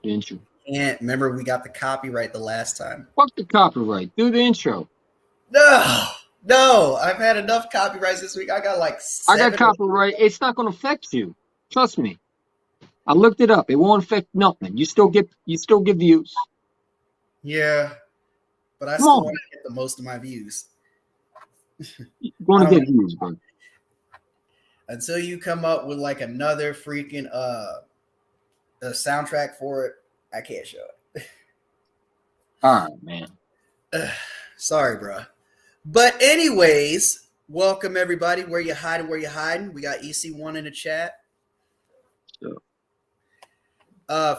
The intro. Can't remember we got the copyright the last time. Fuck the copyright. Do the intro. No, I've had enough copyrights this week. I got like I got 7. copyright. It's not going to affect you. Trust me. I looked it up. It won't affect nothing. You still get views. Yeah, but I Come still on. want to get the most of my views. You're going I to don't- get views, bro. Until you come up with like another freaking a soundtrack for it, I can't show it. All right, man. Sorry, bro. But anyways, welcome everybody. Where you hiding? Where you hiding? We got EC1 in the chat. So,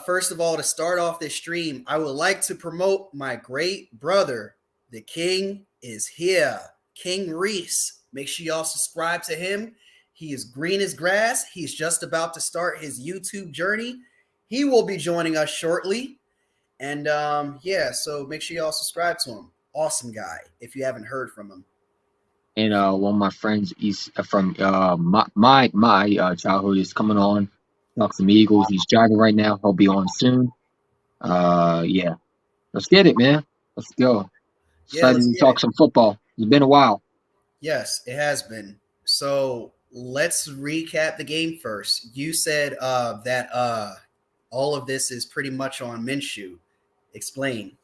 First of all, to start off this stream, I would like to promote my great brother. The king is here. King Reese. Make sure y'all subscribe to him. He is green as grass. He's just about to start his YouTube journey. He will be joining us shortly. And yeah, so make sure y'all subscribe to him. Awesome guy, if you haven't heard from him. and one of my friends is from my childhood is coming on. Talk some Eagles. He's driving right now. He'll be on soon. Yeah. Let's get it, man. Let's go. Yeah, Excited let's to get talk it. some football. It's been a while. Yes, it has been. So let's recap the game first. You said that all of this is pretty much on Minshew. Explain.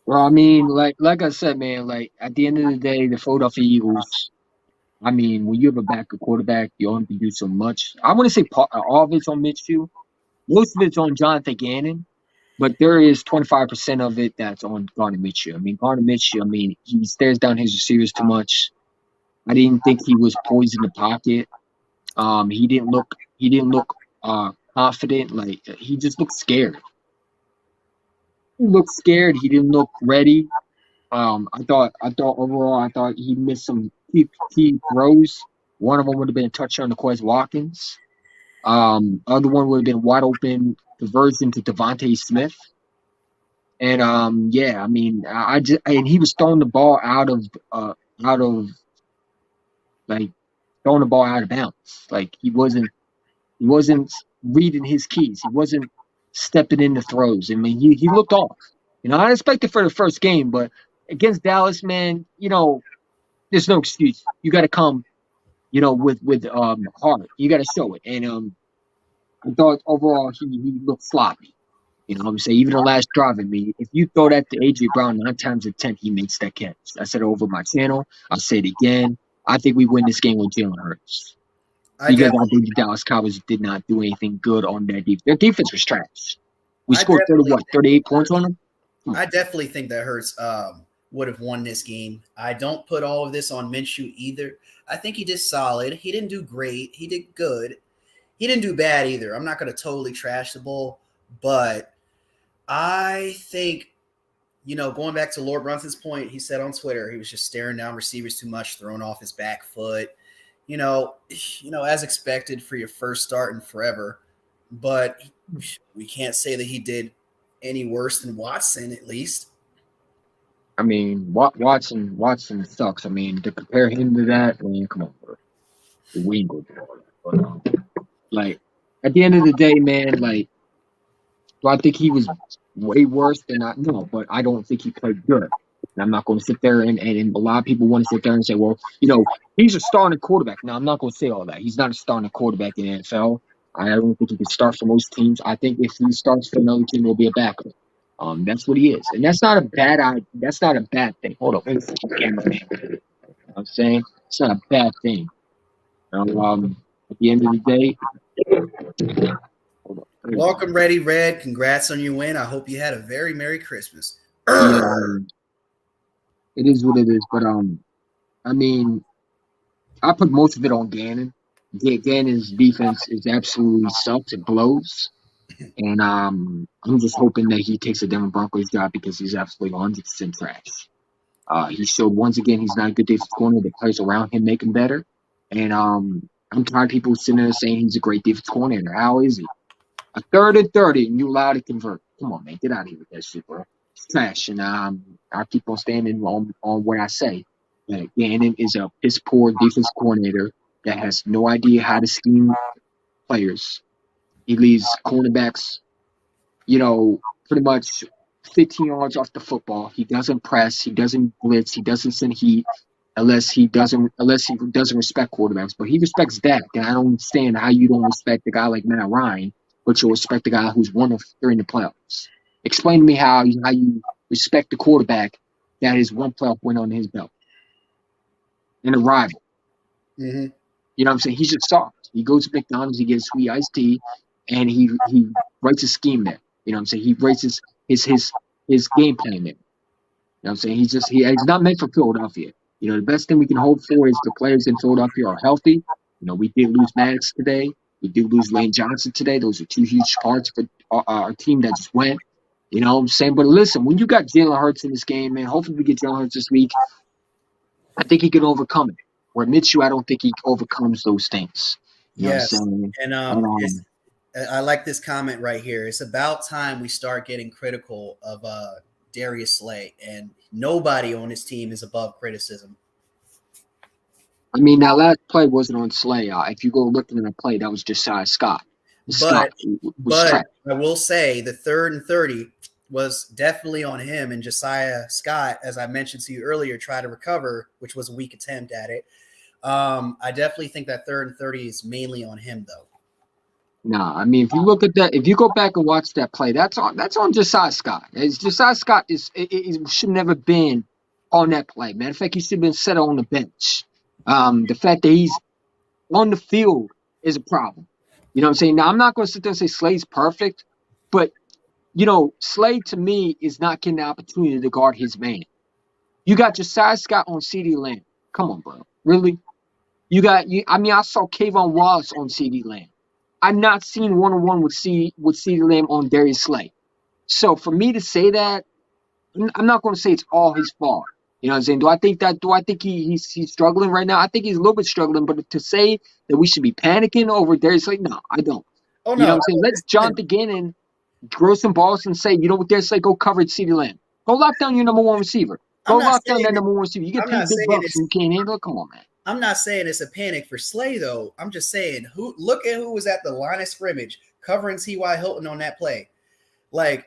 Well, I mean, like I said, man, like at the end of the day, the Philadelphia Eagles. I mean, when you have a backup quarterback, you only can do so much. I want to say all of it's on Minshew. Most of it's on Jonathan Gannon, but there is 25% of it that's on Garner Minshew. I mean, Garner Minshew. I mean, he stares down his receivers too much. I didn't think he was poised in the pocket. He didn't look confident. Like he just looked scared. He looked scared. He didn't look ready. I thought overall, I thought he missed some key throws. One of them would have been a touchdown to Quez Watkins. Other one would have been wide open conversion to Devontae Smith. And yeah, I mean, and he was throwing the ball out of like throwing the ball out of bounds. Like he wasn't reading his keys. He wasn't stepping into throws. I mean, he looked off. I expected for the first game, but against Dallas, man, there's no excuse. You got to come, with heart. You got to show it. And I thought overall he looked sloppy. You know what I'm saying? Even the last drive, I mean, if you throw that to A.J. Brown 9 times out of 10, he makes that catch. I said it over my channel. I'll say it again. I think we win this game with Jalen Hurts. Because I think the Dallas Cowboys did not do anything good on their defense. Their defense was trash. We scored 38 points on them? I definitely think that Hurts would have won this game. I don't put all of this on Minshew either. I think he did solid. He didn't do great. He did good. He didn't do bad either. I'm not going to totally trash the bull, but I think, going back to Lord Brunson's point, he said on Twitter, he was just staring down receivers too much, throwing off his back foot. As expected for your first start in forever, but we can't say that he did any worse than Watson, at least. I mean, Watson sucks. I mean, to compare him to that, I mean, come on, bro. We ain't go through all that. But, like, at the end of the day, man, like, do I think he was way worse than no, but I don't think he played good. And I'm not going to sit there and a lot of people want to sit there and say, well, he's a starting quarterback. Now, I'm not going to say all that. He's not a starting quarterback in the NFL. I don't think he can start for most teams. I think if he starts for another team, he'll be a backup. That's what he is, and that's not a bad thing. Hold up, cameraman. You know what I'm saying it's not a bad thing. At the end of the day, hold up. Welcome, Ready Red. Congrats on your win. I hope you had a very Merry Christmas. Yeah, it is what it is, but I mean, I put most of it on Gannon. Gannon's defense is absolutely sucks. It blows. And I'm just hoping that he takes a Denver Broncos job because he's absolutely 100% trash. He showed once again he's not a good defensive corner. The players around him make him better. And I'm tired of people sitting there saying he's a great defensive coordinator. How is he? A 3rd and 30 and you allowed to convert. Come on, man. Get out of here with that shit, bro. It's trash. And I keep on standing on what I say. That Gannon is a piss poor defensive coordinator that has no idea how to scheme players. He leaves cornerbacks pretty much 15 yards off the football. He doesn't press. He doesn't blitz. He doesn't send heat unless he doesn't respect quarterbacks. But he respects Dak, and I don't understand how you don't respect a guy like Matt Ryan, but you'll respect a guy who's won during the playoffs. Explain to me how you respect the quarterback that has one playoff win on his belt and a rival. Hmm. You know what I'm saying? He's just soft. He goes to McDonald's, he gets sweet iced tea, and he writes a scheme there. You know what I'm saying? He writes his game plan there. You know what I'm saying? He's not meant for Philadelphia. The best thing we can hope for is the players in Philadelphia are healthy. We did lose Maddox today. We did lose Lane Johnson today. Those are two huge parts for our team that just went. You know what I'm saying? But listen, when you got Jalen Hurts in this game, man, hopefully we get Jalen Hurts this week. I think he can overcome it. Where Minshew, I don't think he overcomes those things. You know what I'm Yes, saying? and Um, I like this comment right here. It's about time we start getting critical of Darius Slay, and nobody on his team is above criticism. I mean, that last play wasn't on Slay. If you go looking at the play, that was Josiah Scott. Scott But was trapped. I will say the 3rd and 30 was definitely on him, and Josiah Scott, as I mentioned to you earlier, tried to recover, which was a weak attempt at it. I definitely think that 3rd and 30 is mainly on him, though. Nah, I mean, if you look at that, if you go back and watch that play, that's on Josiah Scott. Josiah Scott it should never been on that play. Matter of fact, he should have been set on the bench. The fact that he's on the field is a problem. You know what I'm saying? Now, I'm not going to sit there and say Slay's perfect, but Slay to me is not getting the opportunity to guard his man. You got Josiah Scott on CD Lamb. Come on, bro. Really? I mean, I saw Kayvon Wallace on CD Lamb. I've not seen one-on-one with CD Lamb on Darius Slay. So for me to say that, I'm not going to say it's all his fault. You know what I'm saying? Do I think he's struggling right now? I think he's a little bit struggling, but to say that we should be panicking over Darius Slay, no, I don't. Oh You know what no, I'm saying? Let Jonathan Gannon grow some balls and say, you know what, Darius Slay, go cover CD Lamb. Go lock down your number one receiver. Go I'm not lock down saying that number one receiver. You get I'm not paid big saying bucks it's and you can't handle it. Come on, man. I'm not saying it's a panic for Slay though. I'm just saying who look at who was at the line of scrimmage covering T.Y. Hilton on that play. Like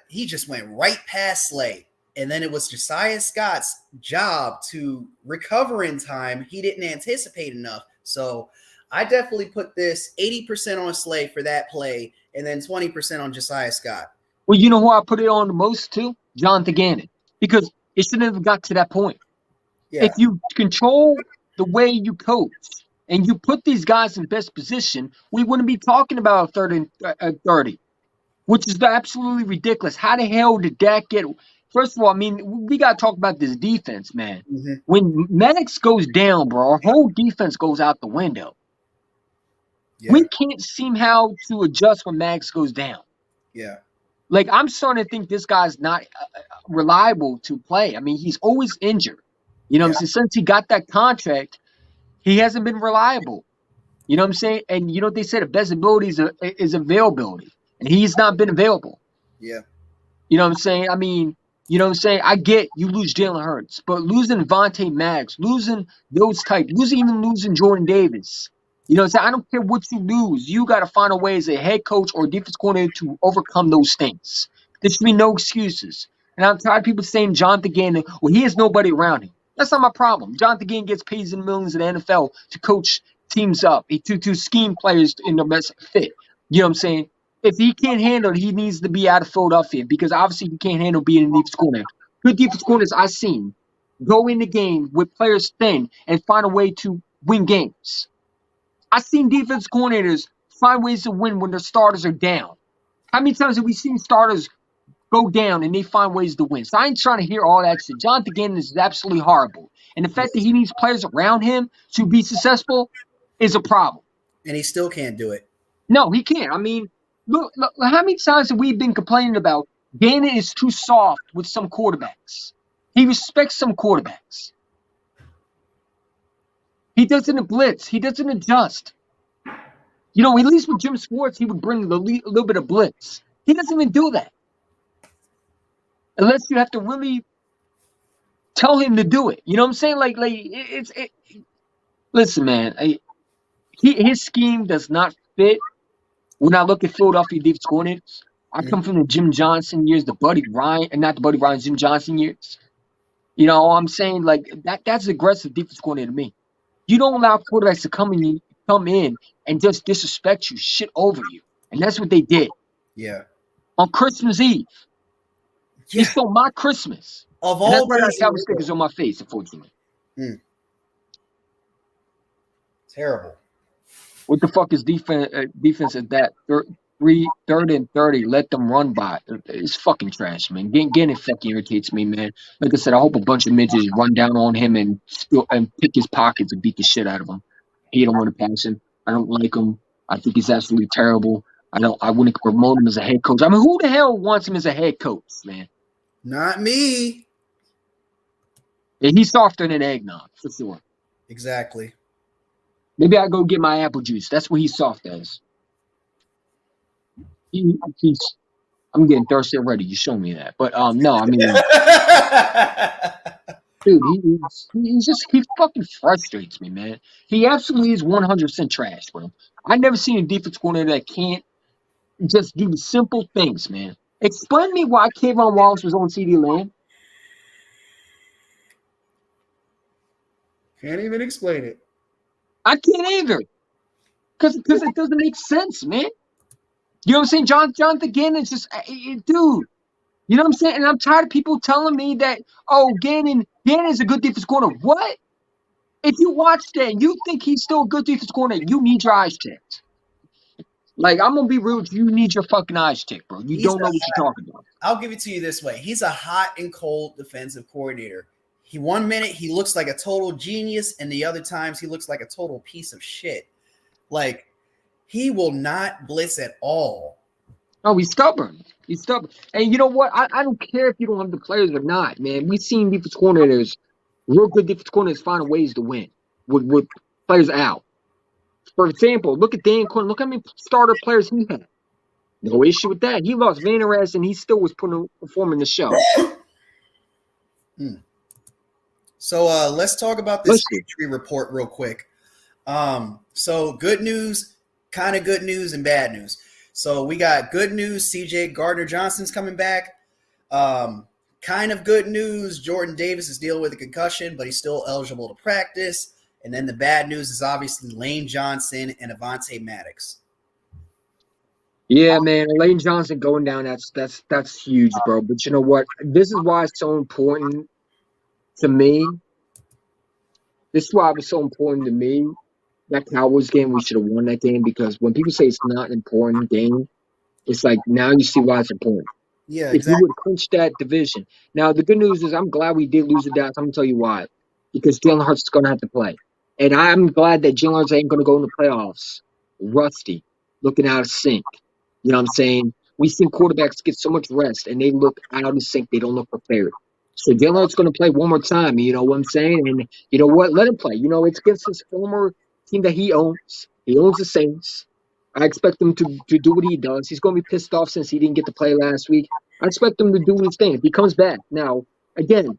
he just went right past Slay. And then it was Josiah Scott's job to recover in time. He didn't anticipate enough. So I definitely put this 80% on Slay for that play and then 20% on Josiah Scott. Well, you know who I put it on the most too? Jonathan Gannon. Because it shouldn't have got to that point. If Yeah. you control the way you coach and you put these guys in best position, we wouldn't be talking about a 30, which is absolutely ridiculous. How the hell did Dak get? First of all, I mean, we got to talk about this defense, man. Mm-hmm. When Maddox goes down, bro, our whole defense goes out the window. Yeah. We can't seem how to adjust when Maddox goes down. Yeah. Like, I'm starting to think this guy's not reliable to play. I mean, he's always injured. You know what I'm Yeah. saying? Since he got that contract, he hasn't been reliable. You know what I'm saying? And you know what they say? The best ability is availability. And he's not been available. Yeah. You know what I'm saying? I mean, you know what I'm saying? I get you lose Jalen Hurts, but losing Vontae Max, losing those types, even losing Jordan Davis. You know what I'm saying? I don't care what you lose. You got to find a way as a head coach or defense coordinator to overcome those things. There should be no excuses. And I'm tired of people saying Jonathan Gannon, well, he has nobody around him. That's not my problem. Jonathan Gannon gets paid in millions in the NFL to coach teams up, to scheme players in the best fit. You know what I'm saying? If he can't handle it, he needs to be out of Philadelphia because obviously he can't handle being a defense coordinator. Good defense coordinators I've seen go in the game with players thin and find a way to win games. I've seen defense coordinators find ways to win when their starters are down. How many times have we seen starters go down and they find ways to win? So I ain't trying to hear all that shit. Jonathan Gannon is absolutely horrible. And the fact that he needs players around him to be successful is a problem. And he still can't do it. No, he can't. I mean, look, how many times have we been complaining about Gannon is too soft with some quarterbacks? He respects some quarterbacks. He doesn't blitz. He doesn't adjust. You know, at least with Jim Schwartz, he would bring a little bit of blitz. He doesn't even do that. Unless you have to really tell him to do it. You know what I'm saying? Listen, man. His scheme does not fit when I look at Philadelphia defense coordinators. I come from the Jim Johnson years, the Buddy Ryan, and not the Buddy Ryan, Jim Johnson years. You know what I'm saying? Like that's aggressive defense coordinator to me. You don't allow quarterbacks to come in and just disrespect you, shit over you. And that's what they did. Yeah. On Christmas Eve. He Yeah. stole my Christmas. Of And that's all why I got days in Cowboy the stickers world. on my face, unfortunately. Terrible. What the fuck is defense at that? Third and 30, let them run by. It's fucking trash, man. Getting it fucking irritates me, man. Like I said, I hope a bunch of midgets run down on him and pick his pockets and beat the shit out of him. He don't want to pass him. I don't like him. I think he's absolutely terrible. I wouldn't promote him as a head coach. I mean, who the hell wants him as a head coach, man? Not me. Yeah, he's softer than eggnog, for sure. Exactly. Maybe I go get my apple juice. That's what he's soft as. He's. I'm getting thirsty already. You show me that, but no, I mean, dude, he fucking frustrates me, man. He absolutely is 100% trash, bro. I never seen a defense coordinator that can't just do simple things, man. Explain to me why Kayvon Wallace was on CD Lamb. Can't even explain it. I can't either, because it doesn't make sense, man. You know what I'm saying? Jonathan Gannon is just, dude. You know what I'm saying? And I'm tired of people telling me that, oh, Gannon's a good defense coordinator. What? If you watch that and you think he's still a good defense coordinator, you need your eyes checked. Like, I'm gonna be real with you, you need your fucking eyes checked, bro. You don't know what you're talking about. I'll give it to you this way. He's a hot and cold defensive coordinator. One minute he looks like a total genius, and the other times he looks like a total piece of shit. Like, he will not blitz at all. No, he's stubborn. He's stubborn. And you know what? I don't care if you don't have the players or not, man. We've seen defense coordinators, real good defense coordinators, find ways to win with players out. For example, look at Dan Quinn. Look how many starter players he had. No issue with that. He lost Van Der Esch, and he still was performing the show. So let's talk about this injury report real quick. So good news, kind of good news, and bad news. So we got good news, CJ Gardner-Johnson's coming back. Kind of good news, Jordan Davis is dealing with a concussion, but he's still eligible to practice. And then the bad news is obviously Lane Johnson and Avonte Maddox. Yeah, man, Lane Johnson going down, that's huge, bro. But you know what? This is why it's so important to me. This is why it was so important to me. That Cowboys game, we should have won that game, because when people say it's not an important game, it's like now you see why it's important. Yeah, if you would clinch that division. Now, the good news is I'm glad we did lose the Dallas. I'm going to tell you why. Because Jalen Hurts is going to have to play. And I'm glad that Jalen Hurts ain't going to go in the playoffs rusty, looking out of sync. You know what I'm saying? We've seen quarterbacks get so much rest, and they look out of sync. They don't look prepared. So Jalen Hurts is going to play one more time. You know what I'm saying? And you know what? Let him play. You know, it's against his former team that he owns. He owns the Saints. I expect him to do what he does. He's going to be pissed off since he didn't get to play last week. I expect him to do his thing. If he comes back. Now, again,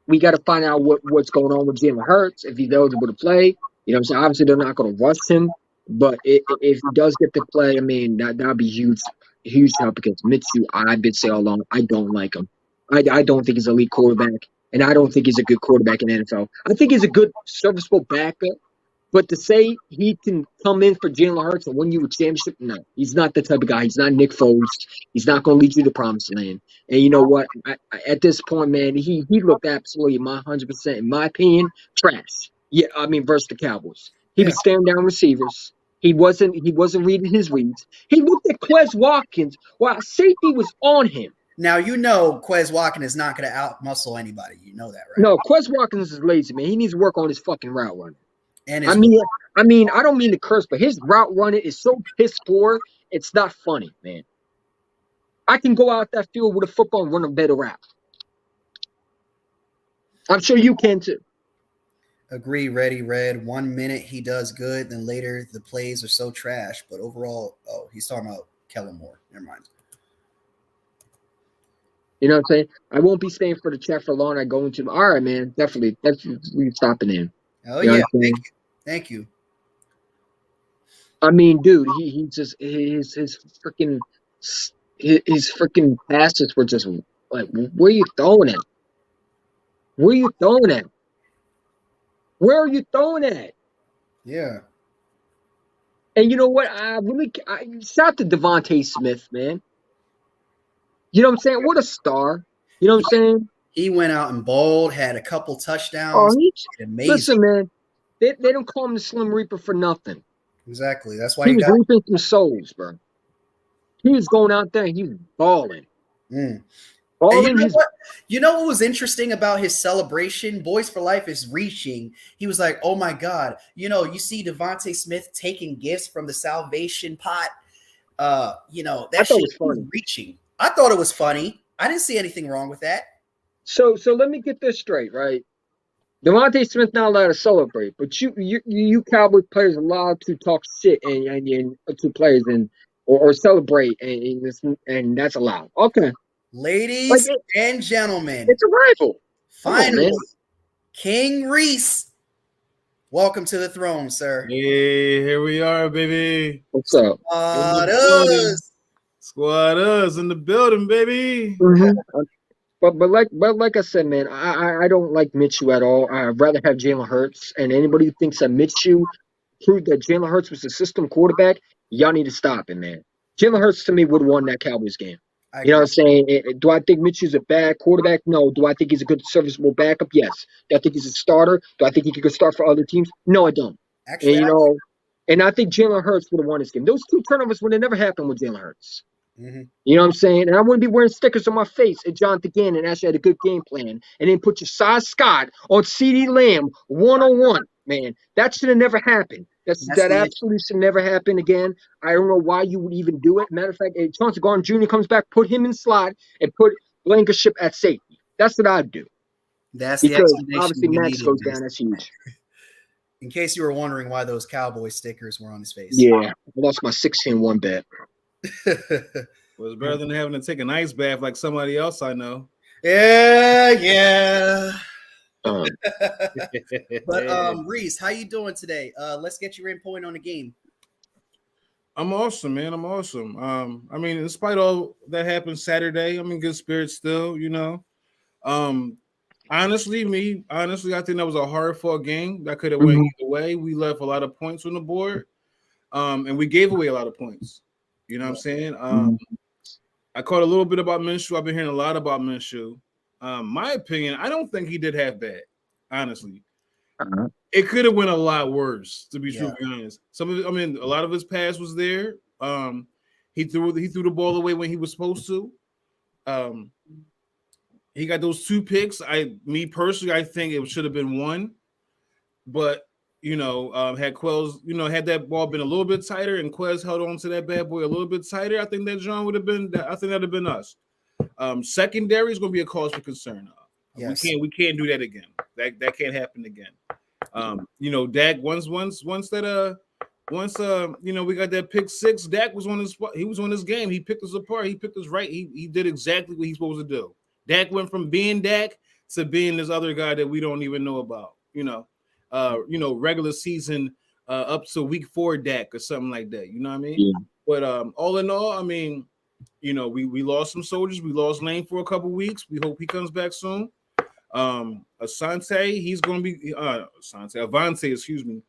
we got to find out what's going on with Jalen Hurts, if he's eligible to play. You know what I'm saying? Obviously, they're not going to rush him. But if he does get to play, I mean, that'd be huge help against Minshew. I've been saying all along, I don't like him. I don't think he's an elite quarterback, and I don't think he's a good quarterback in the NFL. I think he's a good, serviceable backup. But to say he can come in for Jalen Hurts and win you a championship, no. He's not the type of guy. He's not Nick Foles. He's not going to lead you to the promised land. And you know what? At this point, man, he looked absolutely 100%, in my opinion, trash. Yeah, I mean, versus the Cowboys. He was staring down receivers. He wasn't reading his reads. He looked at Quez Watkins while safety was on him. Now, you know Quez Watkins is not going to out-muscle anybody. You know that, right? No, Quez Watkins is lazy, man. He needs to work on his fucking route running. And I mean, I don't mean to curse, but his route running is so piss poor, it's not funny, man. I can go out that field with a football and run a better route. I'm sure you can too. Agree, Ready Red. 1 minute he does good, then later the plays are so trash. But overall, he's talking about Kellen Moore. Never mind. You know what I'm saying? I won't be staying for the chat for long. I go into all right, man. Definitely stopping in. Oh, you know, yeah. Thank you. I mean, dude, he just his freaking his freaking passes were just like, where are you throwing it? Where are you throwing it? Where are you throwing it? Yeah. And you know what? Shout out to Devontae Smith, man. You know what I'm saying? What a star. You know what I'm saying? He went out and bowled, had a couple Oh, touchdowns. Amazing. listen, man. They don't call him the Slim Reaper for nothing. Exactly. That's why He he was got. reaping some souls, bro. He was going out there. He was balling, Mm. And you balling know his. what? You know what was interesting about his celebration? Boys for Life is reaching. He was like, "Oh my God!" You see Devontae Smith taking gifts from the salvation pot. I That thought it shit was was funny. reaching. I thought it was funny. I didn't see anything wrong with that. So let me get this straight, right? Devontae Smith not allowed to celebrate, but you Cowboy players allowed to talk shit and to players or celebrate and that's allowed. Okay, like Ladies and gentlemen, it's a rival. Come on, finally, man. King Reese, welcome to the throne, sir. Hey, here we are, baby. What's up? In the building. Us. Squad us in the building, baby. hmm But like I said, man, I don't like Minshew at all. I'd rather have Jalen Hurts. And anybody who thinks that Minshew proved that Jalen Hurts was a system quarterback, y'all need to stop it, man. Jalen Hurts to me would have won that Cowboys game. I You know what agree. I'm saying? Do I think Mitchell's a bad quarterback? No. Do I think he's a good serviceable backup? Yes. Do I think he's a starter? Do I think he could start for other teams? No, I don't. And Actually, you know, and I think Jalen Hurts would have won this game. Those two turnovers would have never happened with Jalen Hurts. mhm. You know what I'm saying? And I wouldn't be wearing stickers on my face at Jonathan Gannon and actually had a good game plan. And then put your size Scott on CD Lamb 101. Man, that should have never happened. That's That the issue. absolutely should never happen again. I don't know why you would even do it. Matter of fact, if Chauncey Gardner Jr. comes back, put him in slot and put Blankenship at safety. That's what I'd do. That's the Because explanation obviously we Max needed, goes down, Reese. that's huge. In case you were wondering why those Cowboy stickers were on his face. Yeah. I lost my 16-1 bet. Was better than having to take an ice bath like somebody else I know. yeah. Um, But Reese, how you doing today? Let's get your point on the game. I'm awesome, man. I'm awesome. I mean, in spite of all that happened Saturday, I'm in good spirits still, you know. Honestly, I think that was a hard fought game that could have went either way. We left a lot of points on the board. And we gave away a lot of points. You know what I'm saying? I caught a little bit about Minshew. I've been hearing a lot about Minshew. My opinion, I don't think he did half bad, honestly. It could have went a lot worse, to be truthfully honest. Some of it, I mean, a lot of his pass was there. He threw the ball away when he was supposed to. He got those 2 picks. Me personally, I think it should have been 1, but had Quez, had that ball been a little bit tighter and Quez held on to that bad boy a little bit tighter, I think that John would have been. I think that'd have been us. Secondary is going to be a cause for concern. Yes. We can't do that again. That can't happen again. Dak once we got that pick 6. Dak was on his spot. He was on his game. He picked us apart. He picked us right. He did exactly what he's supposed to do. Dak went from being Dak to being this other guy that we don't even know about. Regular season up to week 4 Dak or something like that. You know what I mean? Yeah. But all in all, I mean, we lost some soldiers. We lost Lane for a couple weeks. We hope he comes back soon. Asante, he's going to be Avante, excuse me.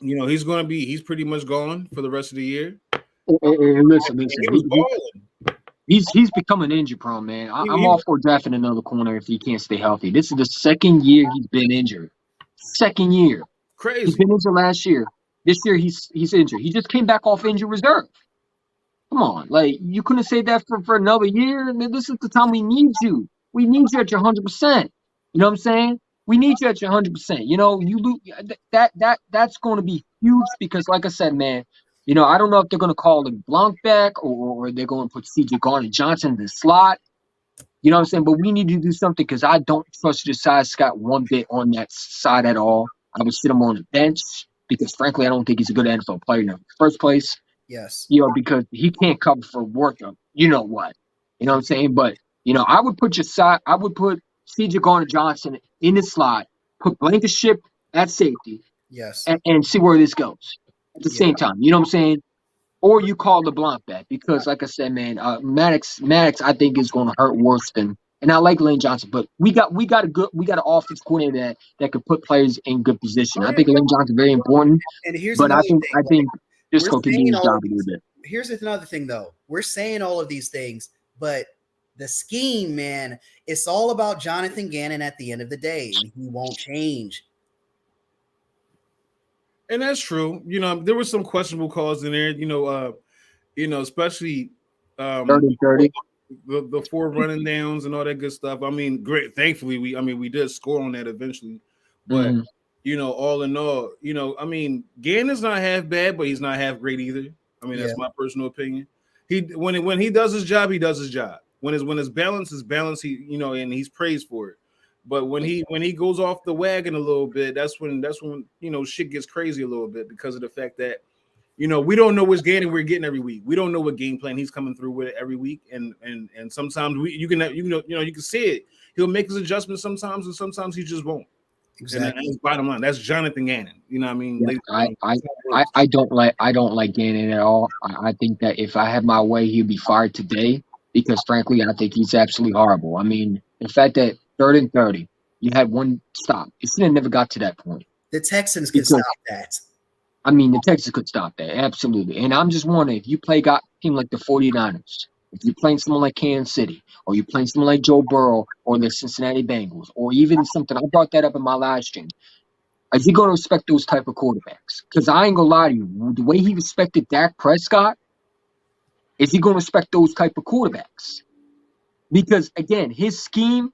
He's pretty much gone for the rest of the year. And listen, He was balling. he's becoming injury prone, man. I'm all for drafting another corner if he can't stay healthy. This is the second year he's been injured. Second year. Crazy. He's been injured last year. This year he's injured. He just came back off injury reserve. Come on, like you couldn't say that for another year. This is the time we need you. We need you at your 100%. You know what I'm saying? We need you at your 100%. You know, you lose that's going to be huge because, like I said, man. I don't know if they're going to call him Blanc back or they're going to put C.J. Gardner-Johnson in the slot. You know what I'm saying? But we need to do something because I don't trust Josiah Scott one bit on that side at all. I would sit him on the bench because, frankly, I don't think he's a good NFL player in the first place. Yes. Because he can't cover for workup. You know what? You know what I'm saying? But, I would put C.J. Gardner-Johnson in the slot, put Blankenship at safety, Yes. and see where this goes at the same time. You know what I'm saying? or you call LeBlanc back because, like I said, man, Maddox, I think is going to hurt worse than. And I like Lane Johnson, but we got an offense coordinator that could put players in good position. Oh I yeah. think Lane Johnson very important, And here's but another I thing. Like, think we're Disco can do saying his all job of a little these. bit. Here's another thing, though. We're saying all of these things, but the scheme, man, it's all about Jonathan Gannon at the end of the day, and he won't change. And that's true. There were some questionable calls in there. Especially 30-30. the four running downs and all that good stuff. I mean, great. Thankfully, we did score on that eventually, but all in all, I mean, Gannon's not half bad, but he's not half great either. I mean, that's my personal opinion. When he does his job, he does his job. When his balance is balanced, and he's praised for it. But when he goes off the wagon a little bit, that's when shit gets crazy a little bit because of the fact that we don't know which Gannon we're getting every week. We don't know what game plan he's coming through with every week, and sometimes you can see it. He'll make his adjustments sometimes, and sometimes he just won't. Exactly. And that's bottom line. That's Jonathan Gannon. You know what I mean? Yeah, I don't like Gannon at all. I think that if I had my way, he'd be fired today because frankly, I think he's absolutely horrible. I mean, the fact that 3rd and 30, you had one stop. It should have never got to that point. The Texans can stop that. I mean, the Texans could stop that. Absolutely. And I'm just wondering if you play a team like the 49ers, if you're playing someone like Kansas City, or you're playing someone like Joe Burrow or the Cincinnati Bengals, or even something, I brought that up in my live stream. Is he going to respect those type of quarterbacks? Because I ain't going to lie to you. The way he respected Dak Prescott, is he going to respect those type of quarterbacks? Because, again, his scheme,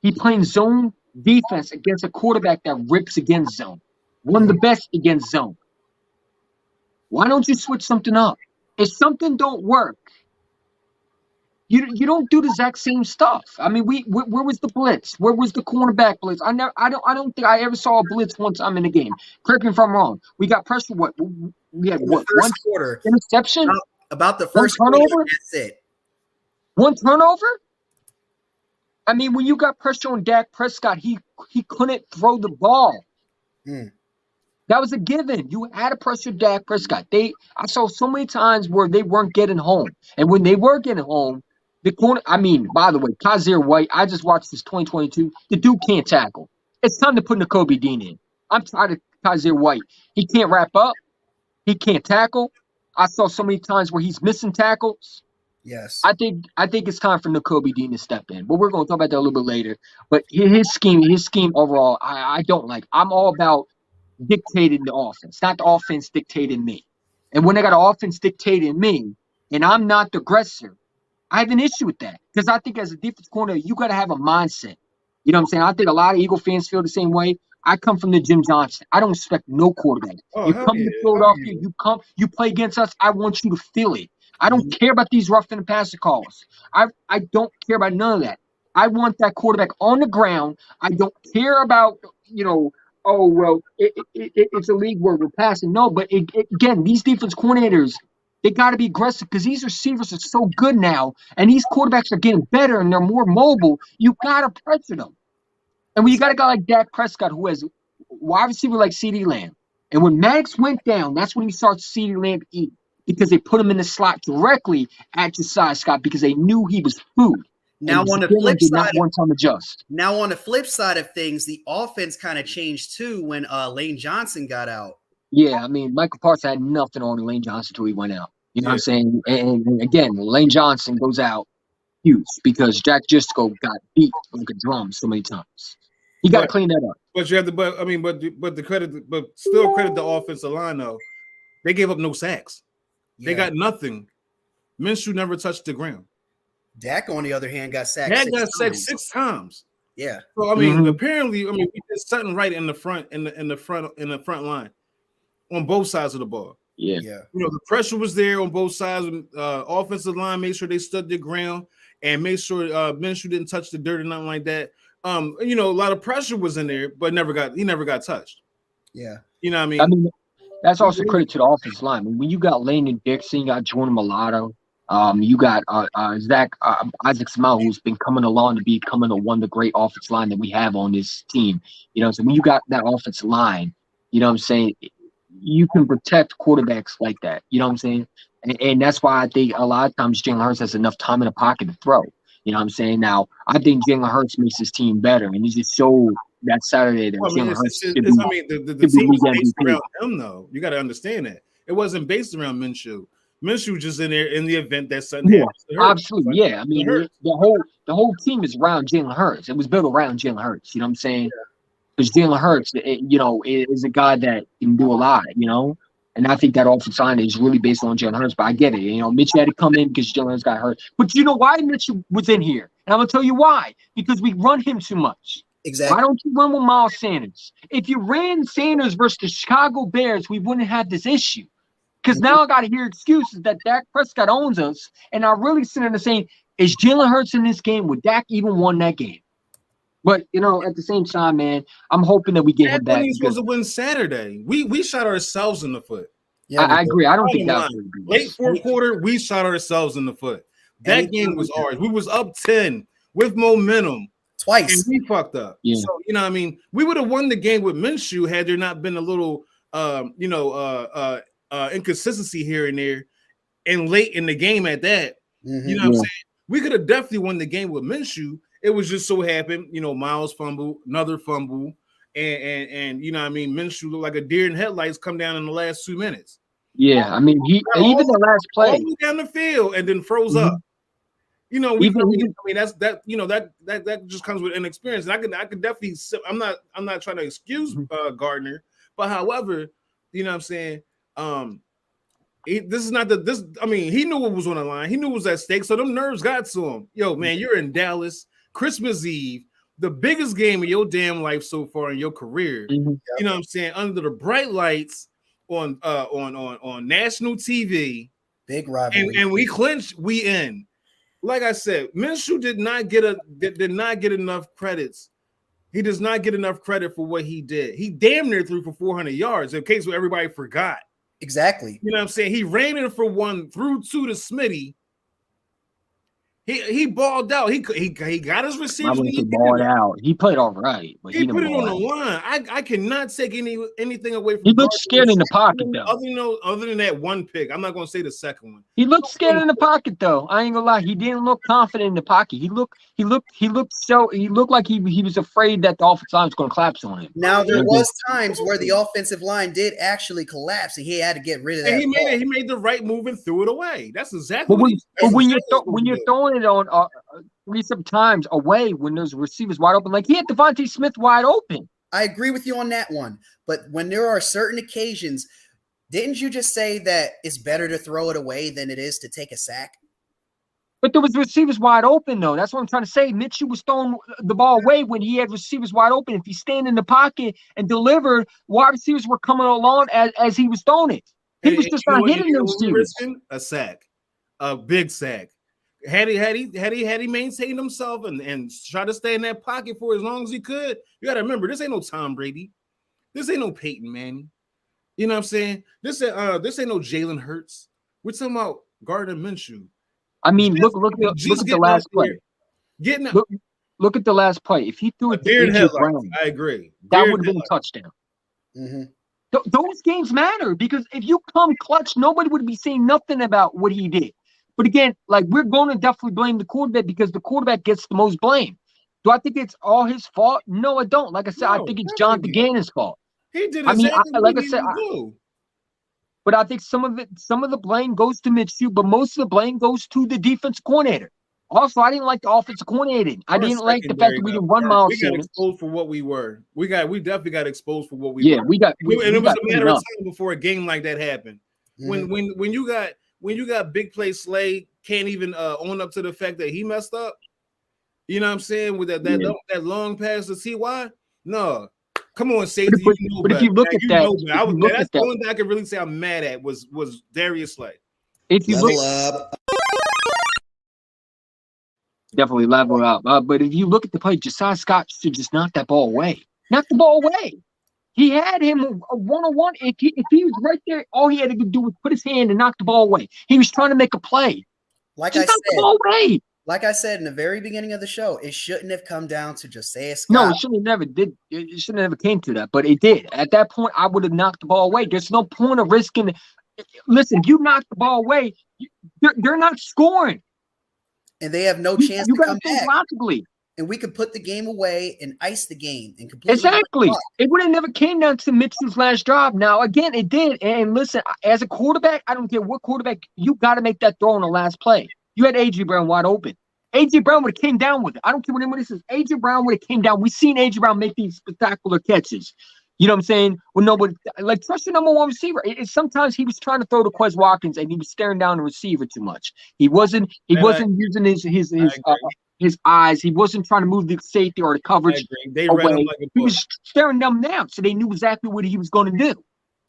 he playing zone defense against a quarterback that rips against zone. One of the best against zone. Why don't you switch something up? If something don't work, you don't do the exact same stuff. I mean, where was the blitz? Where was the cornerback blitz? I don't think I ever saw a blitz one time in the game. Correct me if I'm wrong. We got pressure. What we had? In What the first quarter? interception? About the One first quarter. turnover. That's it. One turnover. I mean, when you got pressure on Dak Prescott, he couldn't throw the ball. That was a given. You had to pressure Dak Prescott. I saw so many times where they weren't getting home. And when they were getting home, the corner, I mean, by the way, Kaiser White, I just watched this 2022. The dude can't tackle. It's time to put Nakobe Dean in. I'm tired of Kaiser White. He can't wrap up. He can't tackle. I saw so many times where he's missing tackles. Yes. I think it's time for Nakobe Dean to step in. But we're going to talk about that a little bit later. But his scheme overall, I don't like. I'm all about dictating the offense, not the offense dictating me. And when they got an offense dictating me, and I'm not the aggressor, I have an issue with that. Because I think as a defense corner, you got to have a mindset. You know what I'm saying? I think a lot of Eagle fans feel the same way. I come from the Jim Johnson. I don't respect no quarterback. You come to Philadelphia, you play against us, I want you to feel it. I don't care about these rough and passer calls. I don't care about none of that. I want that quarterback on the ground. I don't care about, oh, well, it's a league where we're passing. No, but again, these defense coordinators, they got to be aggressive because these receivers are so good now, and these quarterbacks are getting better and they're more mobile. You got to pressure them. And when you got a guy like Dak Prescott who has wide receiver like CeeDee Lamb, and when Maddox went down, that's when he starts CeeDee Lamb eat because they put him in the slot directly at Josiah Scott because they knew he was food. Now and on the flip did side, not one time adjust. Now on the flip side of things, the offense kind of changed too when Lane Johnson got out. Yeah, I mean, Michael Parsons had nothing on Lane Johnson until he went out. You know what I'm saying? And again, Lane Johnson goes out huge because Jack Gisco got beat like a drum so many times. You got to clean that up. But you have to, but the credit, but still credit the offensive line though. They gave up no sacks. Yeah. They got nothing. Minshew never touched the ground. Dak, on the other hand, got sacked. Dak got sacked 6 times. Yeah. So I mean, apparently, we did something right in the front front line on both sides of the ball. Yeah. The pressure was there on both sides. Offensive line made sure they stood their ground and made sure Minshew didn't touch the dirt or nothing like that. A lot of pressure was in there, but he never got touched. Yeah. You know what I mean? I mean, that's also credit to the offensive line. I mean, when you got Landon Dixon, you got Jordan Mulatto, you got Isaac Smile, who's been coming along to becoming one of the great offensive line that we have on this team. So when you got that offensive line, you know what I'm saying, you can protect quarterbacks like that. You know what I'm saying? And that's why I think a lot of times Jalen Hurts has enough time in the pocket to throw. You know what I'm saying? Now, I think Jalen Hurts makes his team better, and he just showed that Saturday that Well, I mean, Jalen Hurts could it's be I mean, the could be team league was based MVP. around him, though. You got to understand that it wasn't based around Minshew. Minshew was just in there in the event that something Yeah, happens to Hurts. absolutely. Yeah, I mean the whole team is around Jalen Hurts. It was built around Jalen Hurts. You know what I'm saying? Because Jalen Hurts, is a guy that can do a lot. And I think that offensive line is really based on Jalen Hurts. But I get it. Mitch had to come in because Jalen Hurts got hurt. But you know why Mitch was in here? And I'm gonna tell you why. Because we run him too much. Why Exactly. don't you run with Miles Sanders? If you ran Sanders versus the Chicago Bears, we wouldn't have this issue. Because now I got to hear excuses that Dak Prescott owns us. And I really sitting there saying, is Jalen Hurts in this game? Would Dak even won that game? But, at the same time, man, I'm hoping that we get Dak him wasn't back even supposed because to win Saturday. We shot ourselves in the foot. Yeah, we I did. agree. I don't think Bottom that's line, what it late was. fourth quarter, we shot ourselves in the foot. That Anything game was we ours. We was up 10 with momentum. And twice. we fucked up. Yeah. So, what I mean? We would have won the game with Minshew had there not been a little, inconsistency here and there and late in the game at that. Mm-hmm. You know what I'm saying? We could have definitely won the game with Minshew. It was just so happened, Miles fumble, another fumble, and you know what I mean? Minshew looked like a deer in headlights come down in the last 2 minutes. Yeah. I mean, he All even the last all play. the way down the field and then froze Mhm. up. We Even that's that just comes with inexperience. And I could definitely I'm not trying to excuse Gardner, but however, you know what I'm saying? This is not this. I mean, he knew what was on the line. He knew it was at stake. So them nerves got to him. Yo, man, you're in Dallas, Christmas Eve, the biggest game of your damn life so far in your career. Mhm. You know what I'm saying? Under the bright lights on national TV, Big rivalry. and we clinch, we in. Like I said, Minshew did not get enough credits. He does not get enough credit for what he did. He damn near threw for 400 yards in case everybody forgot. Exactly. You know what I'm saying? He ran in for one, threw two to Smitty. He balled out. He got his I receivers. wouldn't say balled out. He played all right, but he He didn't put it on ball the out. line. I cannot take anything away from He looked Gardner. scared in the pocket though. Other than that one pick. I'm not going to say the second one. He looked scared in the pocket though. I ain't gonna lie. He didn't look confident in the pocket. He looked like he was afraid that the offensive line was gonna collapse on him. Now there was times where the offensive line did actually collapse, and he had to get rid of that. And he made the right move and threw it away. That's exactly But what when you're throwing it on 3 times away when there's receivers wide open, like he had Devontae Smith wide open. I agree with you on that one. But when there are certain occasions, didn't you just say that it's better to throw it away than it is to take a sack? But there was receivers wide open, though. That's what I'm trying to say. Mitchell was throwing the ball away when he had receivers wide open. If he stand in the pocket and delivered, wide receivers were coming along as he was throwing it. He was just not hitting those receivers. A sack, a big sack. Had he maintained himself and tried to stay in that pocket for as long as he could, you got to remember, this ain't no Tom Brady. This ain't no Peyton Manning. You know what I'm saying? This ain't no Jalen Hurts. We're talking about Gardner Minshew. I mean, look at the last play. Look at the last play. If he threw it to AJ Brown, I agree. That would have been a touchdown. Mm-hmm. Those games matter because if you come clutch, nobody would be saying nothing about what he did. But again, like we're going to definitely blame the quarterback because the quarterback gets the most blame. Do I think it's all his fault? No, I don't. Like I said, I think it's John Gannon's fault. He did exactly what he needed to do. But I think some of the blame goes to Minshew, but most of the blame goes to the defense coordinator. Also, I didn't like the offensive coordinator. I didn't like the fact that we didn't run Miles Sanders. We got exposed for what we were. We definitely got exposed for what we were. Yeah, and it was a matter of time before a game like that happened. Mm-hmm. When you got big play Slade can't even own up to the fact that he messed up. You know what I'm saying? With that long pass to CY? No. Come on, safety. But if you look at that, that's the only thing I can really say I'm mad at was Darius Slay. If you level up. Definitely level up. But if you look at the play, Josiah Scott should just knock that ball away. Knock the ball away. He had him a one-on-one. If he was right there, all he had to do was put his hand and knock the ball away. He was trying to make a play. Like just knock the ball away. Like I said in the very beginning of the show, it shouldn't have come down to Josiah Scott. No, it shouldn't have never did. It shouldn't have never came to that, but it did. At that point, I would have knocked the ball away. There's no point of risking. Listen, if you knock the ball away, they're not scoring. And they have no You, chance you to got to come think back. logically. And we could put the game away and ice the game and completely Exactly. It would have never came down to Mitchell's last drive. Now, again, it did. And listen, as a quarterback, I don't care what quarterback, you got to make that throw on the last play. You had A.J. Brown wide open. A.J. Brown would have came down with it. I don't care what anybody says. A.J. Brown would have came down. We've seen A.J. Brown make these spectacular catches. You know what I'm saying? When nobody, like, trust your number one receiver. Sometimes he was trying to throw to Quez Watkins and he was staring down the receiver too much. He wasn't using his eyes. He wasn't trying to move the safety or the coverage They read him away. like a He book. was staring them down, so they knew exactly what he was going to do.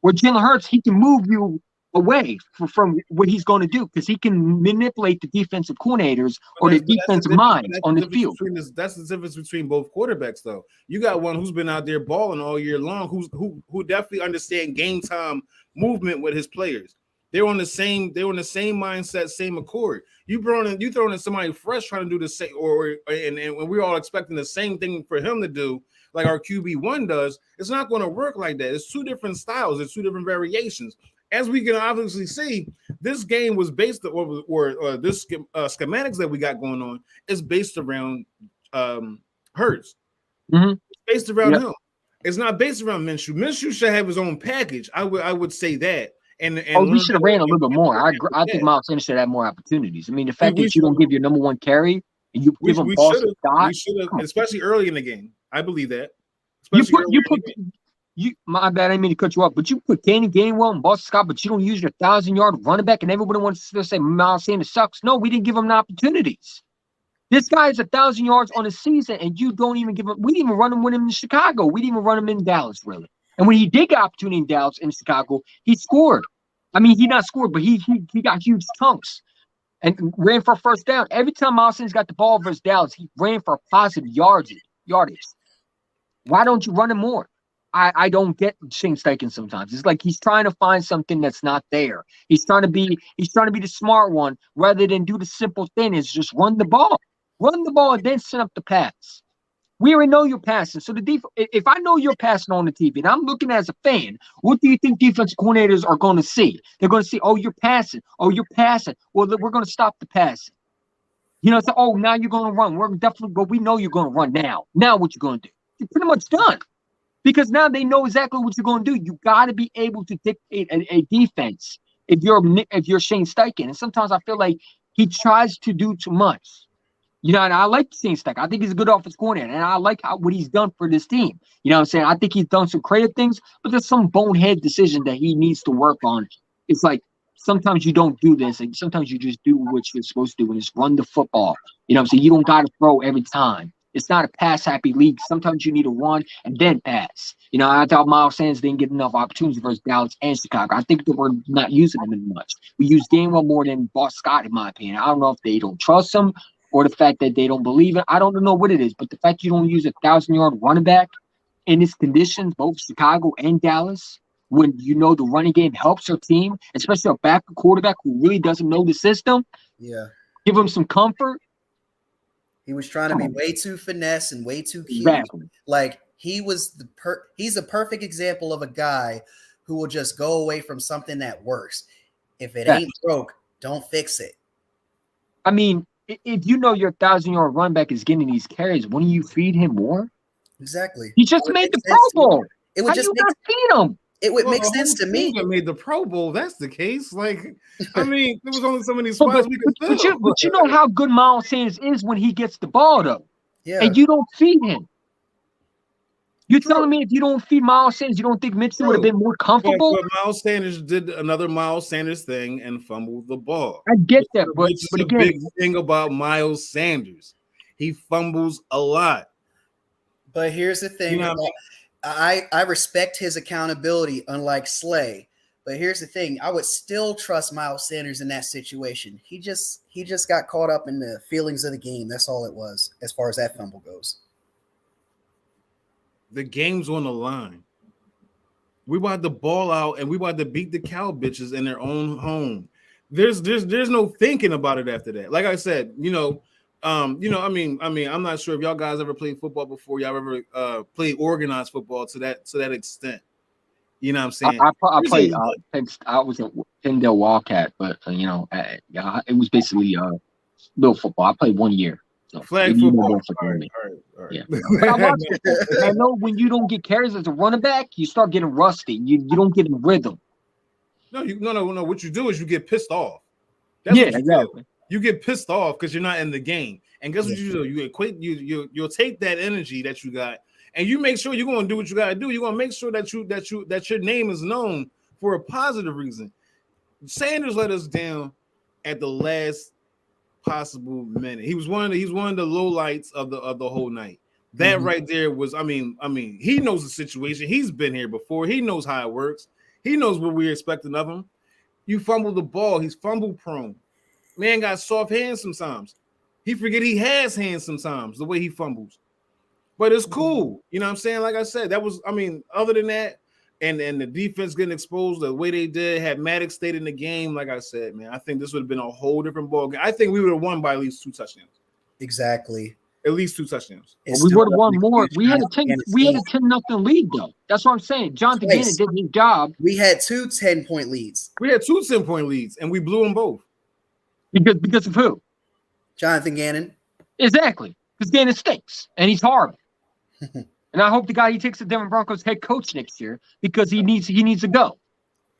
Where Jalen Hurts, he can move you away from what he's going to do because he can manipulate the defensive coordinators or the defensive minds on the field. That's the difference between both quarterbacks, though. You got one who's been out there balling all year long, who definitely understand game time movement with his players. They're on the same mindset, same accord. You throwing in somebody fresh trying to do the same, and when we're all expecting the same thing for him to do, like our QB1 does, it's not going to work like that. It's two different styles, it's two different variations. As we can obviously see, this game was based or this schematics that we got going on is based around Hurts. Mm-hmm. It's based around him. It's not based around Minshew. Minshew should have his own package. I would say that. And we should have ran a little bit more. I think Miles Sanders should have more opportunities. I mean, the fact that you don't give your number one carry and you give him false dot, we should have, especially early in the game. I believe that. My bad, I didn't mean to cut you off, but you put Danny Gainwell and Boston Scott, but you don't use your 1,000-yard running back, and everybody wants to say Miles Sanders sucks. No, we didn't give him the opportunities. This guy is 1,000 yards on a season, and you don't even give him. We didn't even run him with him in Chicago. We didn't even run him in Dallas, really. And when he did get opportunity in Dallas and Chicago, he scored. I mean, he not scored, but he got huge chunks and ran for a first down. Every time Miles Sanders got the ball versus Dallas, he ran for a positive yardage. Why don't you run him more? I don't get Shane Steichen sometimes. It's like he's trying to find something that's not there. He's trying to be the smart one rather than do the simple thing is just run the ball. Run the ball and then set up the pass. We already know you're passing. So if I know you're passing on the TV and I'm looking as a fan, what do you think defensive coordinators are going to see? They're going to see, oh, you're passing. Oh, you're passing. Well, we're going to stop the passing. You know, so, oh, now you're going to run. We're definitely, but we know you're going to run now. Now what you're going to do? You're pretty much done. Because now they know exactly what you're going to do. You got to be able to dictate a defense if you're Shane Steichen. And sometimes I feel like he tries to do too much. You know, and I like Shane Steichen. I think he's a good offensive coordinator, and I like what he's done for this team. You know what I'm saying? I think he's done some creative things, but there's some bonehead decision that he needs to work on. It's like sometimes you don't do this, and sometimes you just do what you're supposed to do, and just run the football. You know what I'm saying? You don't got to throw every time. It's not a pass-happy league. Sometimes you need to run and then pass. You know, I thought Miles Sanders didn't get enough opportunities versus Dallas and Chicago. I think that we're not using him as much. We use Gainwell more than Boston Scott, in my opinion. I don't know if they don't trust him or the fact that they don't believe it. I don't know what it is, but the fact you don't use a 1,000-yard running back in these conditions, both Chicago and Dallas, when you know the running game helps your team, especially a backup quarterback who really doesn't know the system. Yeah. Give him some comfort. He was trying to be way too finesse and way too cute. Exactly. Like he's a perfect example of a guy who will just go away from something that works. If it ain't broke, don't fix it. I mean, if you know your 1,000-yard run back is getting these carries, wouldn't you feed him more? Exactly. He just made the Pro Bowl. It would just not feed him. It would make sense to me. Made the Pro Bowl. That's the case. Like, I mean, there was only so many spots we could fill. But you know how good Miles Sanders is when he gets the ball, though. Yeah. And you don't feed him. You're telling me if you don't feed Miles Sanders, you don't think Mitchell would have been more comfortable? But Miles Sanders did another Miles Sanders thing and fumbled the ball. I get that, but again, the big thing about Miles Sanders, he fumbles a lot. But here's the thing. I respect his accountability, unlike Slay. But here's the thing: I would still trust Miles Sanders in that situation. He just got caught up in the feelings of the game. That's all it was, as far as that fumble goes. The game's on the line. We want the ball out, and we want to beat the cow bitches in their own home. There's no thinking about it after that. Like I said, I mean, I'm not sure if y'all guys ever played football before. Y'all ever played organized football to that extent. You know what I'm I, saying? I, I There's played. a I was at Penndale Wildcat, but yeah, it was basically little football. I played 1 year, so flag you know football. more football All than right, me. all right, all Yeah, but I right. love football. And I know when you don't get carries as a running back, you start getting rusty. You don't get in rhythm. No. What you do is you get pissed off. That's Yeah, what you do. exactly. You get pissed off because you're not in the game. And guess what Yeah. you do? You equate you'll take that energy that you got and you make sure you're gonna do what you gotta do. You're gonna make sure that your name is known for a positive reason. Sanders let us down at the last possible minute. He's one of the low lights of the whole night. That right there was, I mean, he knows the situation. He's been here before. He knows how it works. He knows what we're expecting of him. You fumble the ball, he's fumble prone. Man got soft hands sometimes. He forget he has hands sometimes, the way he fumbles. But it's cool. You know what I'm saying? Like I said, that was, I mean, other than that, and the defense getting exposed the way they did, had Maddox stayed in the game, like I said, man, I think this would have been a whole different ball game. I think we would have won by at least 2 touchdowns. Exactly. At least 2 touchdowns. It Well, we still would have won wasn't a more. huge Jonathan We had a game. 10-0 lead though. That's what I'm saying. Jonathan Gannon Twice. did his job We had 2 10-point leads. We had 2 10-point leads, and we blew them both. because of who? Jonathan Gannon. Exactly. Because Gannon stinks and he's horrible. And I hope the guy he takes the Denver Broncos head coach next year because he needs to go.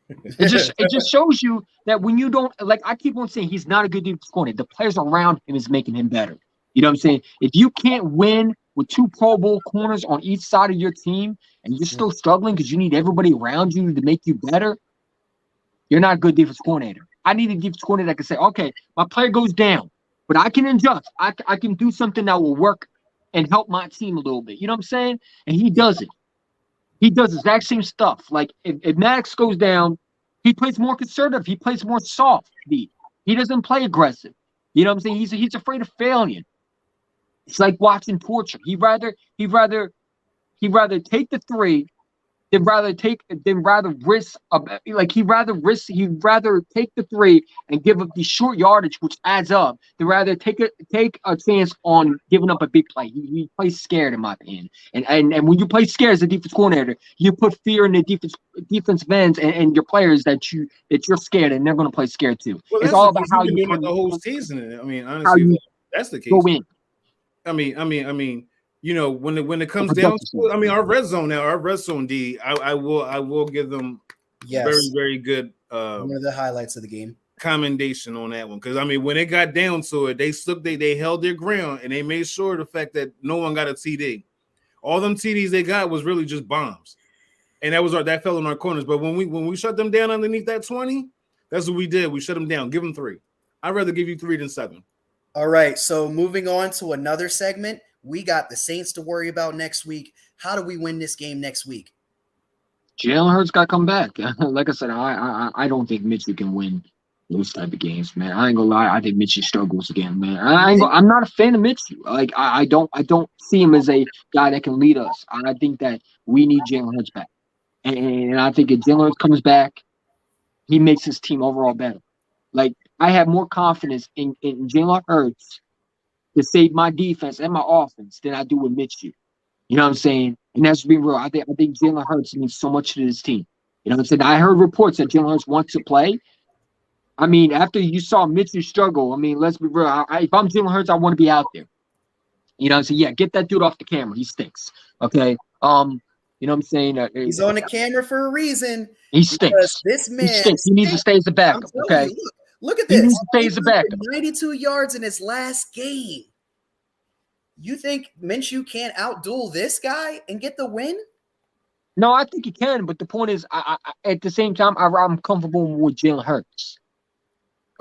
It just shows you that when you don't, like, I keep on saying he's not a good defensive coordinator. The players around him is making him better. You know what I'm saying? If you can't win with 2 Pro Bowl corners on each side of your team and you're still struggling because you need everybody around you to make you better, you're not a good defensive coordinator. I need a defensive coordinator that can say, okay, my player goes down, but I can adjust. I can do something that will work and help my team a little bit. You know what I'm saying? And he does it. He does the exact same stuff. Like if Maddox goes down, he plays more conservative. He plays more soft beat. He doesn't play aggressive. You know what I'm saying? He's afraid of failing. It's like watching torture. He'd rather take the 3 than rather risk he'd rather take the 3 and give up the short yardage, which adds up, than rather take a chance on giving up a big play. He plays scared, in my opinion. And when you play scared as a defense coordinator, you put fear in the defensive ends and your players that you're scared and they're going to play scared too. Well, It's that's all the about case. how You've been you doing it the whole season. I mean, how honestly, you that's the case. go in. I mean, you know, when it comes Protect down yourself. to it, I mean, our red zone D, I will give them Yes. very, very good One of the highlights of the game. commendation on that one. Because I mean, when it got down to it, they held their ground and they made sure the fact that no one got a TD. All them TDs they got was really just bombs. And that fell in our corners. But when we shut them down underneath that 20, that's what we did. We shut them down. Give them 3. I'd rather give you 3 than 7. All right. So moving on to another segment. We got the Saints to worry about next week. How do we win this game next week? Jalen Hurts got to come back. Like I said, I don't think Mitchell can win those type of games, man. I ain't gonna lie. I think Mitchell struggles again, man. I'm not a fan of Mitchell. Like I don't see him as a guy that can lead us. I think that we need Jalen Hurts back, and I think if Jalen Hurts comes back, he makes his team overall better. Like I have more confidence in Jalen Hurts to save my defense and my offense than I do with Mitchell. You know what I'm saying? And that's being real. I think Jalen Hurts means so much to this team. You know what I'm saying? I heard reports that Jalen Hurts wants to play. I mean, after you saw Mitchell struggle, I mean, let's be real. If I'm Jalen Hurts, I want to be out there. You know what I'm saying? Yeah, get that dude off the camera. He stinks. Okay. You know what I'm saying? He's on the camera for a reason. He stinks. This man he stinks. He needs to stay as a backup. Okay. You, look at He this. needs to stay as a backup. 92 yards in his last game. You think Minshew can't outduel this guy and get the win? No, I think he can, but the point is, I at the same time, I'm comfortable with Jalen Hurts.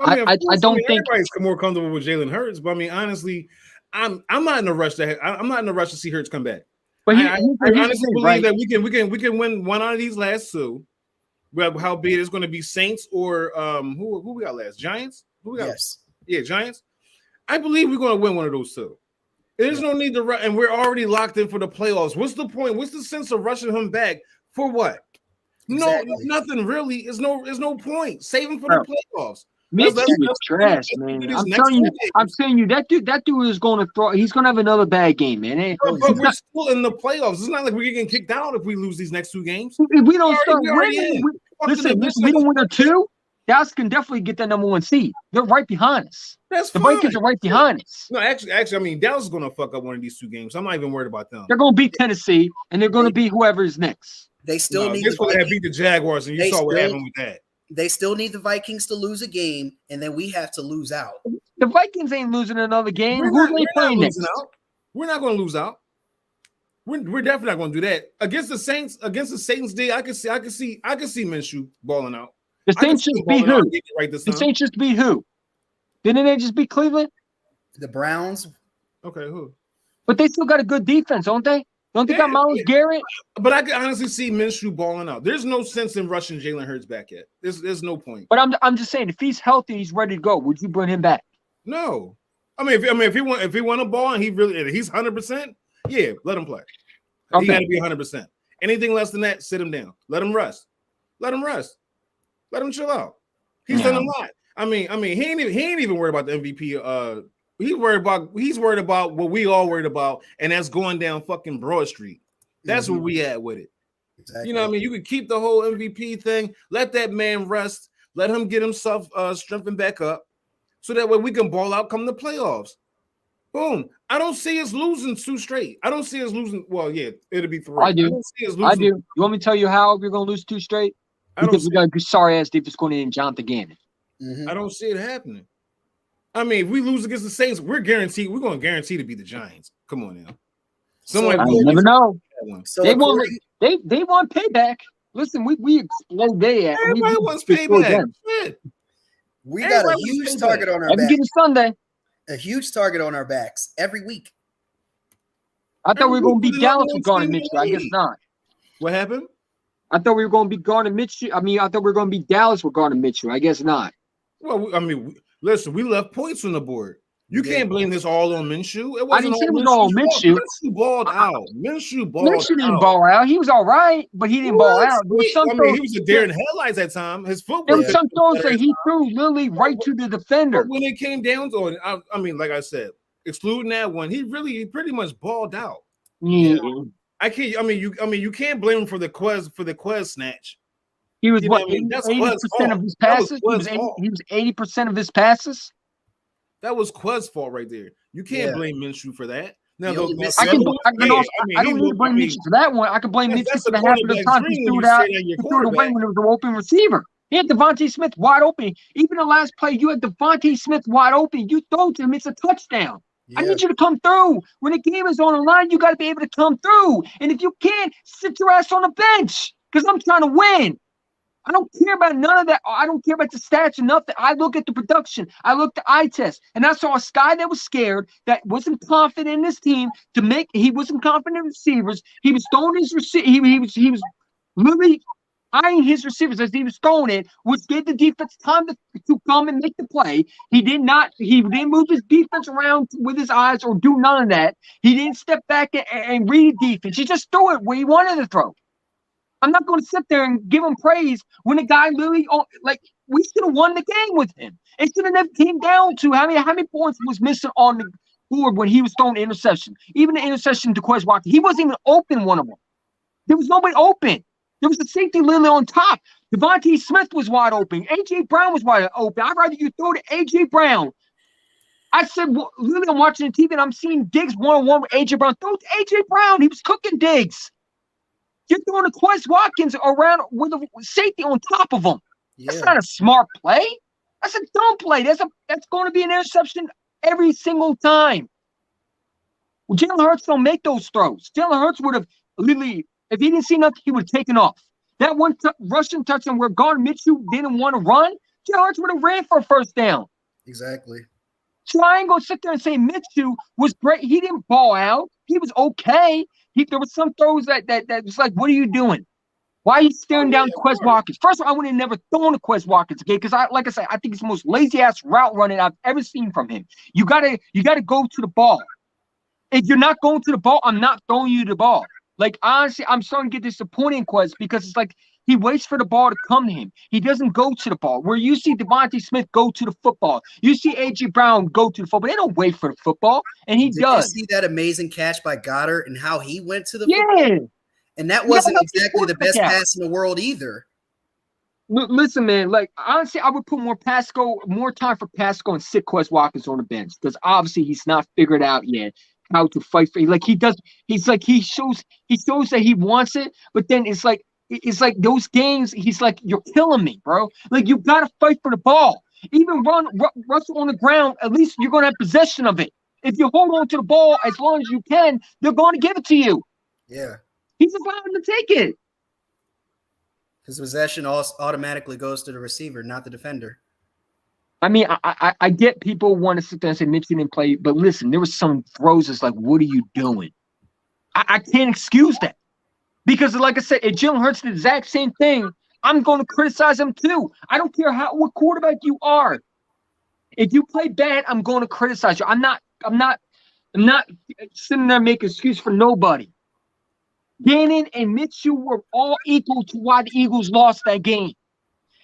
I mean, I don't think everybody's more comfortable with Jalen Hurts, but I mean, honestly, I'm not in a rush I'm not in a ruch to see Hurts come back. But I honestly thing, believe right? that we can win one out of these last 2. But howbeit it's going to be Saints or who we got last? Giants? Who we got? Yes. Yeah, Giants. I believe we're going to win one of those 2. There's no need to rush, and we're already locked in for the playoffs. What's the point? What's the sense of rushing him back for what? Exactly. No, nothing really. There's no point. Save him for the playoffs. Minshew is let's trash, do man. these next 2 I'm games. telling you, that dude is going to throw. He's going to have another bad game, man. But we're still in the playoffs. It's not like we're getting kicked out if we lose these next 2 games. If we don't start We already winning, in. listen, we don't win a 2. Dallas can definitely get that number 1 seed. They're right behind us. That's the fine. Vikings are right behind us. No, actually, I mean, Dallas is going to fuck up one of these 2 games. I'm not even worried about them. They're going to beat Tennessee, and they're going to beat whoever is next. They still need. This one had beat the Jaguars, and you saw what happened with that. They still need the Vikings to lose a game, and then we have to lose out. The Vikings ain't losing another game. We're Who they playing next? We're not going to lose out. We're definitely not going to do that against the Saints. Against the Saints, I can see Minshew balling out. The Saints just beat who? The Saints just beat who? Didn't they just beat Cleveland? The Browns. Okay, who? But they still got a good defense, don't they? Don't they got Myles Garrett? But I can honestly see Minshew balling out. There's no sense in rushing Jalen Hurts back yet. There's no point. But I'm just saying, if he's healthy, he's ready to go. Would you bring him back? No. If he want a ball and he's 100%, yeah, let him play. Okay. He got to be 100%. Anything less than that, sit him down. Let him rest. Let him chill out. He's done a lot. I mean, he ain't even worried about the MVP. He's worried about what we all worried about, and that's going down fucking Broad Street. That's where we at with it. Exactly. You know what I mean? You could keep the whole MVP thing. Let that man rest. Let him get himself strengthened back up, so that way we can ball out come the playoffs. Boom. I don't see us losing 2 straight. I don't see us losing. Well, yeah, it'll be 3. I do. I do. You want me to tell you how we're going to lose 2 straight? Because we got a sorry-ass defense going in and Jonathan Gannon. I don't see it happening. I mean, if we lose against the Saints, we're going to guarantee to beat the Giants. Come on now. I never know. So they want payback. Listen, we explode there. Everybody wants payback. We got a huge target on our back. Sunday. A huge target on our backs every week. I thought we were going to beat Dallas with Garner Mitchell. I guess not. What happened? I thought we were going to beat Garner Mitchell. I thought we were going to beat Dallas with Garner Mitchell. I guess not. Well, listen, we left points on the board. You can't blame this all on Minshew. I didn't say it was all on Minshew. Minshew balled out. Minshew didn't ball out. He was all right, but he didn't ball out. He was a deer in headlights at time. His footwork. There was some throws that he threw literally right to the defender. But when it came down to it, like I said, excluding that one, he pretty much balled out. Yeah. You can't blame him for the Quez snatch. He was 80% of his passes. He was 80% of his passes. That was Quez's fault right there. You can't blame Minshew for that. Now, I don't need to blame Minshew for that one. I can blame Minshew for the half of the time he threw it away when it was an open receiver. He had Devontae Smith wide open. Even the last play, you had Devontae Smith wide open. You throw to him, it's a touchdown. Yeah. I need you to come through. When the game is on the line, you got to be able to come through. And if you can't, sit your ass on the bench because I'm trying to win. I don't care about none of that. I don't care about the stats or nothing. I look at the production. I look at the eye test. And I saw a guy that was scared, that wasn't confident in his team he wasn't confident in receivers. He was throwing his receiver. He was literally eyeing his receivers as he was throwing it, which gave the defense time to come and make the play. He didn't move his defense around with his eyes or do none of that. He didn't step back and read defense. He just threw it where he wanted to throw. I'm not going to sit there and give him praise when the guy literally, we should have won the game with him. It should have never came down to how many points was missing on the board when he was throwing the interception. Even the interception to Quez Walker, he wasn't even open one of them. There was nobody open. There was the safety literally on top. Devontae Smith was wide open. A.J. Brown was wide open. I'd rather you throw to A.J. Brown. I said, literally, I'm watching the TV and I'm seeing Diggs one-on-one with A.J. Brown. Throw to A.J. Brown. He was cooking Diggs. You're throwing a Quez Watkins around with a safety on top of him. Yeah. That's not a smart play. That's a dumb play. That's going to be an interception every single time. Well, Jalen Hurts don't make those throws. Jalen Hurts would have literally, if he didn't see nothing, he would have taken off. That one rushing touchdown where Garner Mitchell didn't want to run, Jalen Hurts would have ran for a first down. Exactly. So I ain't going to sit there and say Mitchell was great. He didn't ball out. He was okay. There was some throws that was like, what are you doing? Why are you staring down Quez Watkins? First of all, I would have never thrown a Quez Watkins, okay? Because like I said, I think it's the most lazy-ass route running I've ever seen from him. You gotta go to the ball. If you're not going to the ball, I'm not throwing you the ball. Like, honestly, I'm starting to get disappointed in Quez because it's like He waits for the ball to come to him. He doesn't go to the ball. Where you see Devontae Smith go to the football, you see A.J. Brown go to the football. They don't wait for the football, and he Did you does. see that amazing catch by Goddard and how he went to the football? Yeah. And that You gotta wasn't help your exactly the best quarterback out. pass in the world either. Listen, man. Like honestly, I would put more time for Pascal and sit Quez Watkins on the bench because obviously he's not figured out yet how to fight for. Like he does. He's like he shows that he wants it, but then it's like those games. He's like, you're killing me, bro. Like you gotta fight for the ball. Even Russell on the ground. At least you're gonna have possession of it. If you hold on to the ball as long as you can, they're going to give it to you. Yeah. He's allowed to take it. His possession automatically goes to the receiver, not the defender. I mean, I get people want to sit there and say Mitchell didn't play, but listen, there was some throws that's like, what are you doing? I can't excuse that. Because like I said, if Jalen Hurts did the exact same thing, I'm going to criticize him too. I don't care what quarterback you are. If you play bad, I'm going to criticize you. I'm not sitting there making excuse for nobody. Gannon and Mitchell were all equal to why the Eagles lost that game.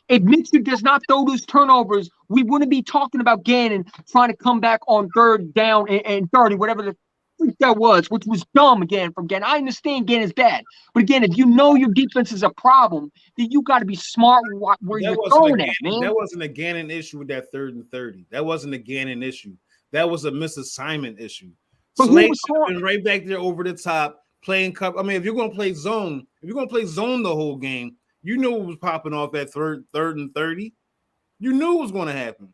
If Mitchell does not throw those turnovers, we wouldn't be talking about Gannon trying to come back on third down and 30, whatever the freak that was, which was dumb again from Gannon. I understand Gannon's bad. But again, if you know your defense is a problem, then you got to be smart where you're throwing at, man. That wasn't a Gannon issue with that 3rd and 30. That wasn't a Gannon issue. That was a misassignment issue. Slade should have been right back there over the top playing cover. I mean, if you're going to play zone, the whole game, you knew it was popping off that 3rd and 30. You knew it was going to happen.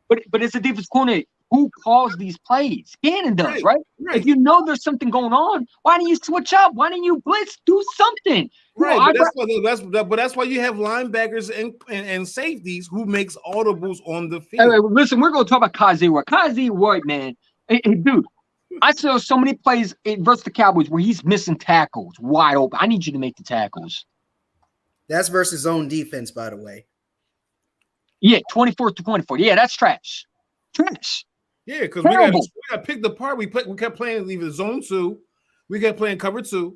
But it's a defense coordinator. Who calls these plays? Gannon does, right? If you know there's something going on, why don't you switch up? Why don't you blitz? Do something. Right, but that's why you have linebackers and safeties who makes audibles on the field. Hey, listen, we're going to talk about Kaiser White. Kaiser White, man. Hey, dude, I saw so many plays versus the Cowboys where he's missing tackles wide open. I need you to make the tackles. That's versus zone defense, by the way. Yeah, 24-24. Yeah, that's trash. Trash. Yeah, because we got to pick the part. We kept playing either zone 2, we kept playing cover 2,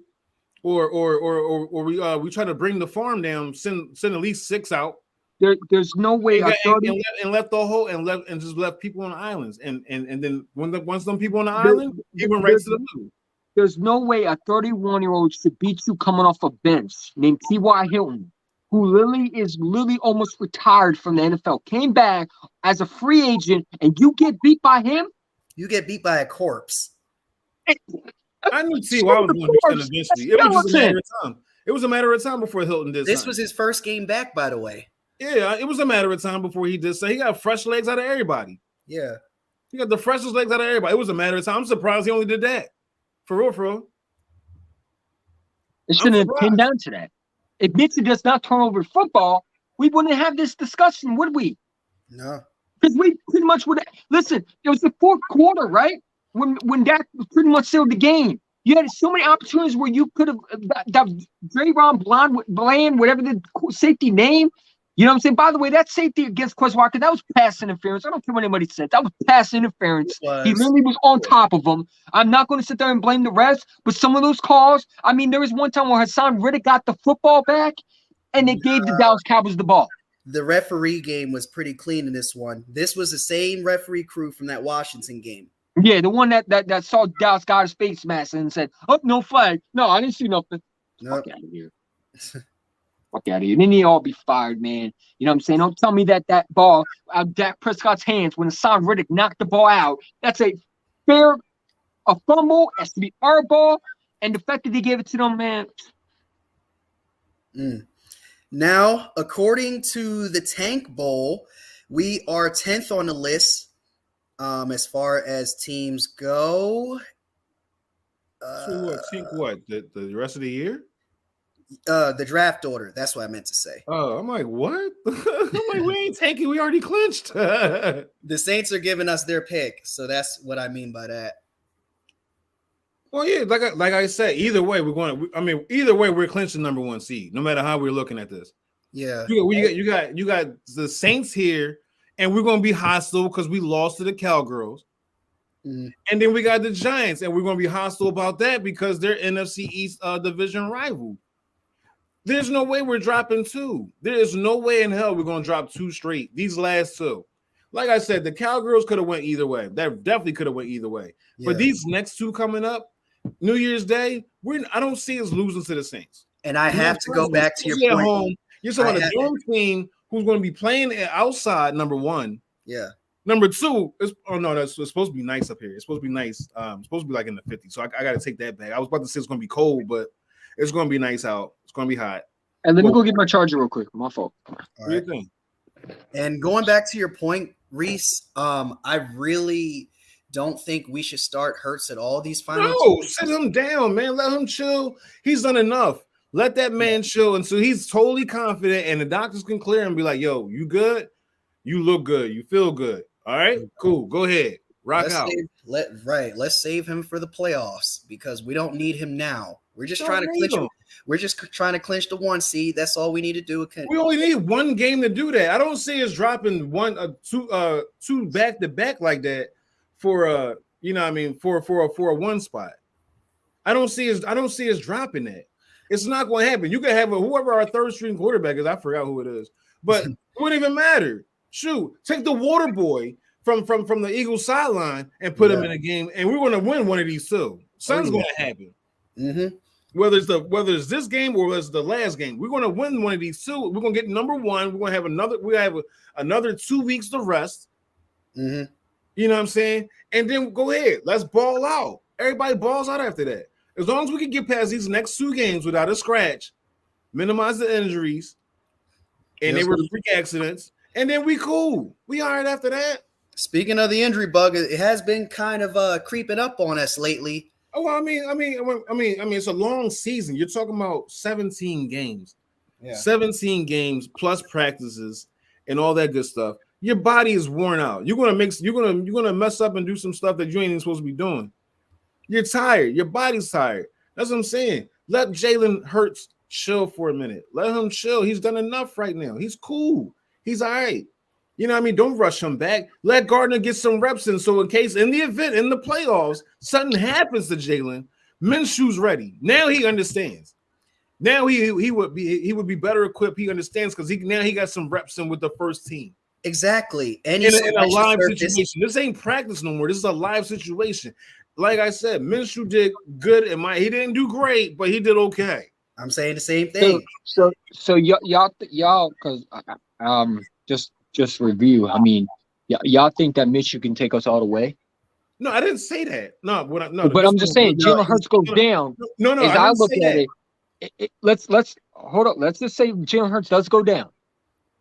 or we try to bring the farm down, send at least 6 out. There's no way and left the whole and just left people on the islands, and then once them people on the island, he went right to the middle. There's no way a 31-year-old should beat you coming off a bench named T.Y. Hilton, who literally almost retired from the NFL, came back as a free agent, and you get beat by him? You get beat by a corpse. I knew T.Y. was going to be done eventually. It was just a matter of time. It was a matter of time before Hilton did. This was his first game back, by the way. Yeah, it was a matter of time before he did. So he got fresh legs out of everybody. Yeah. He got the freshest legs out of everybody. It was a matter of time. I'm surprised he only did that. For real. It shouldn't have came down to that. If Mitchell does not turn over football, we wouldn't have this discussion, would we? No. Because we pretty much would. Listen, it was the 4th quarter, right? When Dak pretty much sealed the game. You had so many opportunities where you could have that Draymond Bland, whatever the safety name. You know what I'm saying? By the way, that safety against Quez Watkins, that was pass interference. I don't care what anybody said. That was pass interference. He literally was on top of him. I'm not going to sit there and blame the refs, but some of those calls, I mean, there was one time where Hassan Riddick got the football back, and they gave the Dallas Cowboys the ball. The referee game was pretty clean in this one. This was the same referee crew from that Washington game. Yeah, the one that saw Dallas got his face mask and said, "Oh, no flag. No, I didn't see nothing." Nope. Fuck out of here. Fuck out of here. They need to all be fired, man. You know what I'm saying? Don't tell me that ball out of Dak Prescott's hands when Hassan Riddick knocked the ball out. That's a fumble. It has to be our ball. And the fact that they gave it to them, man. Now, according to the Tank Bowl, we are 10th on the list as far as teams go. So what? Think what? The rest of the year? The draft order. That's what I meant to say. Oh, I'm like, what? I'm like, we ain't tanking. We already clinched. The Saints are giving us their pick, so that's what I mean by that. Well, yeah, like I said, either way, either way, we're clinching number 1 seed, no matter how we're looking at this. Yeah, you got the Saints here, and we're going to be hostile because we lost to the Cowgirls. And then we got the Giants, and we're going to be hostile about that because they're NFC East division rival. There's no way we're dropping 2. There is no way in hell we're going to drop 2 straight. These last 2. Like I said, the Cowgirls could have went either way. That definitely could have went either way. Yeah. But these next 2 coming up, New Year's Day, I don't see us losing to the Saints. And I have to go back to your point. Home, you're talking about a dome team who's going to be playing outside, number 1. Yeah. Number 2, it's supposed to be nice up here. It's supposed to be nice. It's supposed to be like in the 50s. So I got to take that back. I was about to say it's going to be cold, but it's going to be nice out. It's going to be hot. And let me go get my charger real quick. My fault. All right. And going back to your point, Reese, I really don't think we should start Hurts at all these finals. No, sit him down, man. Let him chill. He's done enough. Let that man chill until he's totally confident and the doctors can clear him and be like, yo, you good? You look good. You feel good. All right, cool. Go ahead. Rock out. Let's save him for the playoffs because we don't need him now. We're just trying to clinch him. We're just trying to clinch the 1 seed. That's all we need to do. We only need 1 game to do that. I don't see us dropping 2 back to back like that for for a 1 spot. I don't see us dropping that. It's not going to happen. You can have whoever our 3rd string quarterback is. I forgot who it is, but it wouldn't even matter. Shoot, take the water boy from the Eagles sideline and put him in a game, and we're going to win one of these 2. Something's going to happen. Mm-hmm. Whether it's this game or whether it's the last game, we're going to win one of these 2. We're going to get number 1. We're going to have another 2 weeks to rest. Mm-hmm. You know what I'm saying? And then go ahead. Let's ball out. Everybody balls out after that. As long as we can get past these next 2 games without a scratch, minimize the injuries, and they were freak accidents, and then we cool. We all right after that. Speaking of the injury bug, it has been kind of creeping up on us lately. Oh, well, I mean, it's a long season. You're talking about 17 games, 17 games plus practices and all that good stuff. Your body is worn out. You're gonna mess up and do some stuff that you ain't even supposed to be doing. You're tired. Your body's tired. That's what I'm saying. Let Jalen Hurts chill for a minute. Let him chill. He's done enough right now. He's cool. He's all right. You know what I mean? Don't rush him back. Let Gardner get some reps in. So in case in the event in the playoffs, something happens to Jalen, Minshew's ready. Now he understands. Now he would be better equipped. He understands because he got some reps in with the first team. Exactly. And in a live situation. This ain't practice no more. This is a live situation. Like I said, Minshew did good. He didn't do great, but he did okay. I'm saying the same thing. So y'all, because just review. I mean, y'all think that Minshew can take us all the way? No, I didn't say that. No, but I'm just saying, Jalen Hurts goes down. No, as I look at it, let's hold up. Let's just say Jalen Hurts does go down.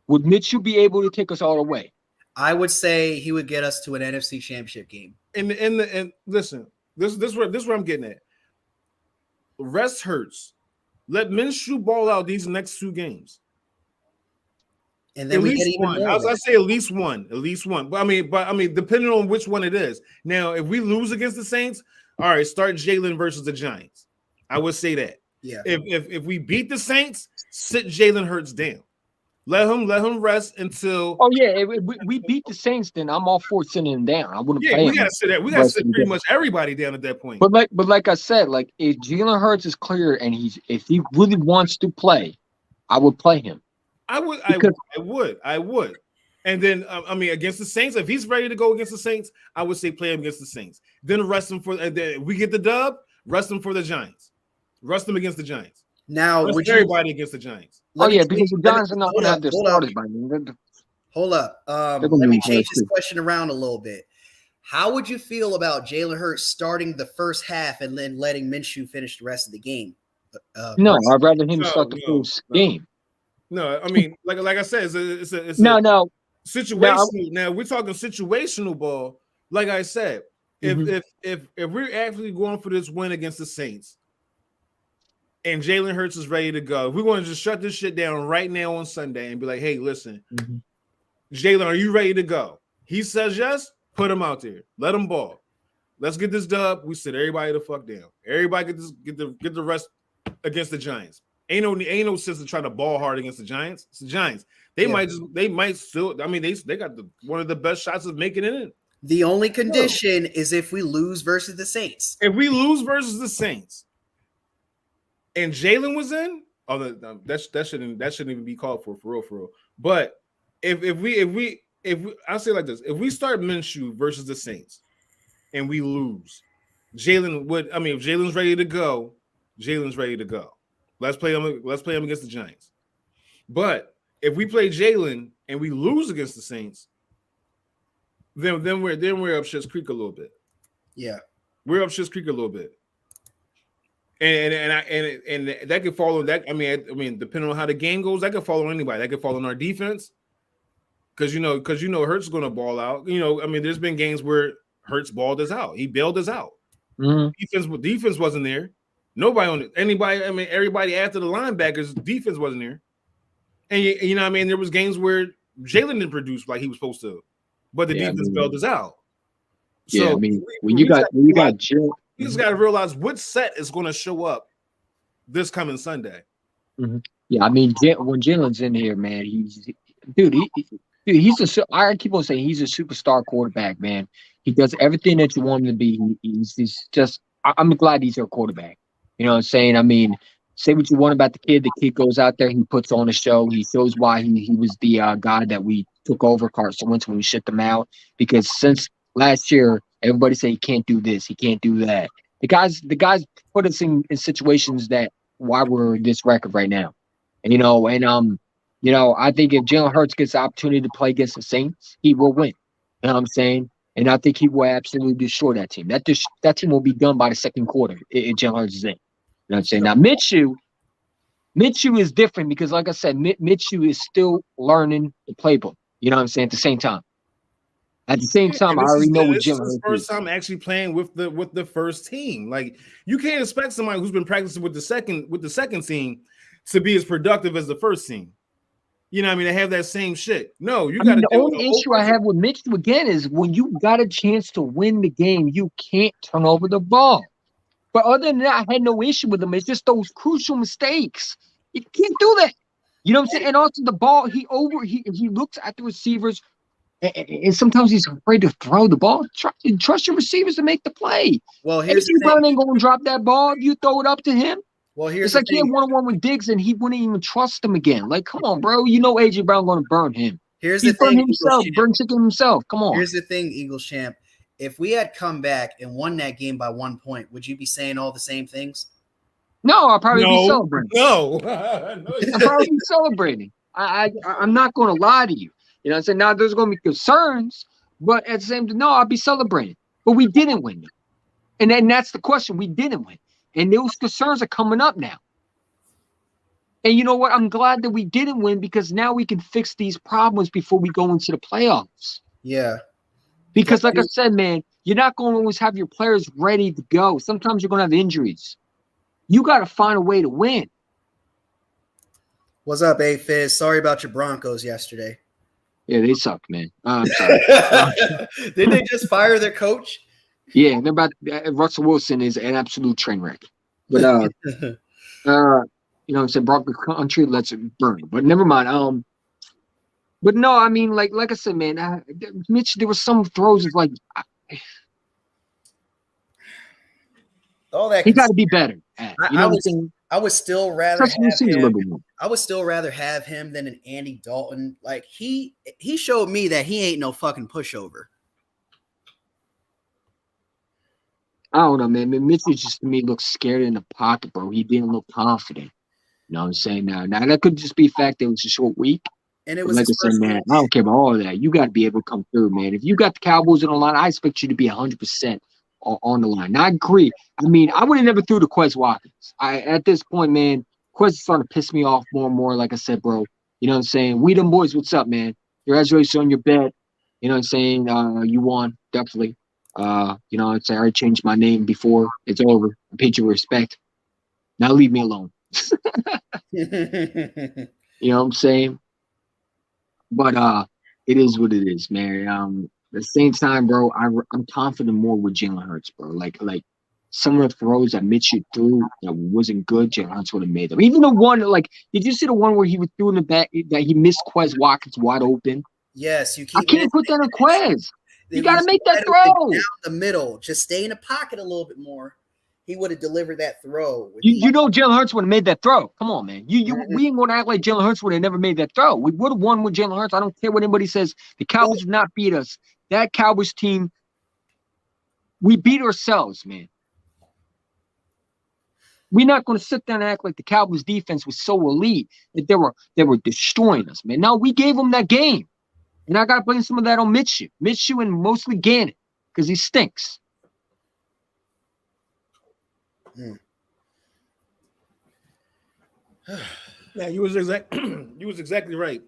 Would Minshew be able to take us all the way? I would say he would get us to an NFC Championship game. And listen, this is where I'm getting at. Rest Hurts. Let Minshew ball out these next 2 games. And then we get even more. I say at least one. But I mean, depending on which one it is. Now, if we lose against the Saints, all right, start Jalen versus the Giants. I would say that. Yeah. If we beat the Saints, sit Jalen Hurts down. Let him rest until. Oh yeah, if we beat the Saints, then I'm all for sitting him down. I wouldn't. Yeah, we gotta sit that. We gotta sit pretty much everybody down at that point. But like I said, like if Jalen Hurts is clear and if he really wants to play, I would play him. I would. And then against the Saints, if he's ready to go against the Saints, I would say play him against the Saints. Then rest him for. We get the dub. Rest him for the Giants. Rest him against the Giants. Now, would everybody against the Giants? Because the Giants are not going to have their starters by then. Hold up. Let me change this question around a little bit. How would you feel about Jalen Hurts starting the first half and then letting Minshew finish the rest of the game? No, I'd rather him start the first game. No, I mean, like I said, it's a situational. Now we're talking situational ball. Like I said, if we're actually going for this win against the Saints, and Jalen Hurts is ready to go, we want to just shut this shit down right now on Sunday and be like, hey, listen, Jalen, are you ready to go? He says yes, put him out there. Let him ball. Let's get this dub. We sit everybody the fuck down. Everybody get the rest against the Giants. Ain't no sense in trying to ball hard against the Giants. It's the Giants. They might still. I mean, they got one of the best shots of making it in. The only condition is if we lose versus the Saints. If we lose versus the Saints, and Jalen was in, Oh, that shouldn't even be called for real. But if we I'll say it like this: if we start Minshew versus the Saints and we lose, Jalen would. I mean, if Jalen's ready to go, Jalen's ready to go. Let's play him. Let's play him against the Giants. But if we play Jalen and we lose against the Saints, then we're up Schitt's Creek a little bit. Yeah, we're up Schitt's Creek a little bit. And that could fall on that. I mean, depending on how the game goes, that could fall on anybody. That could fall on our defense, because Hurts is going to ball out. I mean, there's been games where Hurts balled us out. He bailed us out. Mm-hmm. Defense wasn't there. Nobody on it. Anybody. I mean, everybody after the linebackers, defense wasn't there. And you know what I mean? There was games where Jalen didn't produce like he was supposed to, but the defense bailed us out. So yeah, I mean, when you got Jalen. You just got to realize which set is going to show up this coming Sunday. Mm-hmm. Yeah, I mean, when Jalen's in here, man, he's I keep on saying he's a superstar quarterback, man. He does everything that you want him to be. He's just, I'm glad he's our quarterback. You know what I'm saying? I mean, say what you want about the kid. The kid goes out there, he puts on a show. He shows why he was the guy that we took over Carson Wentz when we shipped him out. Because since last year, everybody say he can't do this, he can't do that. The guys put us in situations that why we're this record right now. And I think if Jalen Hurts gets the opportunity to play against the Saints, he will win. You know what I'm saying? And I think he will absolutely destroy that team. That team will be done by the second quarter if Jalen Hurts is in. You know what I'm saying? Now Minshew is different because, like I said, Minshew is still learning the playbook. You know what I'm saying? At the same time, I already know what Jalen Hurts is. First time actually playing with the first team. Like, you can't expect somebody who's been practicing with the second team to be as productive as the first team. You know what I mean? They have that same shit. No, you got to. The only issue I have with Minshew again is when you got a chance to win the game, you can't turn over the ball. But other than that, I had no issue with him. It's just those crucial mistakes. You can't do that. You know what I'm saying? And also the ball, he looks at the receivers. And sometimes he's afraid to throw the ball. Trust your receivers to make the play. Well, here's the thing. Brown ain't going to drop that ball if you throw it up to him. Well, here's it's like he had one-on-one with Diggs, and he wouldn't even trust him again. Like, come on, bro. You know A.J. Brown going to burn him. Here's the thing. Burn chicken himself. Come on. Here's the thing, Eagles champ. If we had come back and won that game by 1 point, would you be saying all the same things? No, I'll probably be celebrating. No. I'll probably be celebrating. I'm not going to lie to you. You know what I'm saying? Now, there's going to be concerns, but at the same time, no, I'll be celebrating. But we didn't win. And then that's the question. We didn't win. And those concerns are coming up now. And you know what? I'm glad that we didn't win because now we can fix these problems before we go into the playoffs. Yeah. Because like I said, man, you're not going to always have your players ready to go. Sometimes you're going to have injuries. You got to find a way to win. What's up, A-Fizz? Sorry about your Broncos yesterday. Yeah, they suck, man. I'm sorry. Didn't they just fire their coach? Yeah, they're about Russell Wilson is an absolute train wreck. But you know what I'm saying, Bronco country, let's burn. But never mind. But no, I mean, like I said, man, Mitch, there were some throws of like all that. He got to be better. I would still rather have him than an Andy Dalton. Like he showed me that he ain't no fucking pushover. I don't know, man. Mitchell just to me looks scared in the pocket, bro. He didn't look confident. You know what I'm saying? Now that could just be the fact that it was a short week. And it was like I said, man, I don't care about all of that. You got to be able to come through, man. If you got the Cowboys on the line, I expect you to be 100% on the line. Now, I agree. I mean, I would have never threw to Quez Watkins. At this point, man, Quez is starting to piss me off more and more. Like I said, bro, you know what I'm saying? We them boys, what's up, man? Congratulations on your bet. You know what I'm saying? You won, definitely. You know what I'm saying? I already changed my name before. It's over. I paid you respect. Now leave me alone. You know what I'm saying? But it is what it is, man. At the same time, bro, I'm confident more with Jalen Hurts, bro. Like some of the throws that Mitchell threw that wasn't good, Jalen Hurts would have made them. Even the one, like, did you see the one where he was threw in the back that he missed Quez Watkins wide open? Yes, I can't put that on Quez. You got to make that throw down the middle. Just stay in the pocket a little bit more. he would have delivered that throw. With You know Jalen Hurts would have made that throw. Come on, man. Mhm. We ain't gonna act like Jalen Hurts would have never made that throw. We would have won with Jalen Hurts. I don't care what anybody says. The Cowboys did not beat us. That Cowboys team, we beat ourselves, man. We're not going to sit there and act like the Cowboys defense was so elite that they were destroying us, man. No, we gave them that game. And I got to blame some of that on Minshew and mostly Gannon because he stinks. Yeah, you was exactly right.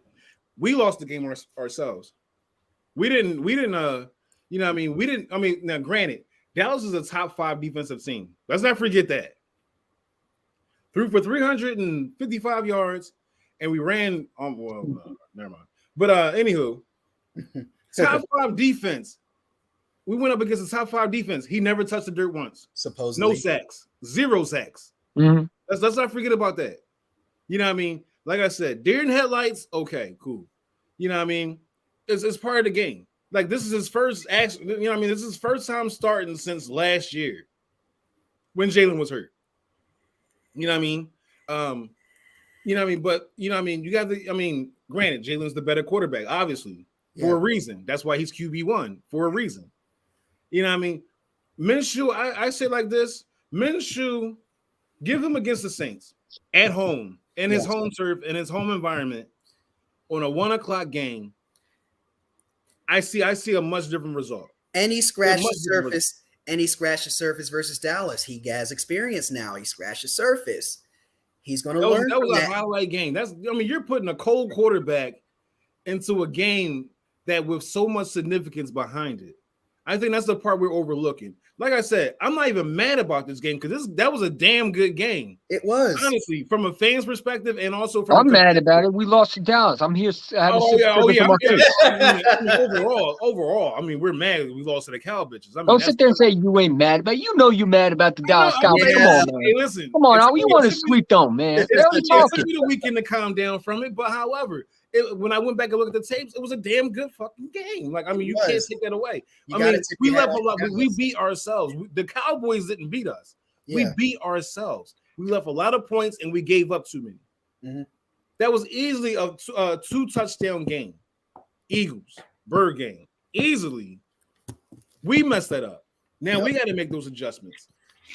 We lost the game ourselves. We didn't you know what I mean? Now granted, Dallas is a top 5 defensive team. Let's not forget that. Threw for 355 yards, and we ran never mind. But anywho, top 5 defense. We went up against the top 5 defense. He never touched the dirt once. Supposedly. No sacks. 0 sacks. Mm-hmm. Let's not forget about that. You know what I mean? Like I said, deer in headlights, okay, cool. You know what I mean? It's part of the game. Like this is his first action, you know what I mean? This is his first time starting since last year when Jalen was hurt. You know what I mean? You know what I mean? But you know what I mean? You got granted, Jalen's the better quarterback, obviously, for a reason. That's why he's QB1 for a reason. You know what I mean? Minshew, I say like this: Minshew, give him against the Saints at home in his home turf in his home environment on a 1:00 game. I see a much different result. And he scratched the surface. And he scratched the surface versus Dallas. He has experience now. He scratched the surface. He's going to learn. That was a highlight game. You're putting a cold quarterback into a game that with so much significance behind it. I think that's the part we're overlooking. Like I said, I'm not even mad about this game because that was a damn good game. It was, honestly, from a fan's perspective and also from. I'm mad about it. We lost to Dallas. I'm here. Overall, I mean, we're mad we lost to the Cowboys. I mean, don't sit there and say you ain't mad about it. You know you mad about the Dallas Cowboys. Come on, man. Hey, listen, come on, you want to sweep them, man. It took me the weekend to calm down from it, but however. When I went back and looked at the tapes, it was a damn good fucking game. Like, I mean, you can't take that away. We left a lot. We beat ourselves. The Cowboys didn't beat us. Yeah. We beat ourselves. We left a lot of points and we gave up too many. Mm-hmm. That was easily a 2-touchdown game. Eagles, Bird game. Easily. We messed that up. Now we got to make those adjustments.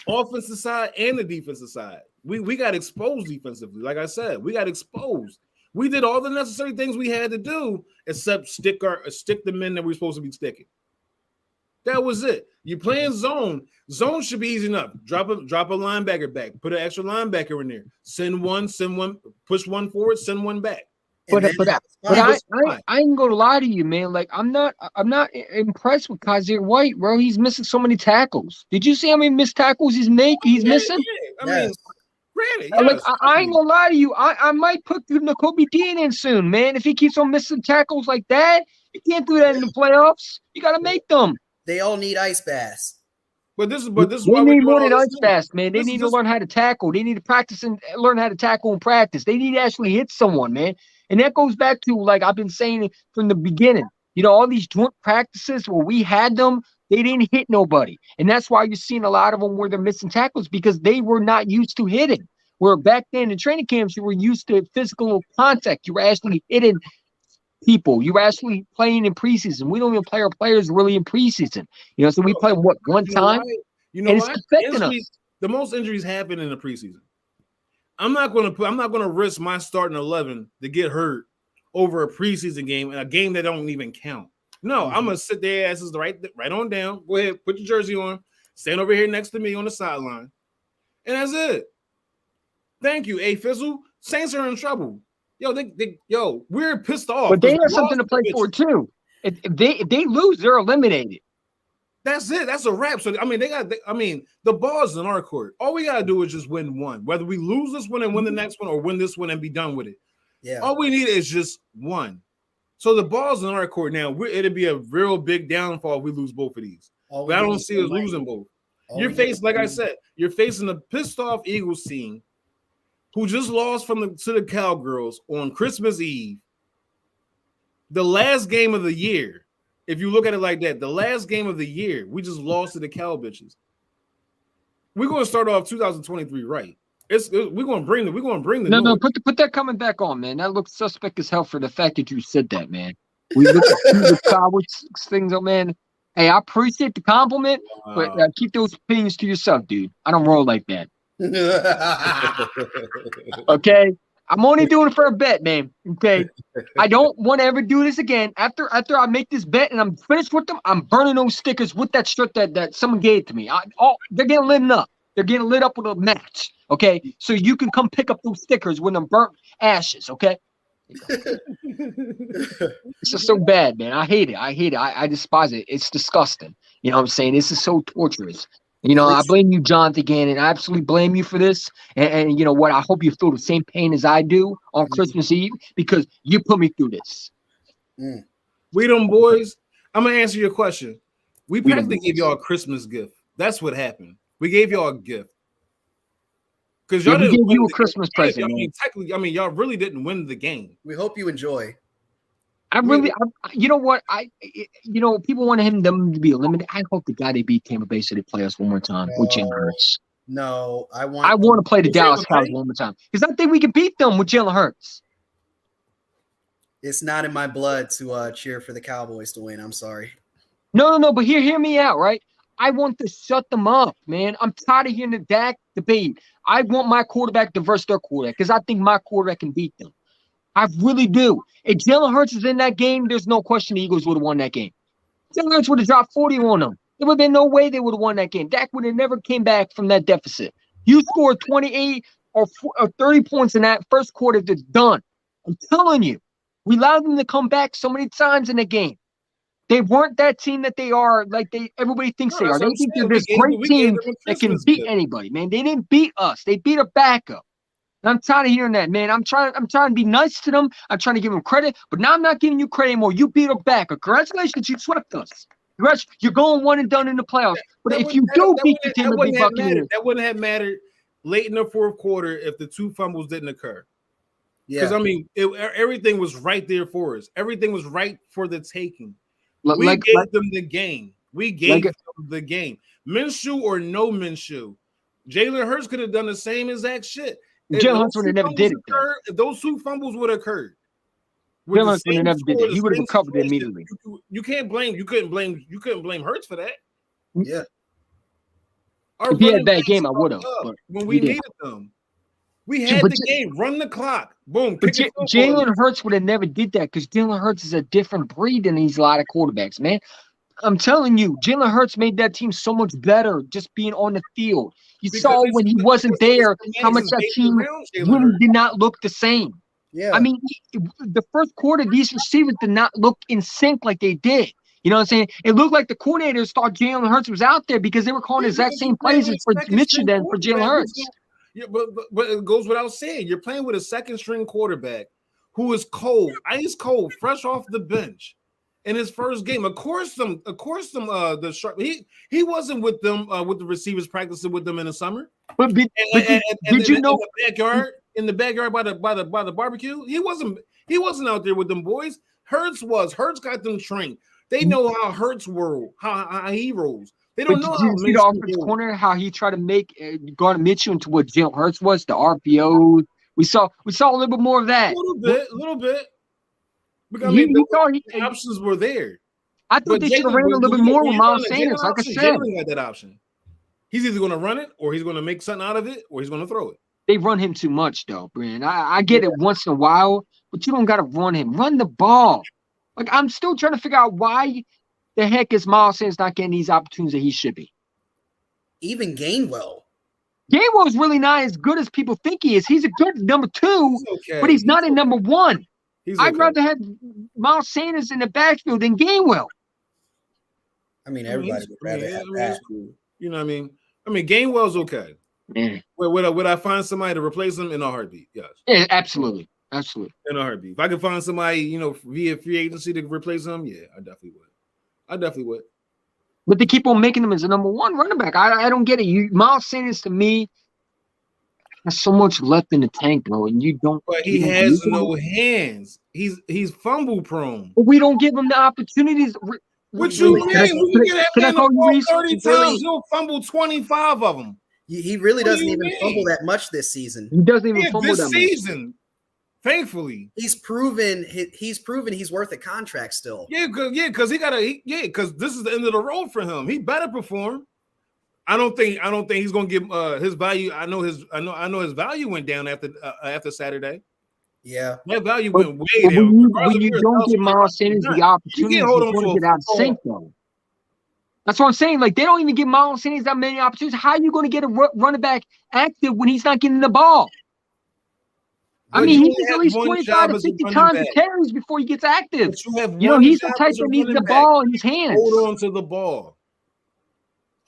Offensive side and the defensive side. We got exposed defensively. Like I said, we got exposed. We did all the necessary things we had to do, except stick the men that we're supposed to be sticking. That was it. You're playing zone. Zone should be easy enough. Drop a linebacker back. Put an extra linebacker in there. Send one. Push one forward. Send one back. But I ain't gonna lie to you, man. Like I'm not impressed with Kaiser White, bro. He's missing so many tackles. Did you see how many missed tackles he's missing? Yeah. I mean. Granted, yes. I ain't gonna lie to you. I might put Nakobe Dean in soon, man. If he keeps on missing tackles like that, you can't do that in the playoffs. You gotta make them. They all need ice baths. But this is they need more than ice baths, man. They need to learn how to tackle. They need to practice and learn how to tackle and practice. They need to actually hit someone, man. And that goes back to like I've been saying from the beginning. You know, all these joint practices where we had them. They didn't hit nobody. And that's why you're seeing a lot of them where they're missing tackles because they were not used to hitting. Where back then in training camps, you were used to physical contact. You were actually hitting people. You were actually playing in preseason. We don't even play our players really in preseason. You know, so we play them, one time? You know what? The most injuries happen in the preseason. I'm not gonna risk my starting 11 to get hurt over a preseason game and a game that don't even count. No, I'm gonna sit their asses right on down. Go ahead, put your jersey on, stand over here next to me on the sideline, and that's it. Thank you, A Fizzle. Saints are in trouble. We're pissed off. But they have something to play for too. If they lose, they're eliminated. That's it. That's a wrap. So the ball's in our court. All we gotta do is just win one. Whether we lose this one and win the next one, or win this one and be done with it. Yeah. All we need is just one. So the ball's in our court now. It'll be a real big downfall if we lose both of these. But I don't see us losing both. Like I said, you're facing a pissed off Eagles team who just lost to the Cowgirls on Christmas Eve. The last game of the year. If you look at it like that, the last game of the year, we just lost to the Cowbitches. we're going to start off 2023 right. We're going to bring the No, noise. put that comment back on, man. That looks suspect as hell for the fact that you said that, man. We look at the Cowboys things up, man. Hey, I appreciate the compliment, but keep those opinions to yourself, dude. I don't roll like that. Okay, I'm only doing it for a bet, man. Okay, I don't want to ever do this again. After I make this bet and I'm finished with them, I'm burning those stickers with that shirt that someone gave to me. They're getting lit up. They're getting lit up with a match. Okay, so you can come pick up those stickers when I'm burnt ashes. Okay. It's just so bad, man. I hate it. I despise it. It's disgusting. You know what I'm saying? This is so torturous. You know, I blame you, Jonathan Gannon. I absolutely blame you for this. And you know what? I hope you feel the same pain as I do on Christmas Eve because you put me through this. We them boys. I'm gonna answer your question. We practically gave y'all a Christmas gift. That's what happened. We gave y'all a gift. Because y'all didn't gave you a Christmas present. I mean, y'all really didn't win the game. We hope you enjoy. You know what? People want them to be eliminated. I hope the guy they beat Tampa Bay City playoffs one more time with Jalen Hurts. No, I want to play the Dallas Cowboys one more time because I think we can beat them with Jalen Hurts. It's not in my blood to cheer for the Cowboys to win. I'm sorry. No. But hear me out, right? I want to shut them up, man. I'm tired of hearing the Dak debate. I want my quarterback to verse their quarterback because I think my quarterback can beat them. I really do. If Jalen Hurts is in that game, there's no question the Eagles would have won that game. Jalen Hurts would have dropped 40 on them. There would have been no way they would have won that game. Dak would have never came back from that deficit. You scored 28 or 30 points in that first quarter, that's done. I'm telling you. We allowed them to come back so many times in the game. They weren't that team that they are, like everybody thinks they are. They think they're this great team that can beat anybody, man. They didn't beat us. They beat a backup. And I'm tired of hearing that, man. I'm trying to be nice to them. I'm trying to give them credit, but now I'm not giving you credit anymore. You beat a backup. Congratulations, you swept us. You're going one and done in the playoffs. But if you do beat the Tampa Bay Buccaneers, that wouldn't have mattered late in the fourth quarter if the two fumbles didn't occur. Yeah, because I mean, everything was right there for us. Everything was right for the taking. We gave them the game. Them the game. Minshew or no Minshew, Jalen Hurts could have done the same exact shit. Jalen Hurts would have never did it. If those two fumbles would have occurred, Jalen Hurts would have never did it. He would have recovered immediately. You couldn't blame Hurts for that. Yeah. If he had a bad game, I would have. When we needed them. We had the game. Run the clock. Boom. But Jalen Hurts would have never did that because Jalen Hurts is a different breed than these lot of quarterbacks, man. I'm telling you, Jalen Hurts made that team so much better just being on the field. You saw when he wasn't there how much that team really did not look the same. Yeah. I mean, the first quarter, these receivers did not look in sync like they did. You know what I'm saying? It looked like the coordinators thought Jalen Hurts was out there because they were calling the exact same plays for Mitchell than for Jalen Hurts. Yeah, but it goes without saying. You're playing with a second-string quarterback who is cold, ice cold, fresh off the bench in his first game. Of course, the sharp. He wasn't with them with the receivers practicing with them in the summer. But did you know in the backyard by the barbecue? He wasn't out there with them boys. Hurts got them trained. They know how Hurts roll, how he rolls. They don't know how. Did you see the offensive corner how he tried to make Gardner Mitchell into what Jalen Hurts was? The RPO. We saw a little bit more of that. A little bit. Because, I mean, the options were there. I thought they should have ran a little bit more with Miles Sanders. Like I said, Jalen had that option. He's either going to run it, or he's going to make something out of it, or he's going to throw it. They run him too much, though, Brian. I get it once in a while, but you don't got to run him. Run the ball. Like I'm still trying to figure out why the heck is Miles Sanders not getting these opportunities that he should be? Even Gainwell. Gainwell's really not as good as people think he is. He's a good number 2, but he's not a number 1. I'd rather have Miles Sanders in the backfield than Gainwell. I mean, everybody would rather have that. Cool. You know what I mean? I mean, Gainwell's okay. Yeah. Would I find somebody to replace him in a heartbeat? Yes. Yeah, absolutely. In a heartbeat. If I could find somebody, via free agency to replace him, yeah, I definitely would. But they keep on making him as a number 1 running back. I don't get it. Miles Sanders to me has so much left in the tank, bro, and you don't. But he has no hands. He's fumble prone. But we don't give him the opportunities. What you mean? When you get that man the ball 30 times, he'll fumble 25 of them. He really What do doesn't you even fumble mean? that much this season. He doesn't even Yeah, fumble this that much. season, thankfully. He's proven he's worth a contract still. Yeah, because because this is the end of the road for him. He better perform. I don't think he's gonna give his value. I know his value went down after Saturday. Yeah, That value But, went way but down. when you don't give Miles Sanders the You opportunity, can't he's hold on going to to a get out of football. sync, though. That's what I'm saying. Like, they don't even give Miles Sanders that many opportunities. How are you going to get a running back active when he's not getting the ball? I But mean, you he only needs at have least one 25 job to as a 50 running times back. of carries before he gets active. But you have You know, one he's the job type as a that needs the running back. ball in his hands. Hold on to the ball.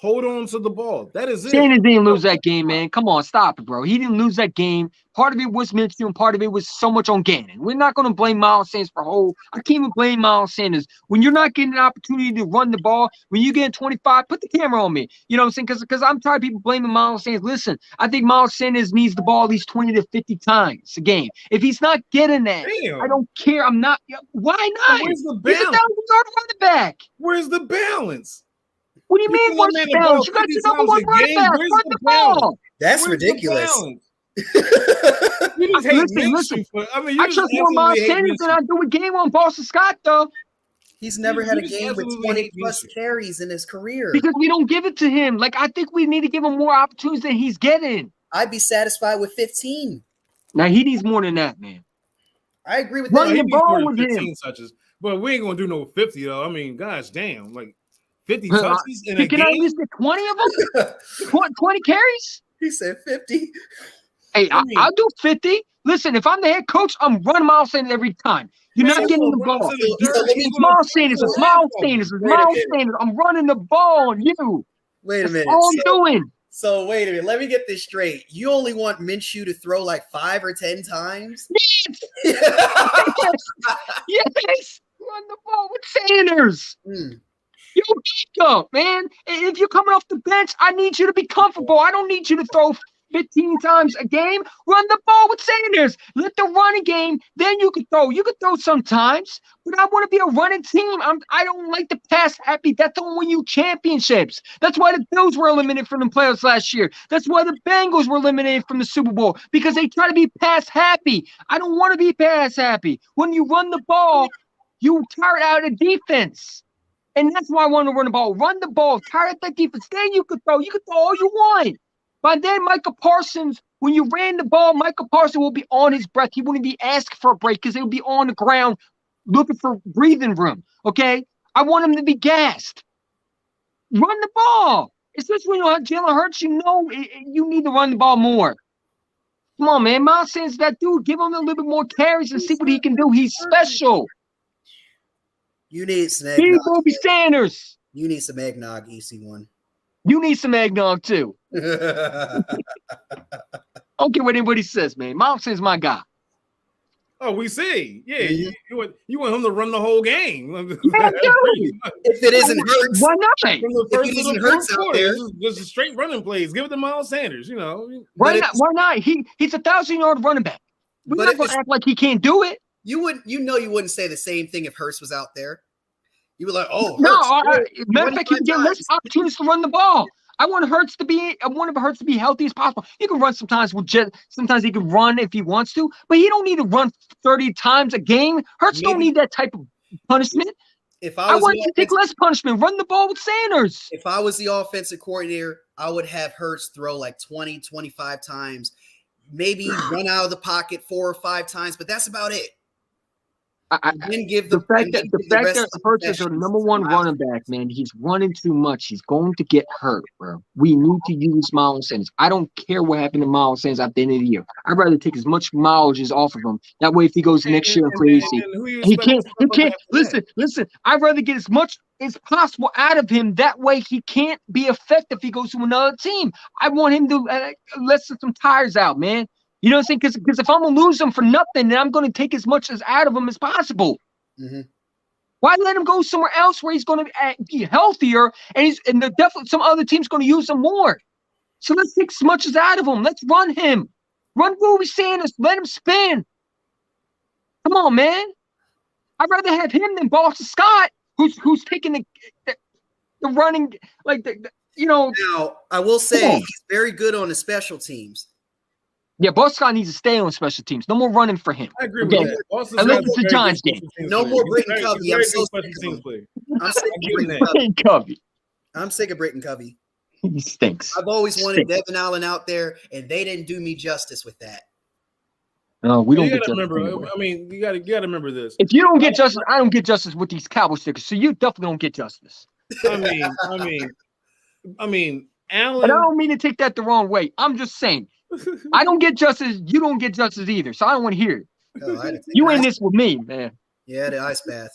Hold on to the ball. That is it. Sanders didn't lose that game, man. Come on, stop it, bro. He didn't lose that game. Part of it was Minshew, and part of it was so much on Gannon. We're not going to blame Miles Sanders for whole. I can't even blame Miles Sanders. When you're not getting an opportunity to run the ball, when you get 25, put the camera on me. You know what I'm saying? Because I'm tired of people blaming Miles Sanders. Listen, I think Miles Sanders needs the ball at least 20 to 50 times a game. If he's not getting that, Damn. I don't care. I'm not. Why not? Where's the He's a balance? 1,000-yard running back. Where's the balance? What do you You mean? give What's that the man the ball balance? You got 50 your number times one a running game. back. Where's Run the the ball. balance? that's Where's ridiculous. the balance? You just hate Listen. Minshew for. I mean, I you just trust more absolutely Miles hate Sanders than Minshew. I do with game on Boston Scott, though, He's never had a You just game with absolutely 20 hate plus Minshew. carries in his career. because we don't give it to him. Like, I think we need to give him more opportunities than he's getting. I'd be satisfied with 15. Now, he needs more than that, man. I agree with Run that. He the needs more ball than with 15 him. touches, but we ain't gonna do no 50 though. I mean, gosh damn, like 50 touches in a Can I at game. least get 20 of them? 20 carries? He said 50. Hey, I mean, I'll do 50. Listen, if I'm the head coach, I'm running Miles Sanders every time. You're man, not you getting gonna the run ball. into the So dirt. let me- He's It's gonna Miles Sanders. It's laugh Miles on you. Sanders. It's Wait a Miles minute. Sanders. I'm running the ball on you. Wait a That's minute. all I'm doing. So wait a minute. Let me get this straight. You only want Minshew to throw like 5 or 10 times? Yes. Run the ball with Sanders. Hmm. You back up, man. If you're coming off the bench, I need you to be comfortable. I don't need you to throw 15 times a game. Run the ball with Sanders. Let the running game, then you can throw. You can throw sometimes, but I want to be a running team. I don't like the pass happy. That's don't win you championships. That's why the Bills were eliminated from the playoffs last year. That's why the Bengals were eliminated from the Super Bowl, because they try to be pass happy. I don't want to be pass happy. When you run the ball, you tire out of defense. And that's why I want to run the ball. Run the ball. Tire out that defense. Then you could throw. You could throw all you want. By then, Micah Parsons, when you ran the ball, Micah Parsons will be on his breath. He wouldn't be asking for a break because he would be on the ground looking for breathing room. Okay? I want him to be gassed. Run the ball. Especially when you have Jalen Hurts, you know you need to run the ball more. Come on, man. Miles Sanders, that dude, give him a little bit more carries and see what he can do. He's special. You need some He eggnog. will be Sanders. You need some eggnog, EC1. You need some eggnog, too. I don't care what anybody says, man. Miles Sanders my guy. Oh, we see. Yeah, you want him to run the whole game. Yeah, dude. If it isn't Hurts, Why not? From the If first it to isn't the Hurts fourth out quarter, there. just straight running plays. Give it to Miles Sanders. You know, Why But not? Why not? He's a 1,000-yard running back. We're But not if going to it's- act like he can't do it. you wouldn't say the same thing if Hurts was out there. You were like, oh, No, Hurts. matter of fact, he can get less opportunities to run the ball. I want Hurts to be healthy as possible. He can run sometimes sometimes he can run if he wants to, but he don't need to run 30 times a game. Hurts don't need that type of punishment. If I want you to take less punishment. Run the ball with Sanders. If I was the offensive coordinator, I would have Hurts throw like 20, 25 times, maybe run out of the pocket 4 or 5 times, but that's about it. Then give The fact rest that of the Hurts is our possessions number to one Miles running back, man, he's running too much. He's going to get hurt, bro. We need to use Miles Sanders. I don't care what happened to Miles Sanders at the end of the year. I'd rather take as much mileage as off of him. That way, if he goes next year and free agency, he can't. Listen. I'd rather get as much as possible out of him. That way, he can't be effective if he goes to another team. I want him to let some tires out, man. You know what I'm saying? Because if I'm going to lose him for nothing, then I'm going to take as much as out of him as possible. Mm-hmm. Why let him go somewhere else where he's going to be healthier and definitely some other team's going to use him more? So let's take as much as out of him. Let's run him. Run Ruby Sanders. Let him spin. Come on, man. I'd rather have him than Boston Scott, who's taking the running like you know, Now, I will say he's very good on the special teams. yeah, Boston needs to stay on special teams. No more running for him. I agree with that. Boston's unless it's the Giants game. No more Britton Covey. I'm so sick of him. I'm sick of Britton Covey. I'm sick of Britton Covey. He stinks. I've always wanted Devin Allen out there, and they didn't do me justice with that. No, we don't get justice. Remember, I mean, you gotta remember this. If you don't get justice, I don't get justice with these Cowboy stickers. So you definitely don't get justice. I mean, Allen. And I don't mean to take that the wrong way. I'm just saying, I don't get justice. You don't get justice either. So I don't want to hear it. Oh, you in this with me, man. Yeah, the ice bath.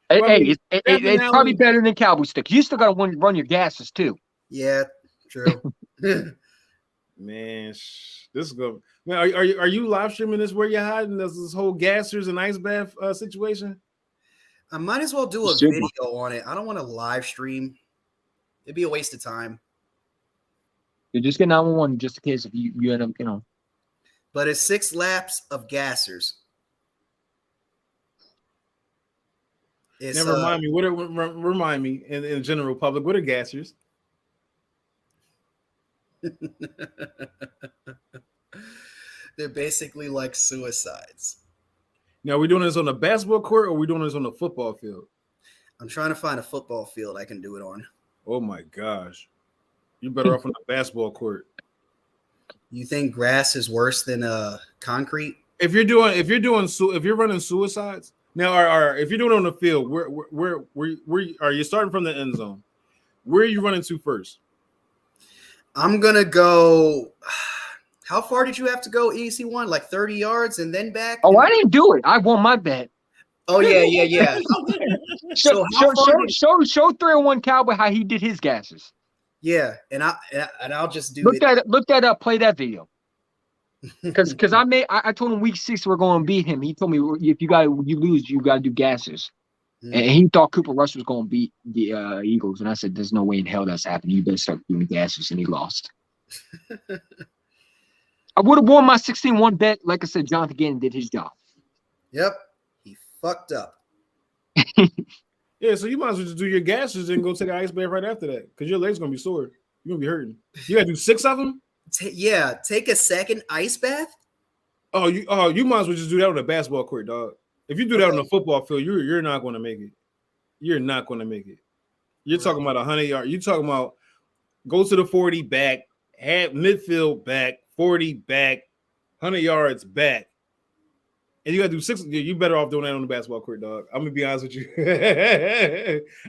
Hey, it's probably better than Cowboy stickers. You still got to run your gases too. Yeah, true. Man, this is good. Man, are you live streaming this where you're hiding? This whole gassers and ice bath situation? I might as well do a video on it. I don't want to live stream. It'd be a waste of time. You just get 911 just in case if you end up, you know. But it's 6 laps of gassers. Never remind me. Remind me in general public. What are gassers? They're basically like suicides. Now, are we doing this on the basketball court or are we doing this on the football field? I'm trying to find a football field I can do it on. Oh my gosh. You're better off on the basketball court. You think grass is worse than concrete? If you're running suicides, now if you're doing it on the field, where are you starting from the end zone? Where are you running to first? I'm gonna go. How far did you have to go, EC1? Like 30 yards and then back? Oh, I didn't do it. I won my bet. Oh, yeah. Show 301 Cowboy how he did his gases. Yeah, and I'll just do look that up. Play that video. Because I told him week 6 we're going to beat him. He told me if you lose, you got to do gases. And he thought Cooper Rush was going to beat the Eagles, and I said, "There's no way in hell that's happening. You better start doing gases." And he lost. I would have won my 16-1 bet. Like I said, Jonathan Gannon did his job. Yep, he fucked up. Yeah, so you might as well just do your gases and go take an ice bath right after that, because your leg's gonna be sore. You're gonna be hurting. You gotta do 6 of them. Take a second ice bath. Oh, you might as well just do that on a basketball court, dog. If you do that on a football field, you're not going to make it. You're not going to make it. You're talking about 100 yards. You're talking about go to the 40 back, have midfield back, 40 back, 100 yards back, and you got to do 6. You better off doing that on the basketball court, dog. I'm gonna be honest with you.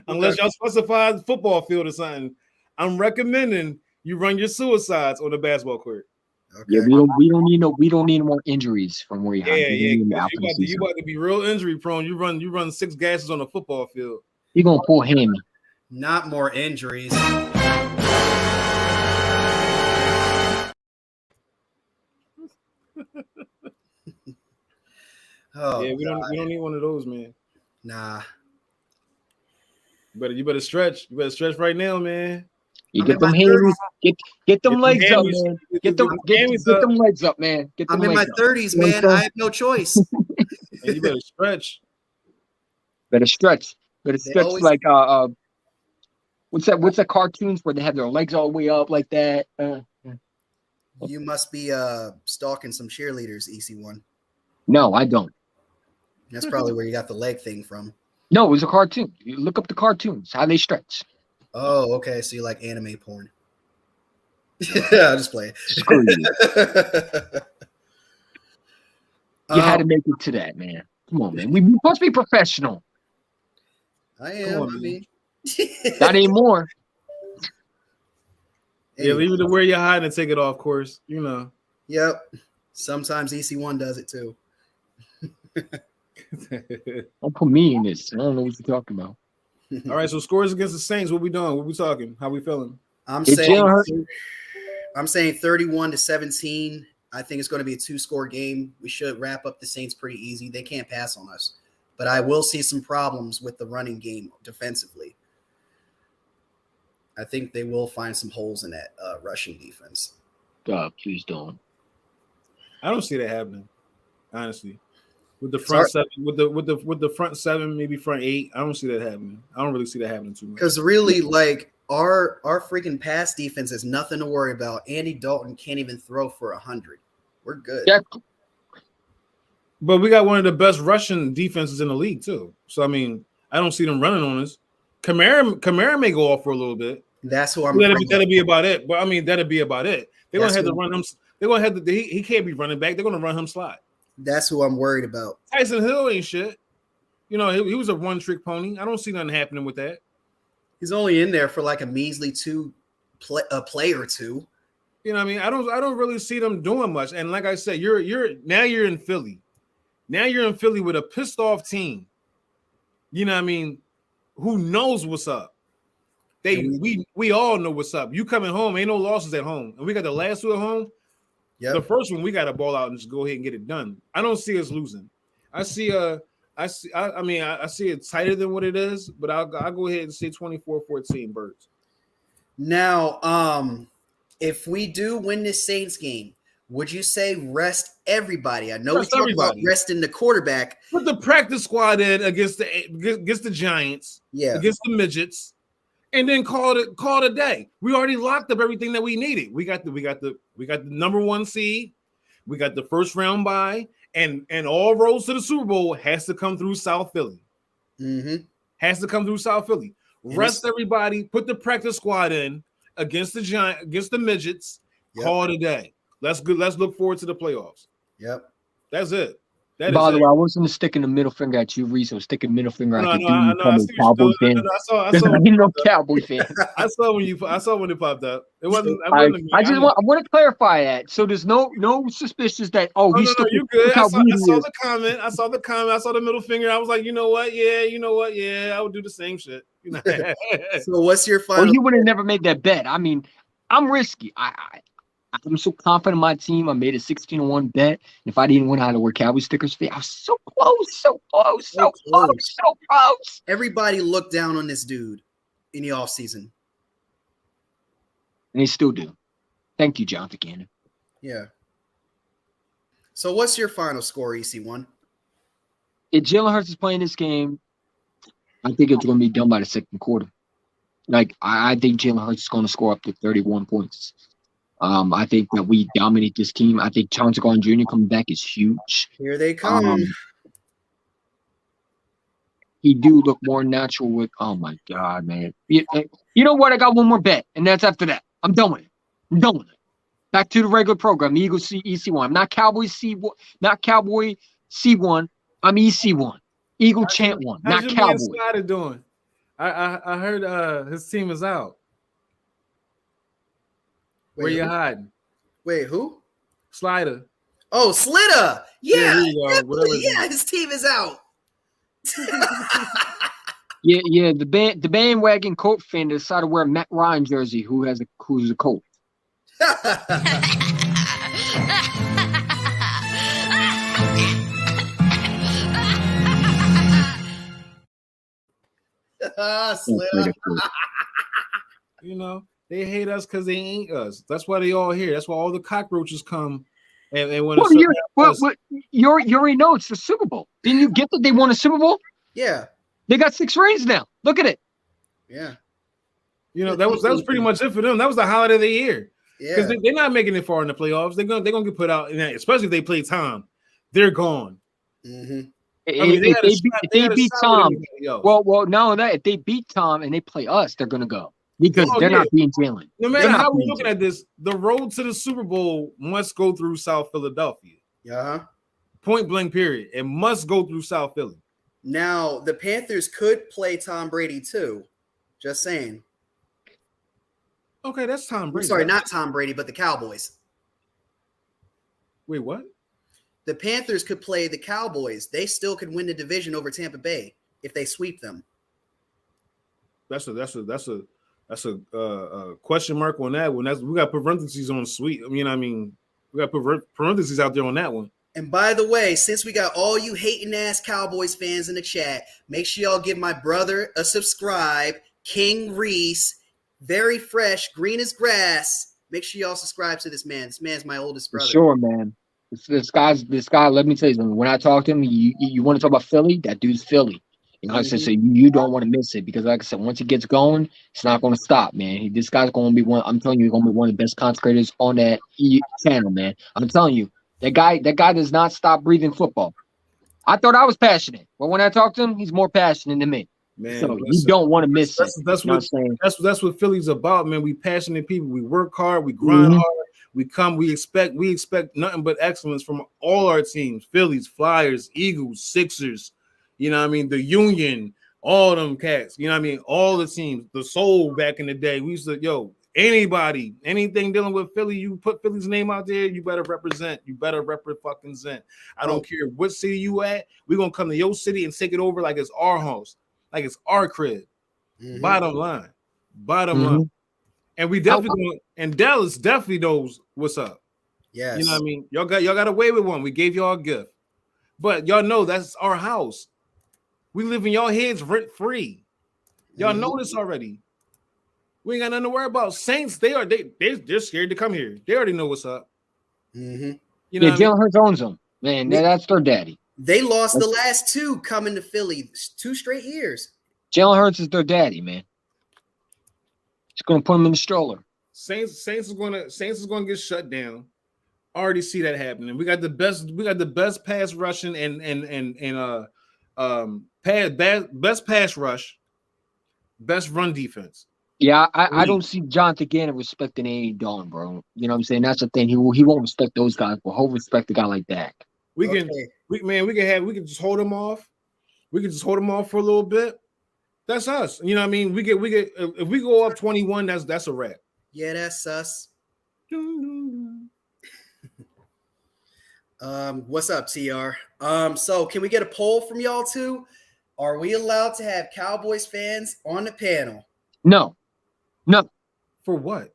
Unless y'all specify football field or something, I'm recommending you run your suicides on the basketball court. Okay. Yeah, we don't need more injuries from where you have. Yeah. You about to be real injury prone. You run 6 gases on a football field. You're gonna pull him. Not more injuries. Oh yeah, we don't need one of those, man. Nah. You better stretch. You better stretch right now, man. You get them hands, get them legs up, man. Get them legs up, man. I'm in my 30s, man. I have no choice. And you better stretch. Better stretch like what's that cartoons where they have their legs all the way up like that? You must be stalking some cheerleaders, EC1. No, I don't. That's probably where you got the leg thing from. No, it was a cartoon. You look up the cartoons, how they stretch. Oh, okay. So you like anime porn. I'll just play it. Screw you. You had to make it to that, man. Come on, man. We must be professional. I am. Not anymore. Yeah, leave it to where you're hiding and take it off course. You know. Yep. Sometimes EC1 does it too. Don't put me in this. I don't know what you're talking about. All right, so scores against the Saints. What we doing? What we talking? How we feeling? I'm saying 31-17. I think it's going to be a 2-score game. We should wrap up the Saints pretty easy. They can't pass on us. But I will see some problems with the running game defensively. I think they will find some holes in that rushing defense. God, please don't. I don't see that happening, honestly. With the front 7, with the front 7, maybe front 8, I don't see that happening. I don't really see that happening too much. Because really, like Our freaking pass defense is nothing to worry about. Andy Dalton can't even throw for 100. We're good. Yeah. But we got one of the best rushing defenses in the league too. So I mean, I don't see them running on us. Kamara may go off for a little bit. That's who I'm. That'll be about it. But I mean, that'll be about it. They're gonna have to run him. They're gonna have to. He can't be running back. They're gonna run him slot. That's who I'm worried about. Tyson Hill ain't shit. You know, he was a one-trick pony. I don't see nothing happening with that. He's only in there for like a measly a play or two. You know what I mean? I don't really see them doing much. And like I said, you're in Philly. Now you're in Philly with a pissed off team. You know what I mean? Who knows what's up? We all know what's up. You coming home, ain't no losses at home. And we got the last two at home. Yeah. The first one we got to ball out and just go ahead and get it done. I don't see us losing. I see it tighter than what it is, but I'll go ahead and say 24-14 Birds. Now, if we do win this Saints game, would you say rest everybody? I know we talked about resting the quarterback. Put the practice squad in against the Giants, against the midgets, and then call it a day. We already locked up everything that we needed. We got the number one seed, we got the first round bye, and all roads to the Super Bowl has to come through South Philly. Mm-hmm. Has to come through South Philly. Rest everybody, put the practice squad in against the Giants, against the midgets, call it a day. Let's look forward to the playoffs. Yep. That's it. By the way, I wasn't sticking the middle finger at you, Reese. I was sticking the middle finger at the Cowboy fan. I saw no Cowboy fan. I saw when it popped up. It wasn't. I want to clarify that. So there's no suspicions that you good. I saw the comment. I saw the middle finger. I was like, you know what? Yeah, I would do the same shit. You know. So what's your final? Well, you would have never made that bet. I mean, I'm risky. I'm so confident in my team. I made a 16-1 bet. If I didn't win, I'd wear Cowboys stickers. I was so close. Everybody looked down on this dude in the offseason. And they still do. Thank you, Jonathan Gannon. Yeah. So what's your final score, EC1? If Jalen Hurts is playing this game, I think it's going to be done by the second quarter. Like, I think Jalen Hurts is going to score up to 31 points. I think that we dominate this team. I think Chauncey Gardner Jr. coming back is huge. Here they come. He do look more natural with. Oh my God, man! You know what? I got one more bet, and that's after that. I'm done with it. Back to the regular program. Eagles EC1. I'm not Cowboy C1. Not Cowboy C1. I'm EC1. Eagle Chant 1. Not How's Cowboy. How's Slider doing? I heard his team is out. Where you hiding? Wait, who? Slider. Oh, Slitter. Yeah. Yeah, his team is out. Yeah. The bandwagon Colt fan decided to wear a Matt Ryan jersey. Who's a Colt? Slitter. You know. They hate us because they ain't us. That's why they all here. That's why all the cockroaches come. And when you already know it's the Super Bowl. Didn't you get that they won a Super Bowl? Yeah. They got 6 rings now. Look at it. Yeah. You know, that was pretty much it for them. That was the highlight of the year. Yeah. Because they're not making it far in the playoffs. They're gonna get put out, especially if they play Tom. They're gone. Mm-hmm. If they beat Tom, well, no, that if they beat Tom and they play us, they're gonna go. Because they're not being Jalen. No matter how we're looking at this, the road to the Super Bowl must go through South Philadelphia. Yeah. Point blank, period. It must go through South Philly. Now, the Panthers could play Tom Brady too. Just saying. Okay, that's Tom Brady. Sorry, not Tom Brady, but the Cowboys. Wait, what? The Panthers could play the Cowboys. They still could win the division over Tampa Bay if they sweep them. That's a question mark on that one. We got parentheses on sweet. We got parentheses out there on that one. And by the way, since we got all you hating ass Cowboys fans in the chat, make sure y'all give my brother a subscribe. King Reese, very fresh, green as grass. Make sure y'all subscribe to this man. This man's my oldest brother. Sure, man. This guy. Let me tell you something. When I talk to him, you want to talk about Philly? That dude's Philly. You know, like I said, so you don't want to miss it because, like I said, once it gets going, it's not going to stop, man. This guy's going to be one. I'm telling you, he's going to be one of the best content creators on that channel, man. I'm telling you, that guy does not stop breathing football. I thought I was passionate, but when I talk to him, he's more passionate than me. Man, so you don't want to miss it. That's you know what I'm saying. That's what Philly's about, man. We passionate people. We work hard. We grind hard. We expect nothing but excellence from all our teams: Phillies, Flyers, Eagles, Sixers. You know what I mean? The Union, all them cats. You know what I mean? All the teams. The Soul back in the day. We used to, anything dealing with Philly, you put Philly's name out there, you better represent. You better represent. I don't care what city you at. We're gonna come to your city and take it over like it's our house, like it's our crib. Bottom line. And we definitely and Dallas definitely knows what's up. Yes. You know what I mean? Y'all got away with one. We gave y'all a gift. But y'all know that's our house. We live in y'all heads rent free. Y'all know this already. We ain't got nothing to worry about. Saints, they're scared to come here. They already know what's up. You know, Jalen Hurts owns them. Man, that's their daddy. They lost the last two coming to Philly 2 straight years. Jalen Hurts is their daddy, man. It's going to put them in the stroller. Saints is going to get shut down. I already see that happening. We got the best pass rushing and best pass rush, best run defense. Yeah, I don't see Jonathan Gannon respecting A.A. Dawn, bro. You know what I'm saying? That's the thing. He won't respect those guys, but he'll respect a guy like that. We can just hold him off. We can just hold him off for a little bit. That's us. You know what I mean? We get if we go up 21, that's a wrap. Yeah, that's us. What's up, TR? So can we get a poll from y'all too? Are we allowed to have Cowboys fans on the panel? No. For what?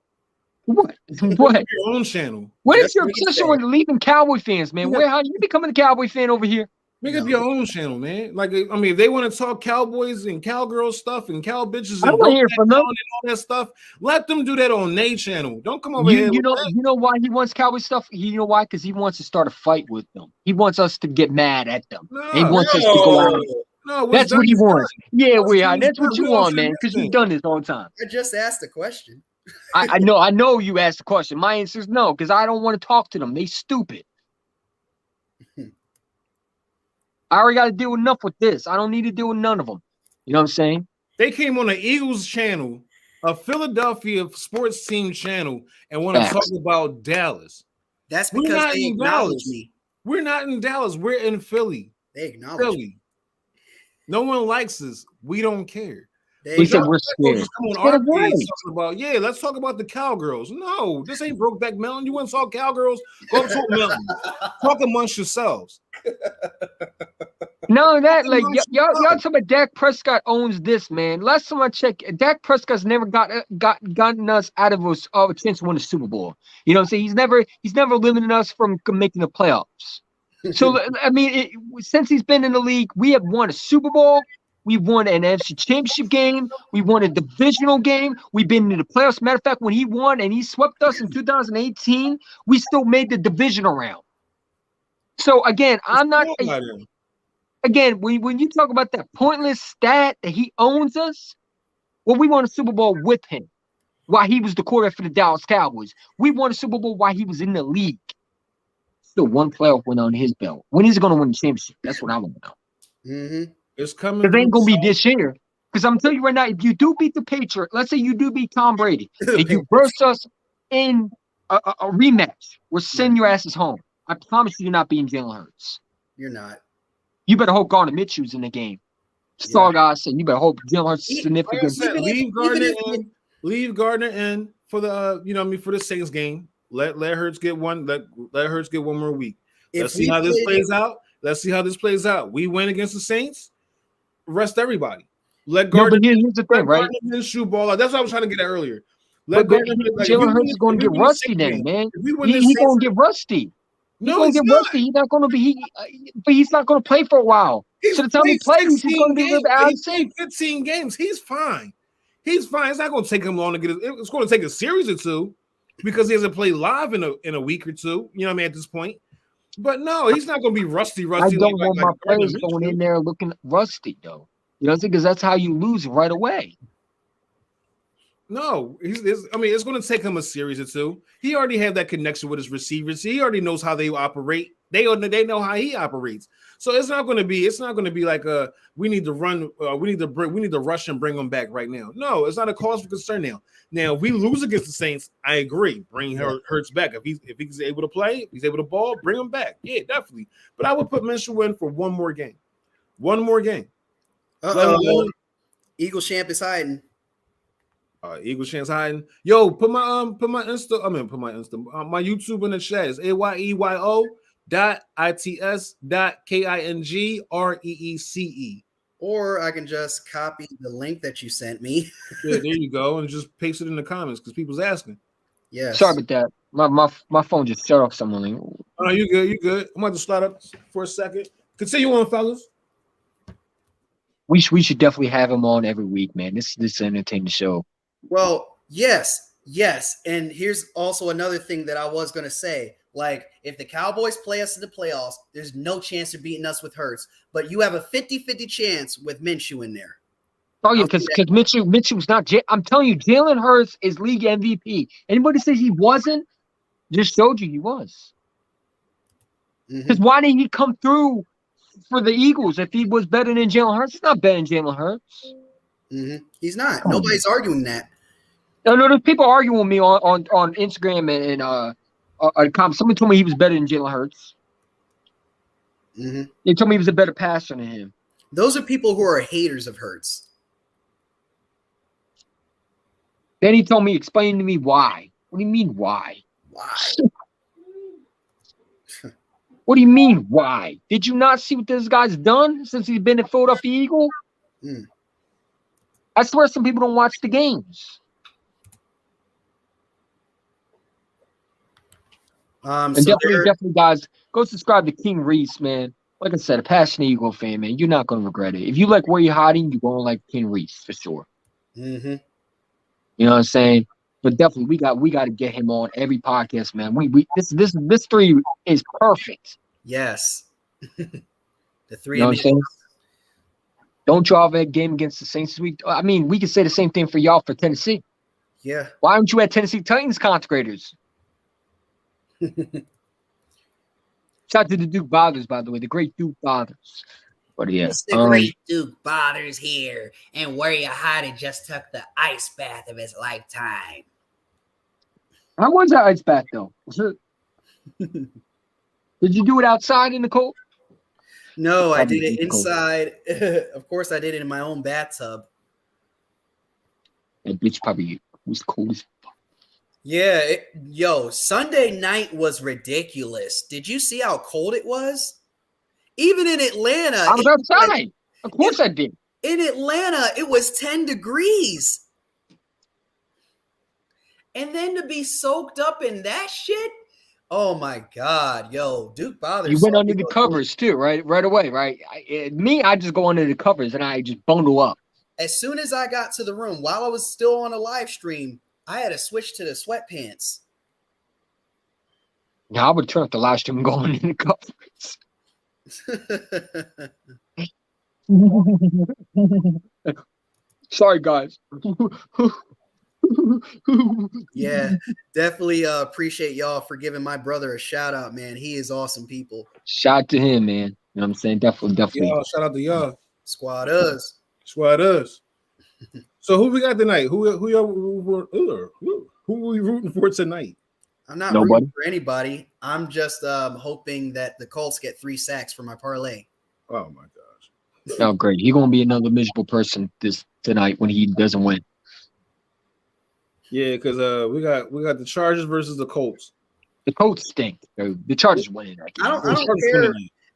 What? Your own channel. What is your obsession with leaving Cowboy fans, man? How you becoming a Cowboy fan over here? Make up your own channel, man. Like, I mean, if they want to talk Cowboys and cowgirl stuff and cow bitches and hear from them. all that stuff, let them do that on their channel. Don't come over here. You know why he wants Cowboy stuff? You know why? Because he wants to start a fight with them. He wants us to get mad at them. He wants us to go out. That's what he wants. Yeah, we are. That's what you want, man. Because you've done this all the time. I just asked a question. I know you asked the question. My answer is no, because I don't want to talk to them. They stupid. I already got to deal enough with this. I don't need to deal with none of them. You know what I'm saying? They came on the Eagles channel, a Philadelphia sports team channel, and want to talk about Dallas. That's because they acknowledge me. We're not in Dallas. We're in Philly. They acknowledge me. No one likes us. We don't care. We said we're scared. Let's talk about the Cowgirls. No, this ain't Brokeback Mountain. You want to talk Cowgirls? Go up to a mountain. Talk amongst yourselves. No, that like y'all talking about Dak Prescott owns this, man. Last time I checked, Dak Prescott's never gotten us out of a chance to win a Super Bowl. You know what I'm saying? He's never limited us from making the playoffs. So I mean, since he's been in the league, we have won a Super Bowl. We won an NFC Championship game. We won a divisional game. We've been in the playoffs. Matter of fact, when he won and he swept us in 2018, we still made the divisional round. So again, I'm not. Again, when you talk about that pointless stat that he owns us, well, we won a Super Bowl with him while he was the quarterback for the Dallas Cowboys. We won a Super Bowl while he was in the league. Still one playoff win on his belt. When is he going to win the championship? That's what I want to know. It's coming. It ain't gonna be this year. Because I'm telling you right now, if you do beat the Patriots, let's say you do beat Tom Brady, and you burst us in a rematch, we'll send your asses home. I promise you're not beating Jalen Hurts. You're not. You better hope Gardner Mitchell's in the game. That's all I said. You better hope Jalen Hurts is significant. Leave Gardner in for the for the Saints game. Let Hurts get one. Let Hurts get one more week. Let's see how this plays out. We win against the Saints. Rest everybody. Let Gardner. No, but here's the thing, right? Shoot ball. That's what I was trying to get at earlier. Jalen Hurts is going to get rusty then, man. He's going to get rusty. He's going to get rusty. He's not going to be. But he's not going to play for a while. So the time he plays, he's going to be a little bit out of sync. 15 games. He's fine. It's not going to take him long to get. It's going to take a series or two because he hasn't played live in a week or two. You know what I mean? At this point. But no, he's not going to be rusty. I don't want my players going in there looking rusty, though. You know what I'm saying? Because that's how you lose right away. No, I mean, it's going to take him a series or two. He already had that connection with his receivers. He already knows how they operate. They know how he operates. So it's not going to be like we need to run, we need to rush and bring him back right now. No, it's not a cause for concern now. Now, if we lose against the Saints, I agree. Bring Hurts back. If he's able to play, if he's able to ball, bring him back. Yeah, definitely. But I would put Minshew in for one more game. One more game. Eagles champ is hiding. Eagle chance hiding. Yo, put my Insta. My YouTube in the chat. It's AYEYO.ITS.KINGREECE. Or I can just copy the link that you sent me. Yeah, there you go, and just paste it in the comments because people's asking. Yes. Sorry about that. My phone just shut off someone. Oh, you good? You good? I'm about to slide up for a second. Continue on, fellas. We should definitely have him on every week, man. This is an entertaining show. Well, yes. And here's also another thing that I was going to say. Like, if the Cowboys play us in the playoffs, there's no chance of beating us with Hurts. But you have a 50-50 chance with Minshew in there. Oh, yeah, because Mitchell's not – I'm telling you, Jalen Hurts is league MVP. Anybody says he wasn't, just showed you he was. Because why didn't he come through for the Eagles if he was better than Jalen Hurts? He's not better than Jalen Hurts. He's not. Nobody's arguing that. No, there's people arguing with me on Instagram and comments. Somebody told me he was better than Jalen Hurts. They told me he was a better passer than him. Those are people who are haters of Hurts. Then he told me, explain to me why. What do you mean why? Why? What do you mean why? Did you not see what this guy's done since he's been at Philadelphia Eagle? I swear some people don't watch the games. And definitely, guys, go subscribe to King Reese, man. Like I said, a passionate Eagle fan, man. You're not going to regret it. If you like where you're hiding, you're going to like King Reese for sure. You know what I'm saying? But definitely, we got to get him on every podcast, man. This three is perfect. Yes, the three. You know what I'm saying? Don't y'all have a game against the Saints this week? I mean, we can say the same thing for y'all for Tennessee. Yeah. Why aren't you at Tennessee Titans content creators? Shout out to the Duke Bothers, by the way, the great Duke Bothers. But yeah, it's the great Duke Bothers here, and where you hiding just took the ice bath of his lifetime. How was that ice bath though? Did you do it outside in the cold? No, I did it inside. Of course, I did it in my own bathtub. That bitch probably was cold as fuck. Yeah, Sunday night was ridiculous. Did you see how cold it was? Even in Atlanta. I was outside. Of course I did. In Atlanta, it was 10 degrees. And then to be soaked up in that shit? Oh, my God. Yo, Duke Bothers. You went under the covers, too, right? Right away, right? I just go under the covers, and I just bundle up. As soon as I got to the room, while I was still on a live stream, I had to switch to the sweatpants. Now, I would turn off the live stream and go under the covers. Sorry, guys. Yeah, definitely appreciate y'all for giving my brother a shout out, man. He is awesome people. Shout out to him, man. You know what I'm saying? Definitely. Yo, shout out to y'all. Squad us. So who we got tonight? Who we rooting for tonight? I'm not rooting for anybody. I'm just hoping that the Colts get 3 sacks for my parlay. Oh my gosh! Oh great, he's gonna be another miserable person tonight when he doesn't win. Yeah, because we got the Chargers versus the Colts. The Colts stink. The Chargers winning. I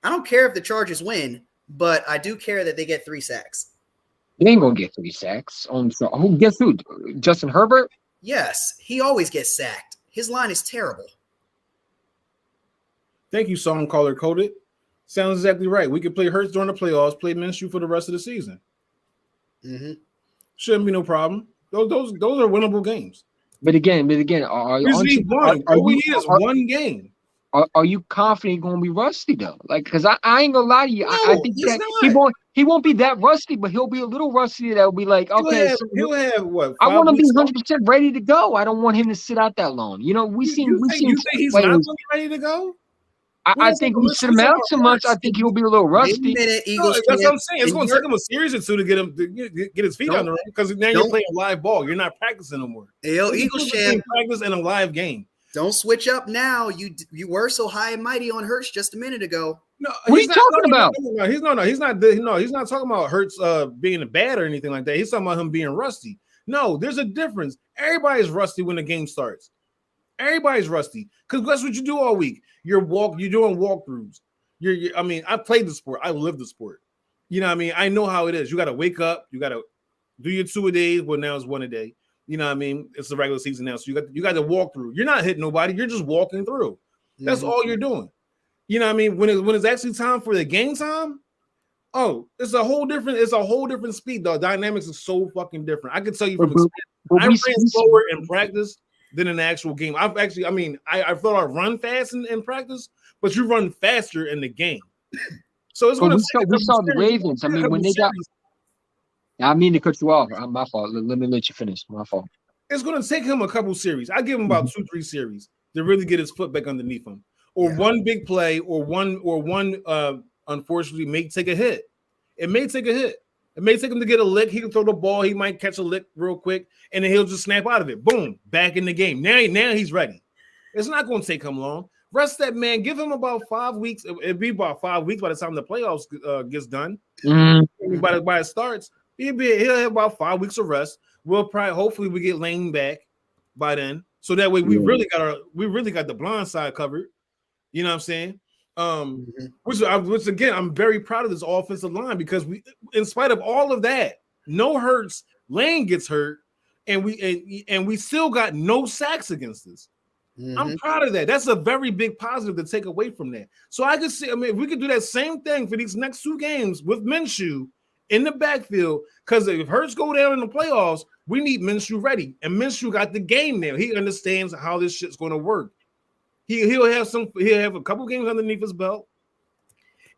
don't care if the Chargers win, but I do care that they get 3 sacks. They ain't gonna get 3 sacks. Guess who? Justin Herbert? Yes, he always gets sacked. His line is terrible. Thank you, song caller coded. Sounds exactly right. We could play Hurts during the playoffs, play Minshew for the rest of the season. Shouldn't be no problem. Those are winnable games. But again, one game. are you confident going to be rusty though? Like, because I ain't gonna lie to you, I No, think he's that not. he won't be that rusty, but he'll be a little rusty. That'll be like, okay, so He'll have what, I want 5 him to be weeks off? 100% ready to go. I don't want him to sit out that long. You know, we seen You think he's not players. going to be ready to go? I think we sit him out so much. I think he'll be a little Wait a rusty. minute, No, Eagles that's what champ. I'm saying. It's going to take him a series or two to get him to get his feet on the ground because now you're don't- playing live ball. You're not practicing no more. Yo, There's a Eagles difference champ. between practice and a live game. Don't switch up now. You were so high and mighty on Hurts just a minute ago. No, What are you talking about? No, he's not talking about Hurts being bad or anything like that. He's talking about him being rusty. No, there's a difference. Everybody's rusty when the game starts. Everybody's rusty because that's what you do all week. You're doing walkthroughs. I mean, I played the sport. I live the sport. You know what I mean? I know how it is. You got to wake up. You got to do your 2 a day. Well, now it's 1 a day. You know what I mean? It's the regular season now. So you got to walk through. You're not hitting nobody. You're just walking through. That's all you're doing. You know what I mean? When it's actually time for the game time, it's a whole different speed. The dynamics is so fucking different. I can tell you from experience. I ran slower in practice than in the actual game. I thought I run fast in practice, but you run faster in the game. So it's going to. We saw the Ravens. I mean, when they got. I mean to cut you off. My fault. Let me let you finish. My fault. It's going to take him a couple series. I give him about 2-3 series to really get his foot back underneath him, or one big play, or one. Unfortunately, may take a hit. It may take a hit. It may take him to get a lick. He can throw the ball. He might catch a lick real quick, and then he'll just snap out of it. Boom, back in the game. Now he's ready. It's not going to take him long. Rest that man. Give him about 5 weeks. It'd be about 5 weeks by the time the playoffs gets done. Mm-hmm. By it starts, he'll have about 5 weeks of rest. Hopefully we get Lane back by then, so that way we really got the blind side covered. You know what I'm saying? Which again, I'm very proud of this offensive line because we, in spite of all of that, no hurts, Lane gets hurt, and we still got no sacks against us. I'm proud of that. That's a very big positive to take away from that. So I could see, if we could do that same thing for these next 2 games with Minshew in the backfield, because if Hurts go down in the playoffs, we need Minshew ready, and Minshew got the game now. He understands how this shit's going to work. He'll have a couple games underneath his belt,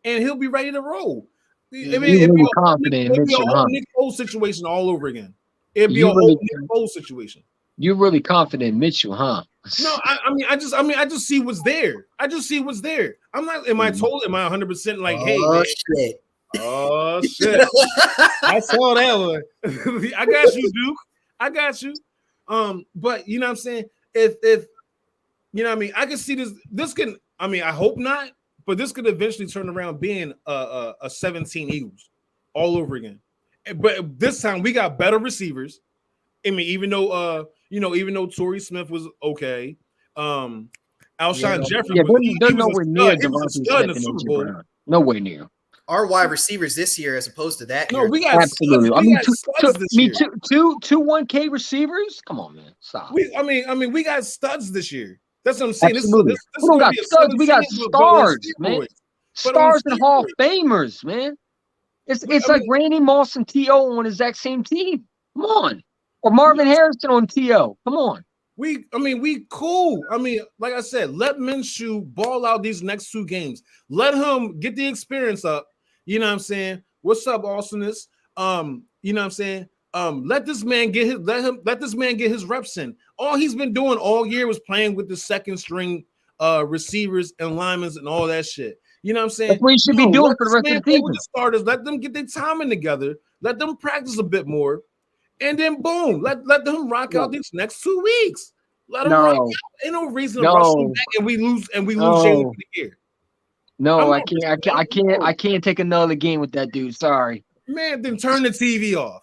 and he'll be ready to roll. I mean, it'd be a whole Nick Foles situation all over again. It'd be a whole Nick Foles situation. You're really confident in Mitchell, huh? No, I just see what's there. I just see what's there. I'm not. Am I 100% like, hey, man, shit. Oh shit! I saw that one. I got you, Duke. I got you. But you know what I'm saying? If you know what I mean, I can see this. This can. I mean, I hope not, but this could eventually turn around being a 17 Eagles all over again. But this time we got better receivers. I mean, even though Torrey Smith was okay, Alshon Jeffrey, they're nowhere near Devontae Smith in the Super Bowl. Nowhere near. Our wide receivers this year, as opposed to that. No, we got absolutely. Studs this year. two 1K receivers. Come on, man, stop. I mean, we got studs this year. That's what I'm saying. Absolutely. We don't got studs. We got stars, man. Stars and Hall of Famers, man. It's like Randy Moss and T.O. on the exact same team. Come on. Or Marvin Harrison on T.O. Come on. We cool. I mean, like I said, let Minshew ball out these next 2 games. Let him get the experience up. You know what I'm saying? What's up, Awesomeness? You know what I'm saying? Let this man get his reps in. All he's been doing all year was playing with the second string receivers and linemen and all that shit. You know what I'm saying? That's what he should be doing for the rest of the season. With the starters, let them get their timing together. Let them practice a bit more. And then boom, let them rock out these next 2 weeks. Let them rock out. Ain't no reason to rush them back and we lose Jalen for the year. No, I can't take another game with that dude. Sorry. Man, then turn the TV off.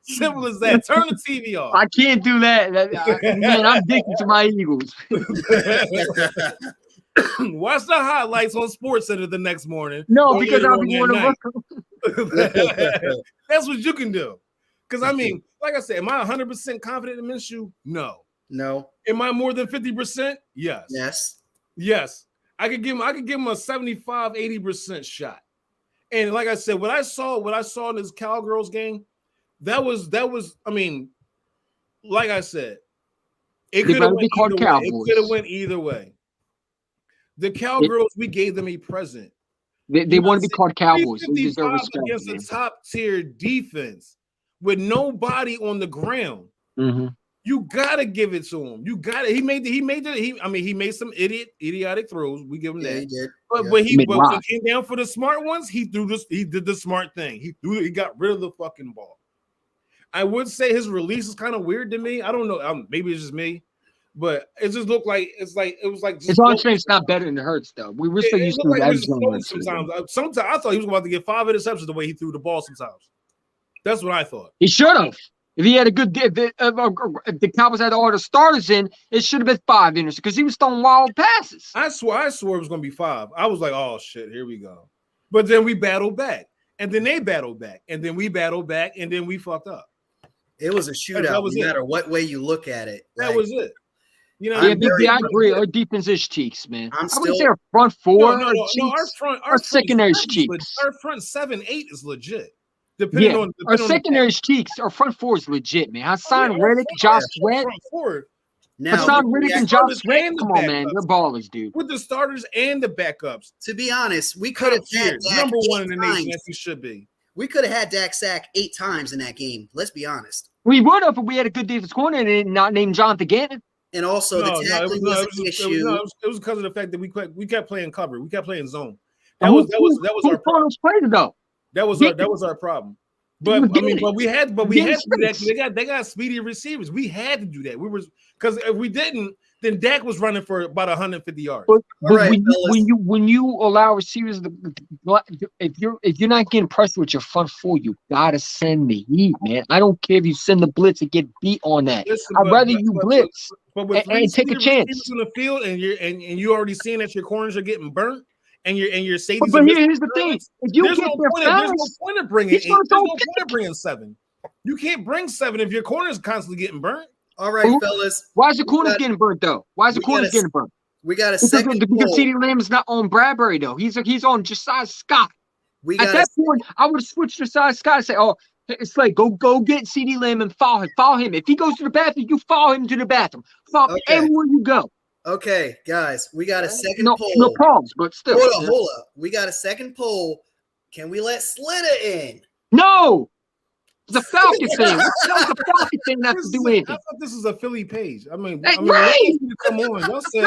Simple as that. Turn the TV off. I can't do that. Man, I'm addicted to my Eagles. Watch the highlights on SportsCenter the next morning. No, because I'll be one of them. That's what you can do. Because I mean, like I said, am I 100% confident in Minshew? No. Am I more than 50%? Yes. Yes. I could give him a 75, 80% shot. And like I said, what I saw in this Cowgirls game, that was, I mean, like I said, It They could have better be went called either way. It Cowboys. could have went either way. The Cowgirls, we gave them a present. They want to be called Cowboys. They deserve 355 respect, against man. a top tier defense with nobody on the ground. Mm-hmm. You gotta give it to him. You got it. He made some idiotic throws. We give him that. He did. But when he came down for the smart ones, he did the smart thing. He got rid of the fucking ball. I would say his release is kind of weird to me. I don't know. Maybe it's just me, but it just looked like it was like his arm strength's not better than Hurts though. We were still used to that. Sometimes I thought he was about to get 5 interceptions the way he threw the ball. Sometimes that's what I thought. He should have. If he had a good, if the Cowboys had all the starters in, it should have been 5 interceptions because he was throwing wild passes. I swore it was going to be 5. I was like, oh shit, here we go. But then we battled back, and then they battled back, and then we battled back, and then we fucked up. It was a shootout, no matter what way you look at it. That was it. You know, I agree. Our defense is cheeks, man. I wouldn't say our front 4. Our secondary cheeks. Our front 7, 8 is legit. Depending on our secondary cheeks, our front 4 is legit, man. Hassan Reddick, Josh Sweat. Hassan Reddick and Josh Sweat. Come on, man. They're ballers, dude. With the starters and the backups. To be honest, we could have had Dak number 1 in the nation as he should be. We could have had Dak sack 8 times in that game. Let's be honest. We would have if we had a good defense coordinator and not named Jonathan Gannon. And also the tackling was an issue. It was because of the fact that we kept playing cover. We kept playing zone. That was our problem. That was our problem. But I mean, we had to do that. They got speedy receivers. We had to do that. We were because if we didn't, then Dak was running for about 150 yards. But when you allow receivers, if you're not getting pressure with your front 4, you gotta send the heat, man. I don't care if you send the blitz and get beat on that. I'd rather you blitz and take a chance in the field, and you already seeing that your corners are getting burnt. And your safeties. But here's the thing: if you get there's no point of bringing 8. There's no point of bringing 7. You can't bring 7 if your corner's constantly getting burnt. All right, fellas. Why is the corner getting burnt though? Why is the corner getting burnt? We got a second because CeeDee Lamb is not on Bradbury though. He's on Josiah Scott. At that point, I would have switched to Josiah Scott and say, "Oh, it's like go get CeeDee Lamb and follow him. Follow him. If he goes to the bathroom, you follow him to the bathroom. Follow everywhere you go." Okay, guys, we got a second poll. No problems, but still. Hold up. We got a second poll. Can we let Slitter in? No! It's a Falcon thing. What's the Falcon thing have to do with it? I thought this was a Philly page. I mean, hey, come on. Y'all said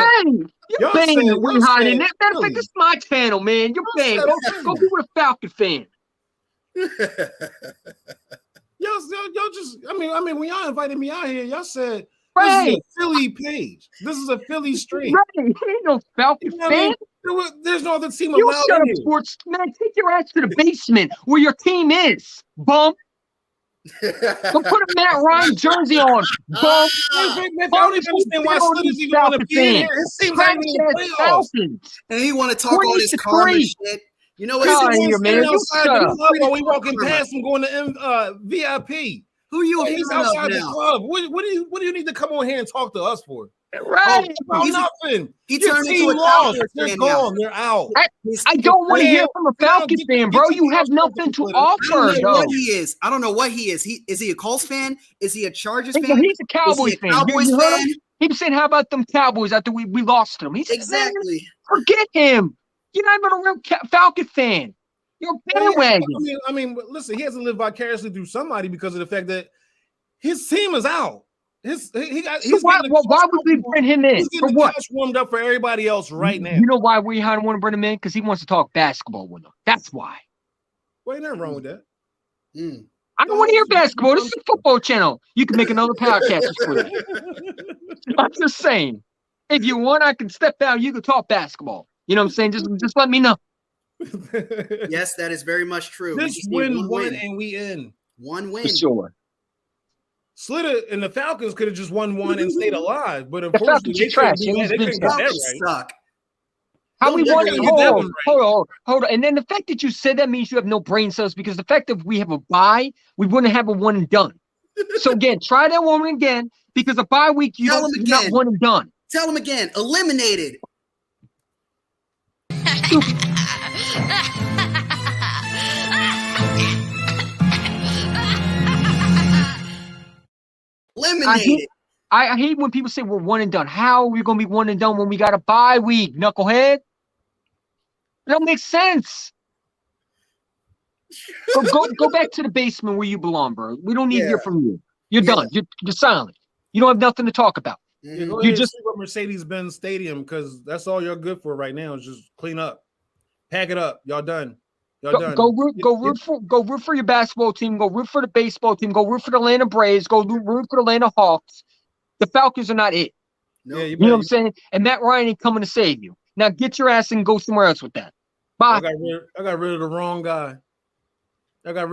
you're banging way higher than that. Matter of fact, this is my channel, man. You're banging. Go be with a Falcon fan. Y'all just I mean, when y'all invited me out here, y'all said this is a Philly page. This is a Philly stream. He ain't no Falcon fan. There's no other team you allowed. Shut up, sports man. Take your ass to the basement where your team is, bum. Go put a Matt Ryan jersey on, bum. I don't even understand why Slitter's even want to be in here. His team's not even in the playoffs. And he want to talk all this karma shit. You know what? Here, man. While we walking past him going to VIP. Who you? He's outside the club. What do you need to come on here and talk to us for? Right. Nothing. He turned into a Cowboys They're fan gone. They're out. I don't want to hear from a Falcon fan, bro. You have nothing to offer, though. What he is. I don't know what he is. Is he a Colts fan? Is he a Chargers fan? He's a Cowboys fan. Cowboys fan? He was saying, how about them Cowboys after we lost them? He said, exactly. Forget him. You're not even a real Falcon fan. You're a bandwagon. I mean, listen, he has to live vicariously through somebody because of the fact that his team is out. Why would we bring him in? He's getting the couch warmed up for everybody else right now. You know why we want to bring him in? Because he wants to talk basketball with them. That's why. Well, ain't nothing wrong with that. I don't want to hear basketball. This is a football channel. You can make another podcast for it. I'm just saying. If you want, I can step out. You can talk basketball. You know what I'm saying? Just let me know. Yes, that is very much true. This win, and we in. One win. For sure. Slitter and the Falcons could have just won one and stayed alive, but unfortunately they couldn't get that right. How we won it? Hold on. And then the fact that you said that means you have no brain cells because the fact that we have a bye, we wouldn't have a one and done. So again, try that one again because a bye week you're not one and done. Tell them again. Eliminated. Eliminated. I hate when people say we're one and done. How are we going to be one and done when we got a bye week, knucklehead? It don't make sense. Go back to the basement where you belong, bro. We don't need to hear from you. You're done. You're silent. You don't have nothing to talk about. Yeah, go ahead and sweep up Mercedes-Benz Stadium because that's all you're good for right now is just clean up. Pack it up. Y'all done. Done. Go root for your basketball team. Go root for the baseball team. Go root for the Atlanta Braves. Go root for the Atlanta Hawks. The Falcons are not it. Yeah, you know what I'm saying? And Matt Ryan ain't coming to save you. Now get your ass and go somewhere else with that. Bye. I got rid of the wrong guy. Get Look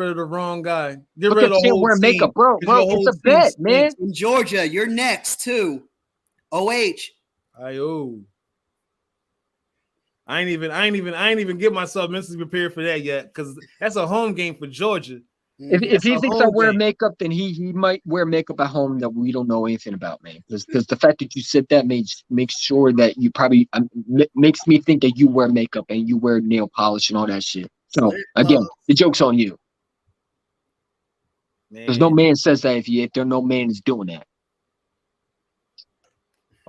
rid of the whole wear makeup, bro. It's a bet, man. In Georgia, you're next too. OH. I ain't even get myself mentally prepared for that yet because that's a home game for Georgia. If he thinks I wear makeup, then he might wear makeup at home that we don't know anything about, man. Because the fact that you said that makes sure that you probably makes me think that you wear makeup and you wear nail polish and all that shit. So again, the joke's on you. Because no man says that if there no man is doing that.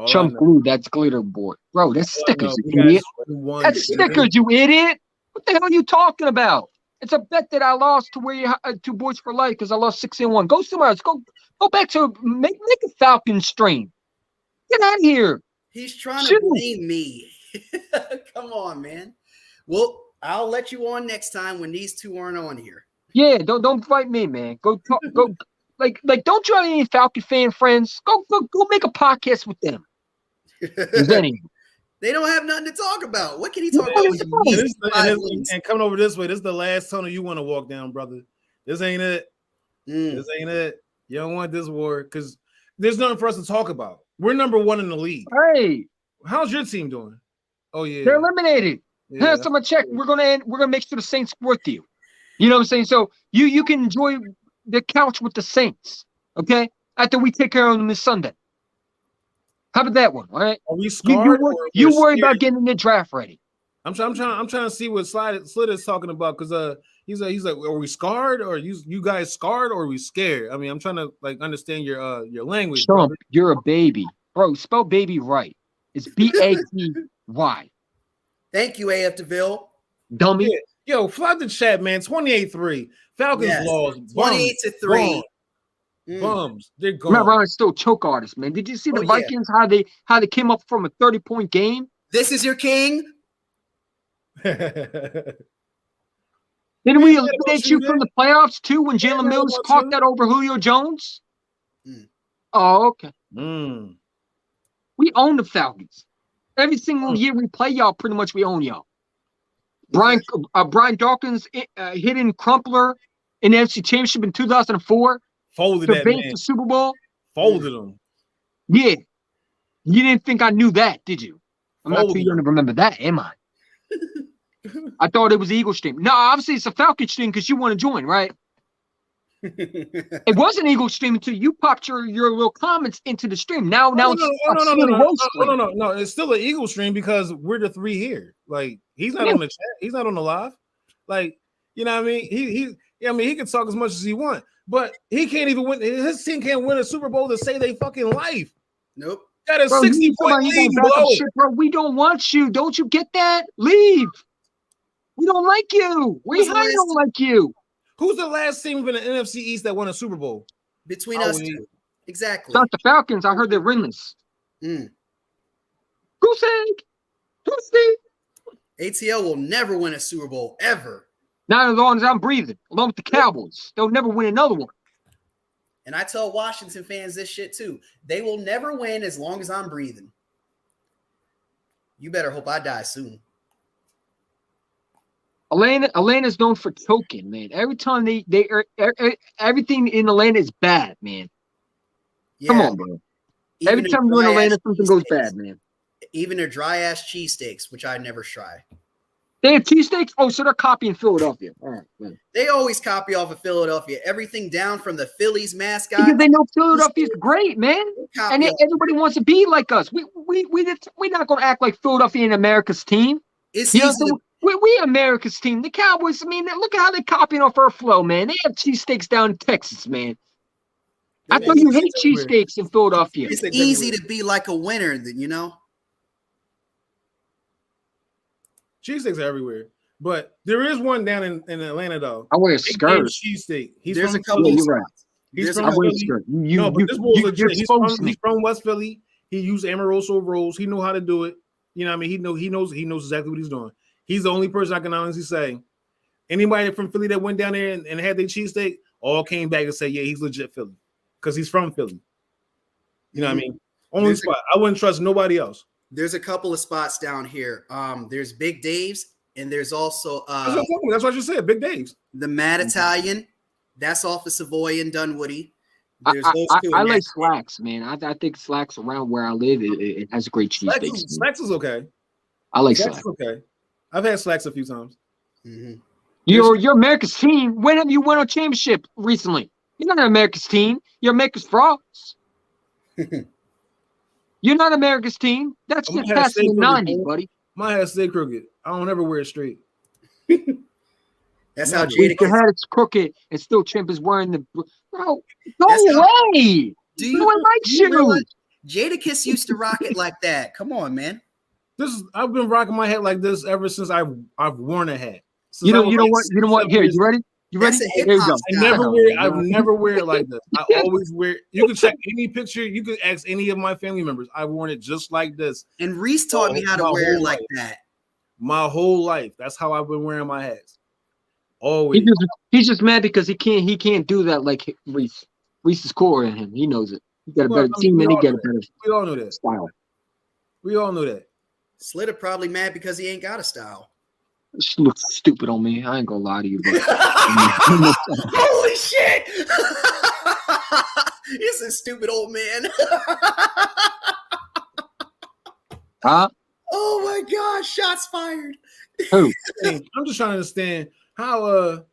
Chump glue, that's glitter board. Bro, that's stickers, you idiot. That's stickers, you idiot. What the hell are you talking about? It's a bet that I lost to wear to Boys for Life because I lost 6-1. Go somewhere else. Go back to make a Falcon stream. Get out of here. He's trying to blame me. Come on, man. Well, I'll let you on next time when these two aren't on here. Yeah, don't fight me, man. Go like don't you have any Falcon fan friends? Go make a podcast with them. They don't have nothing to talk about. What can he talk about? And coming over this way, this is the last tunnel you want to walk down, brother. This ain't it. This ain't it. You don't want this war because there's nothing for us to talk about. We're number 1 in the league. Hey, how's your team doing? Oh yeah, they're eliminated. Yeah. So I'm gonna check. We're gonna make sure the Saints worth you. You know what I'm saying? So you can enjoy the couch with the Saints, okay? After we take care of them this Sunday. How about that one? All right. Are we scarred? You worry about getting the draft ready. I'm trying to see what Slid is talking about because he's like, are we scarred or you guys scarred or are we scared? I mean, I'm trying to like understand your language. Trump, you're a baby, bro. Spell baby right. It's BATY. Thank you, AF DeVille. Dummy. Yeah. Yo, flood the chat, man. 28-3. Falcons lost. 28-3. Bums. They're gone. Matt Ryan's still a choke artist, man. Did you see the Vikings how they came up from a 30-point game? This is your king. Didn't we eliminate you from the playoffs too when Jalen Mills caught that over Julio Jones? Oh, okay. We own the Falcons. Every single year we play y'all, pretty much we own y'all. Brian Dawkins hitting Crumpler in the NFC Championship in 2004. Folded that man. The Super Bowl. Folded him. Yeah. You didn't think I knew that, did you? I'm not too young to remember that, am I? I thought it was the Eagle stream. No, obviously it's a Falcon stream because you want to join, right? It was an Eagle stream until you popped your little comments into the stream. Now no. It's still an Eagle stream because we're the 3 here. Like he's not on the chat. He's not on the live. Like you know what I mean? He can talk as much as he wants, but he can't even win. His team can't win a Super Bowl to save their fucking life. Nope. Got a 60-point lead, bro. We don't want you. Don't you get that? Leave. We don't like you. We don't like you. Who's the last team in the NFC East that won a Super Bowl? Between us two. Exactly. It's not the Falcons. I heard they're winless. Goose egg. ATL will never win a Super Bowl, ever. Not as long as I'm breathing, along with the Cowboys. They'll never win another one. And I tell Washington fans this shit too. They will never win as long as I'm breathing. You better hope I die soon. Atlanta's known for choking, man. Every time they everything in Atlanta is bad, man. Yeah. Come on, bro. Every time you're in Atlanta, something goes bad, man. Even their dry ass cheesesteaks, which I never try. They have cheesesteaks? Oh, so they're copying Philadelphia. All right, man. They always copy off of Philadelphia. Everything down from the Phillies mascot. Because they know Philadelphia's great, man. And everybody wants to be like us. We're not going to act like Philadelphia in America's team. We America's team. The Cowboys, I mean, look at how they're copying off our flow, man. They have cheesesteaks down in Texas, man. I thought you hate cheesesteaks in Philadelphia. It's easy to be like a winner, you know. Cheesesteaks are everywhere, but there is one down in Atlanta though. I wear a skirt. Cheesesteak. There's a couple. Yeah, you're right. He's from I wear a Philly. skirt. No, but this bull's legit. He's me. from West Philly. He used Amoroso rolls. He know how to do it. You know what I mean? He knows exactly what he's doing. He's the only person I can honestly say. Anybody from Philly that went down there and had their cheesesteak all came back and say, yeah, he's legit Philly. Because he's from Philly. You know what I mean? Only spot. I wouldn't trust nobody else. There's a couple of spots down here. There's Big Dave's, and there's also that's what you said, Big Dave's. The Mad Italian. That's off of Savoy and Dunwoody. I like Slacks, man. I think Slacks around where I live, it has a great cheesesteak. Slacks is okay. I like Slacks. Okay. I've had Slacks a few times. Mm-hmm. You're America's team. When have you won a championship recently? You're not America's team. You're America's frauds. You're not America's team. That's just past the 90s, buddy. My hair stay crooked. I don't ever wear it straight. That's how Jadakiss. Your head is crooked and still Chimp is wearing the bro. Go away. Do you like shoes? Jadakiss used to rock it like that. Come on, man. I've been rocking my head like this ever since I've worn a hat. You know what? Here, you ready? You ready? There you go. I've never wear it like this. I always wear. You can check any picture. You can ask any of my family members. I've worn it just like this. And Reese taught me how to wear it like that. My whole life. That's how I've been wearing my hats. Always. He's just mad because he can't do that like Reese. Reese is cooler than him. He knows it. He got a better team and he got a better We all know that. style. We all know that. Slitter probably mad because he ain't got a style. This looks stupid on me. I ain't gonna lie to you, but holy shit! He's a stupid old man. huh? Oh my gosh! Shots fired. Who? I'm just trying to understand how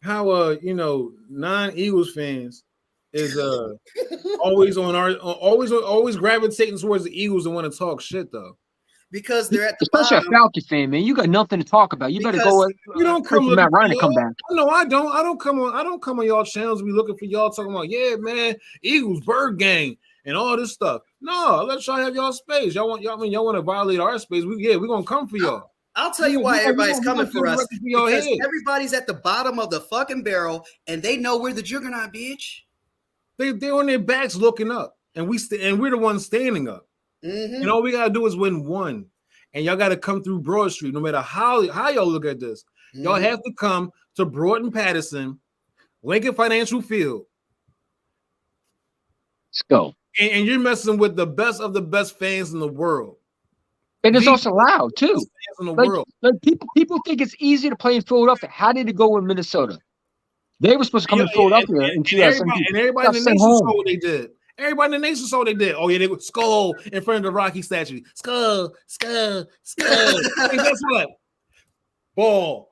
non-Eagles fans is always gravitating towards the Eagles and want to talk shit though. Because they're at the especially bottom. a Falcon fan, man. You got nothing to talk about. You better go. You don't come for Matt Ryan to come back. No, I don't. I don't come on y'all channels to be looking for y'all talking about, yeah, man, Eagles, Bird Gang, and all this stuff. No, let y'all have y'all space. Y'all want to violate our space. We're gonna come for y'all. I'll tell you why everybody's coming for us. Because everybody's at the bottom of the fucking barrel, and they know we're the juggernaut, bitch. They're on their backs looking up, and we're the ones standing up. Mm-hmm. And all we gotta do is win one. And y'all gotta come through Broad Street, no matter how y'all look at this. Mm-hmm. Y'all have to come to Broad and Patterson, Lincoln Financial Field. Let's go. And you're messing with the best of the best fans in the world. And it's also loud too. Fans in the world. Like people think it's easy to play in Philadelphia. How did it go in Minnesota? They were supposed to come in Philadelphia in 2017. And everybody in the nation saw what they did. Everybody in the nation saw what they did. Oh, yeah, they would skull in front of the Rocky statue. Skull. Hey, guess what? Ball.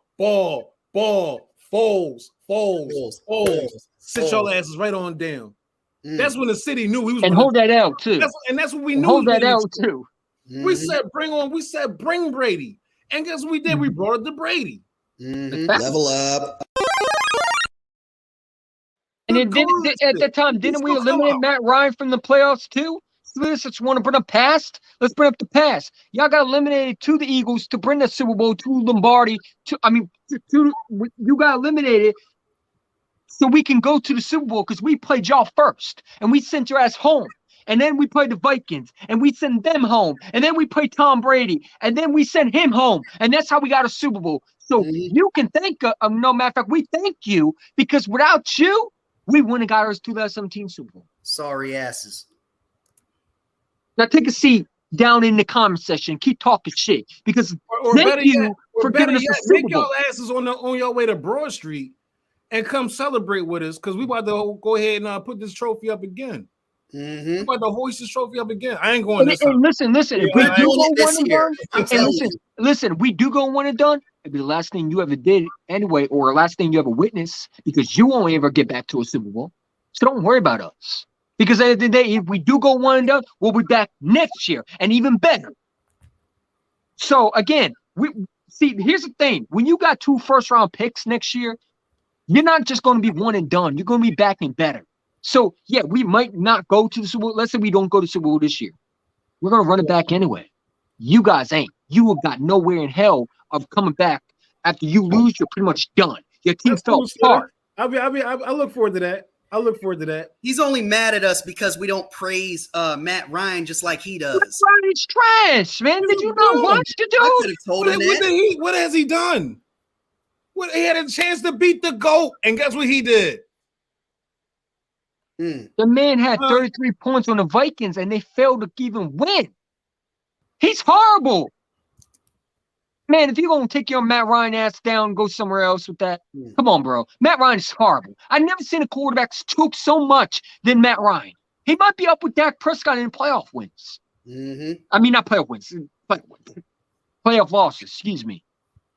Foles. Sit your asses right on down. That's when the city knew we was. And hold that out too. That's what we knew. Hold that out too. We said bring Brady. And guess what we did? We brought it to Brady. Level up. And at that time, didn't we eliminate Matt Ryan from the playoffs too? So let's just want to bring up past. Let's bring up the past. Y'all got eliminated to the Eagles to bring the Super Bowl to Lombardi. You got eliminated so we can go to the Super Bowl because we played y'all first and we sent your ass home. And then we played the Vikings and we sent them home. And then we played Tom Brady and then we sent him home. And that's how we got a Super Bowl. So you can thank no matter of fact, we thank you because without you, we wouldn't have got our 2017 Super Bowl. Sorry asses. Now take a seat down in the comment section. Keep talking shit because thank you for giving us the Super Bowl. Take y'all asses on your way to Broad Street and come celebrate with us because we about to go ahead and put this trophy up again. We about to hoist this trophy up again. I ain't going this time. Listen. If we do go one and done, listen, we do go one and done. It'd be the last thing you ever did anyway, or the last thing you ever witnessed, because you won't ever get back to a Super Bowl. So don't worry about us. Because at the end of the day, if we do go one and done, we'll be back next year and even better. So again, here's the thing. When you got 2 first-round picks next year, you're not just going to be one and done. You're going to be back and better. So, yeah, we might not go to the Super Bowl. Let's say we don't go to the Super Bowl this year. We're going to run it back anyway. You guys ain't. You have got nowhere in hell of coming back. After you lose, you're pretty much done. Your team fell apart. I look forward to that. I look forward to that. He's only mad at us because we don't praise Matt Ryan just like he does. Matt Ryan's trash, man. Did you not watch the dude? I could have told him that. What has he done? He had a chance to beat the GOAT, and guess what he did? The man had 33 points on the Vikings, and they failed to even win. He's horrible. Man, if you're going to take your Matt Ryan ass down and go somewhere else with that, come on, bro. Matt Ryan is horrible. I've never seen a quarterback choke so much than Matt Ryan. He might be up with Dak Prescott in playoff wins. I mean, not playoff wins, but playoff losses, excuse me.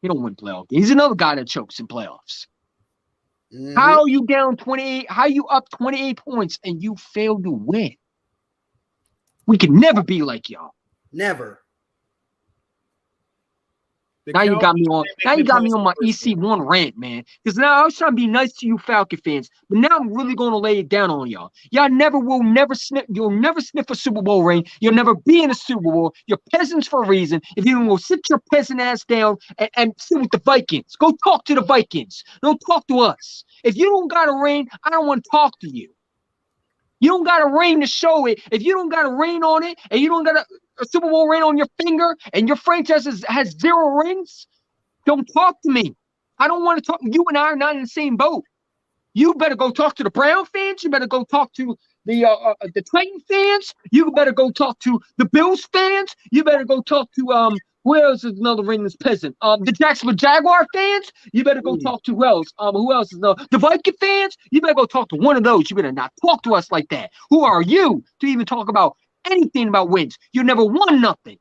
He don't win playoff games. He's another guy that chokes in playoffs. How are you down 28? How are you up 28 points and you fail to win? We can never be like y'all. Never. Now you got me on my EC1 rant, man. Because now I was trying to be nice to you Falcon fans, but now I'm really going to lay it down on y'all. Y'all you'll never sniff a Super Bowl ring. You'll never be in a Super Bowl. You're peasants for a reason. If you don't go sit your peasant ass down and sit with the Vikings, go talk to the Vikings. Don't talk to us. If you don't got a ring, I don't want to talk to you. You don't got a ring to show it. If you don't got a ring on it and you don't got a Super Bowl ring on your finger and your franchise has 0 rings, don't talk to me. I don't want to talk. You and I are not in the same boat. You better go talk to the Brown fans. You better go talk to the Titan fans. You better go talk to the Bills fans. You better go talk to who else is another ringless peasant? The Jacksonville Jaguar fans. You better go talk to who else? Who else is the Viking fans? You better go talk to one of those. You better not talk to us like that. Who are you to even talk about anything about wins? You never won nothing.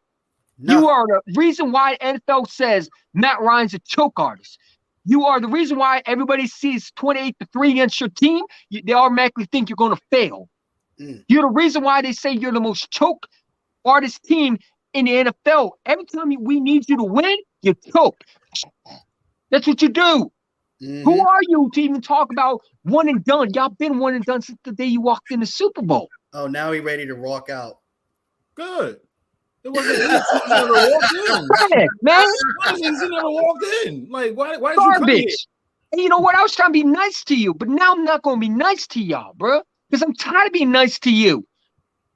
No. You are the reason why NFL says Matt Ryan's a choke artist. You are the reason why everybody sees 28-3 against your team. They automatically think you're going to fail. You're the reason why they say you're the most choke artist team in the NFL. Every time we need you to win, you choke. That's what you do. Who are you to even talk about one and done? Y'all been one and done since the day you walked in the Super Bowl. Oh, now he's ready to walk out. Good. It wasn't he never walked in. Right, man. He never walked in. Like, why did garbage. You come And you know what? I was trying to be nice to you, but now I'm not going to be nice to y'all, bro. Because I'm tired of being nice to you.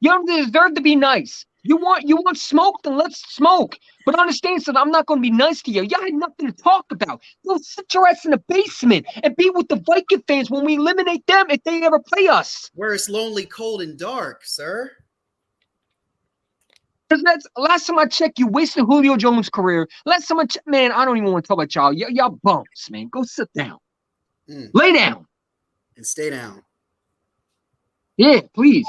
You don't deserve to be nice. You want smoke? Then let's smoke. But understand that I'm not going to be nice to you. Y'all had nothing to talk about. Go sit your ass in the basement and be with the Viking fans when we eliminate them if they ever play us. Where it's lonely, cold, and dark, sir. Because that's last time I checked, you wasted Julio Jones' career. Last time man, I don't even want to talk about y'all. Y'all bumps, man. Go sit down. Lay down. And stay down. Yeah, please.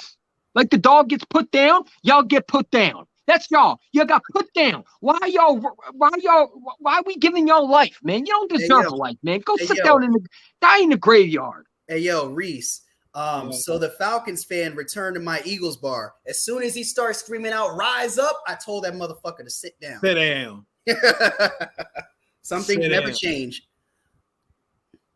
Like the dog gets put down, y'all get put down. That's y'all. You got put down. Why are we giving y'all life, man? You don't deserve a life, man. Go sit down die in the graveyard. Hey, yo, Reese. So the Falcons fan returned to my Eagles bar. As soon as he starts screaming out, "Rise up," I told that motherfucker to sit down. Sit down. Something never change.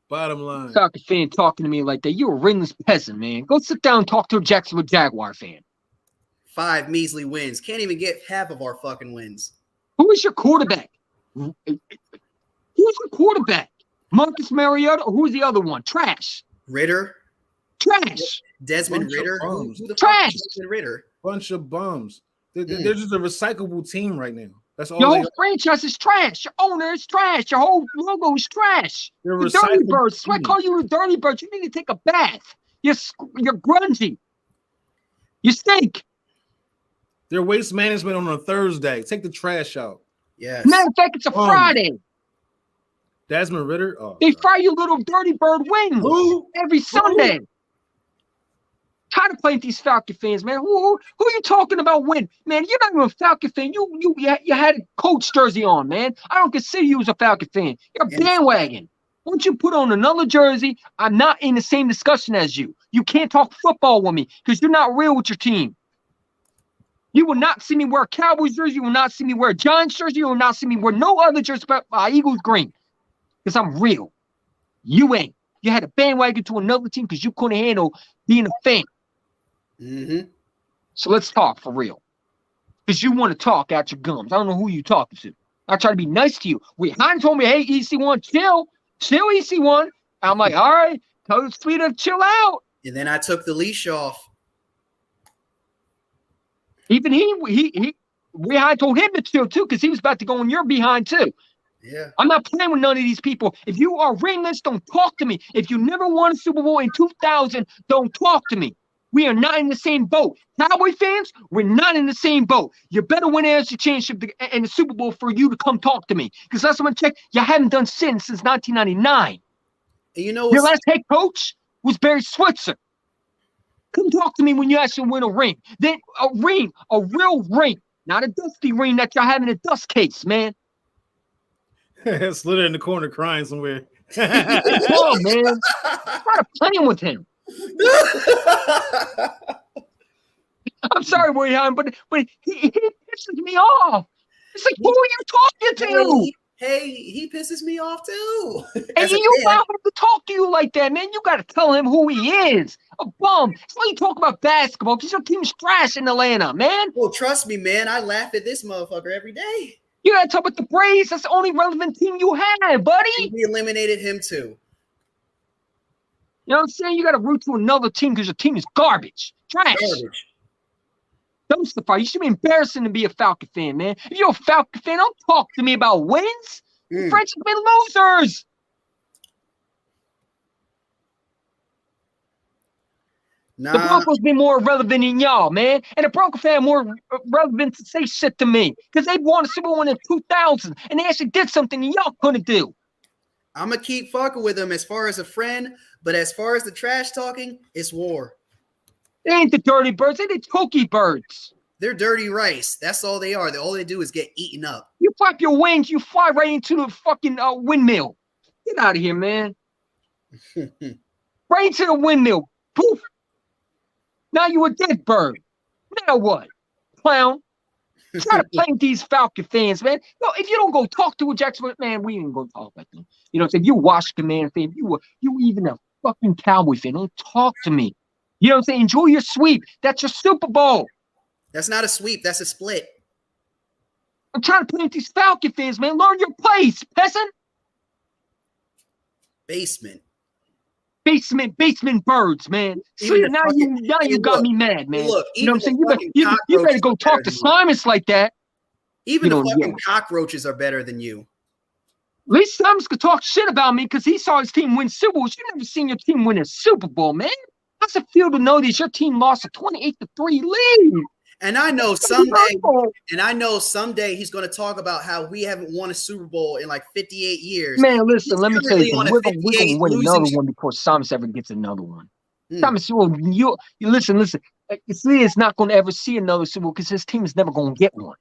Bottom line. Falcons fan talking to me like that. You're a ringless peasant, man. Go sit down and talk to a Jacksonville Jaguar fan. 5 measly wins. Can't even get half of our fucking wins. Who is your quarterback? Who's your quarterback? Marcus Mariota or who's the other one? Trash. Ritter. Trash. Desmond Ritter. Who the Trash. fuck is Desmond Ritter? Bunch of bums. They're just a recyclable team right now. That's all. Your whole franchise is trash. Your owner is trash. Your whole logo is trash. The Dirty Birds. I call you the Dirty Birds. You need to take a bath. You're grungy. You stink. Their waste management on a Thursday. Take the trash out. Yes. Matter of fact, it's a Friday. Desmond Ritter. Oh, they fire you little Dirty Bird wings every Sunday. Tired of playing these Falcon fans, man. Who are you talking about win? Man, you're not even a Falcon fan. You had a Colts jersey on, man. I don't consider you as a Falcon fan. You're a bandwagon. Once you put on another jersey, I'm not in the same discussion as you. You can't talk football with me because you're not real with your team. You will not see me wear a Cowboys jersey. You will not see me wear a Giants jersey. You will not see me wear no other jersey but Eagles green because I'm real. You ain't. You had a bandwagon to another team because you couldn't handle being a fan. Mm-hmm. So let's talk for real. Because you want to talk out your gums. I don't know who you talking to. I try to be nice to you. Hein told me, hey, EC1, chill, EC1. I'm like, all right, tell the sweet to chill out. And then I took the leash off. Even I told him to chill too, because he was about to go on your behind too. Yeah. I'm not playing with none of these people. If you are ringless, don't talk to me. If you never won a Super Bowl in 2000, don't talk to me. We are not in the same boat. Cowboy fans, we're not in the same boat. You better win an AFC Championship and the Super Bowl for you to come talk to me. Because last time I checked, you haven't done since 1999. And you know your last head coach was Barry Switzer. Come talk to me when you actually win a ring. Then a ring, a real ring, not a dusty ring that y'all have in a dust case, man. Slither in the corner crying somewhere. Come on, man. Stop playing with him. I'm sorry, William, but he pisses me off. It's like, who are you talking to? Hey, he pisses me off too. And you allow him to talk to you like that, man. You got to tell him who he is. A bum. That's why you talk about basketball, because your team's trash in Atlanta, man. Well, trust me, man. I laugh at this motherfucker every day. You got to talk about the Braves. That's the only relevant team you have, buddy. And we eliminated him too. You know what I'm saying? You got to root to another team because your team is garbage. Trash. Garbage. Dumpster fire. You should be embarrassing to be a Falcon fan, man. If you're a Falcon fan, don't talk to me about wins. The French have been losers. Nah. The Broncos been more relevant than y'all, man. And the Bronco fan more relevant to say shit to me because they won a Super Bowl in 2000 and they actually did something y'all couldn't do. I'm going to keep fucking with them as far as a friend, but as far as the trash talking, it's war. They ain't the dirty birds. They're the cookie birds. They're dirty rice. That's all they are. All they do is get eaten up. You flap your wings, you fly right into the fucking windmill. Get out of here, man. Right into the windmill. Poof. Now you a dead bird. Now what? Clown. Try to play with these Falcon fans, man. No, if you don't go talk to a Jackson, man, we ain't gonna talk about them. You know what I'm saying? You Washington man fan, you even a fucking Cowboy fan. Don't talk to me. You know what I'm saying? Enjoy your sweep. That's your Super Bowl. That's not a sweep. That's a split. I'm trying to play with these Falcon fans, man. Learn your place, peasant. Basement birds, man. See, now you got me mad, man. Look, you know what I'm saying? You better go talk to Simons like that. Even the fucking cockroaches are better than you. At least Simons could talk shit about me because he saw his team win Super Bowls. You never seen your team win a Super Bowl, man. How's it feel to know that your team lost a 28-3 lead? And I know someday he's going to talk about how we haven't won a Super Bowl in like 58 years. Man, listen, let me tell you something. We're going to win another one before Simons ever gets another one. Simons, you listen. See, it's not going to ever see another Super Bowl because his team is never going to get one.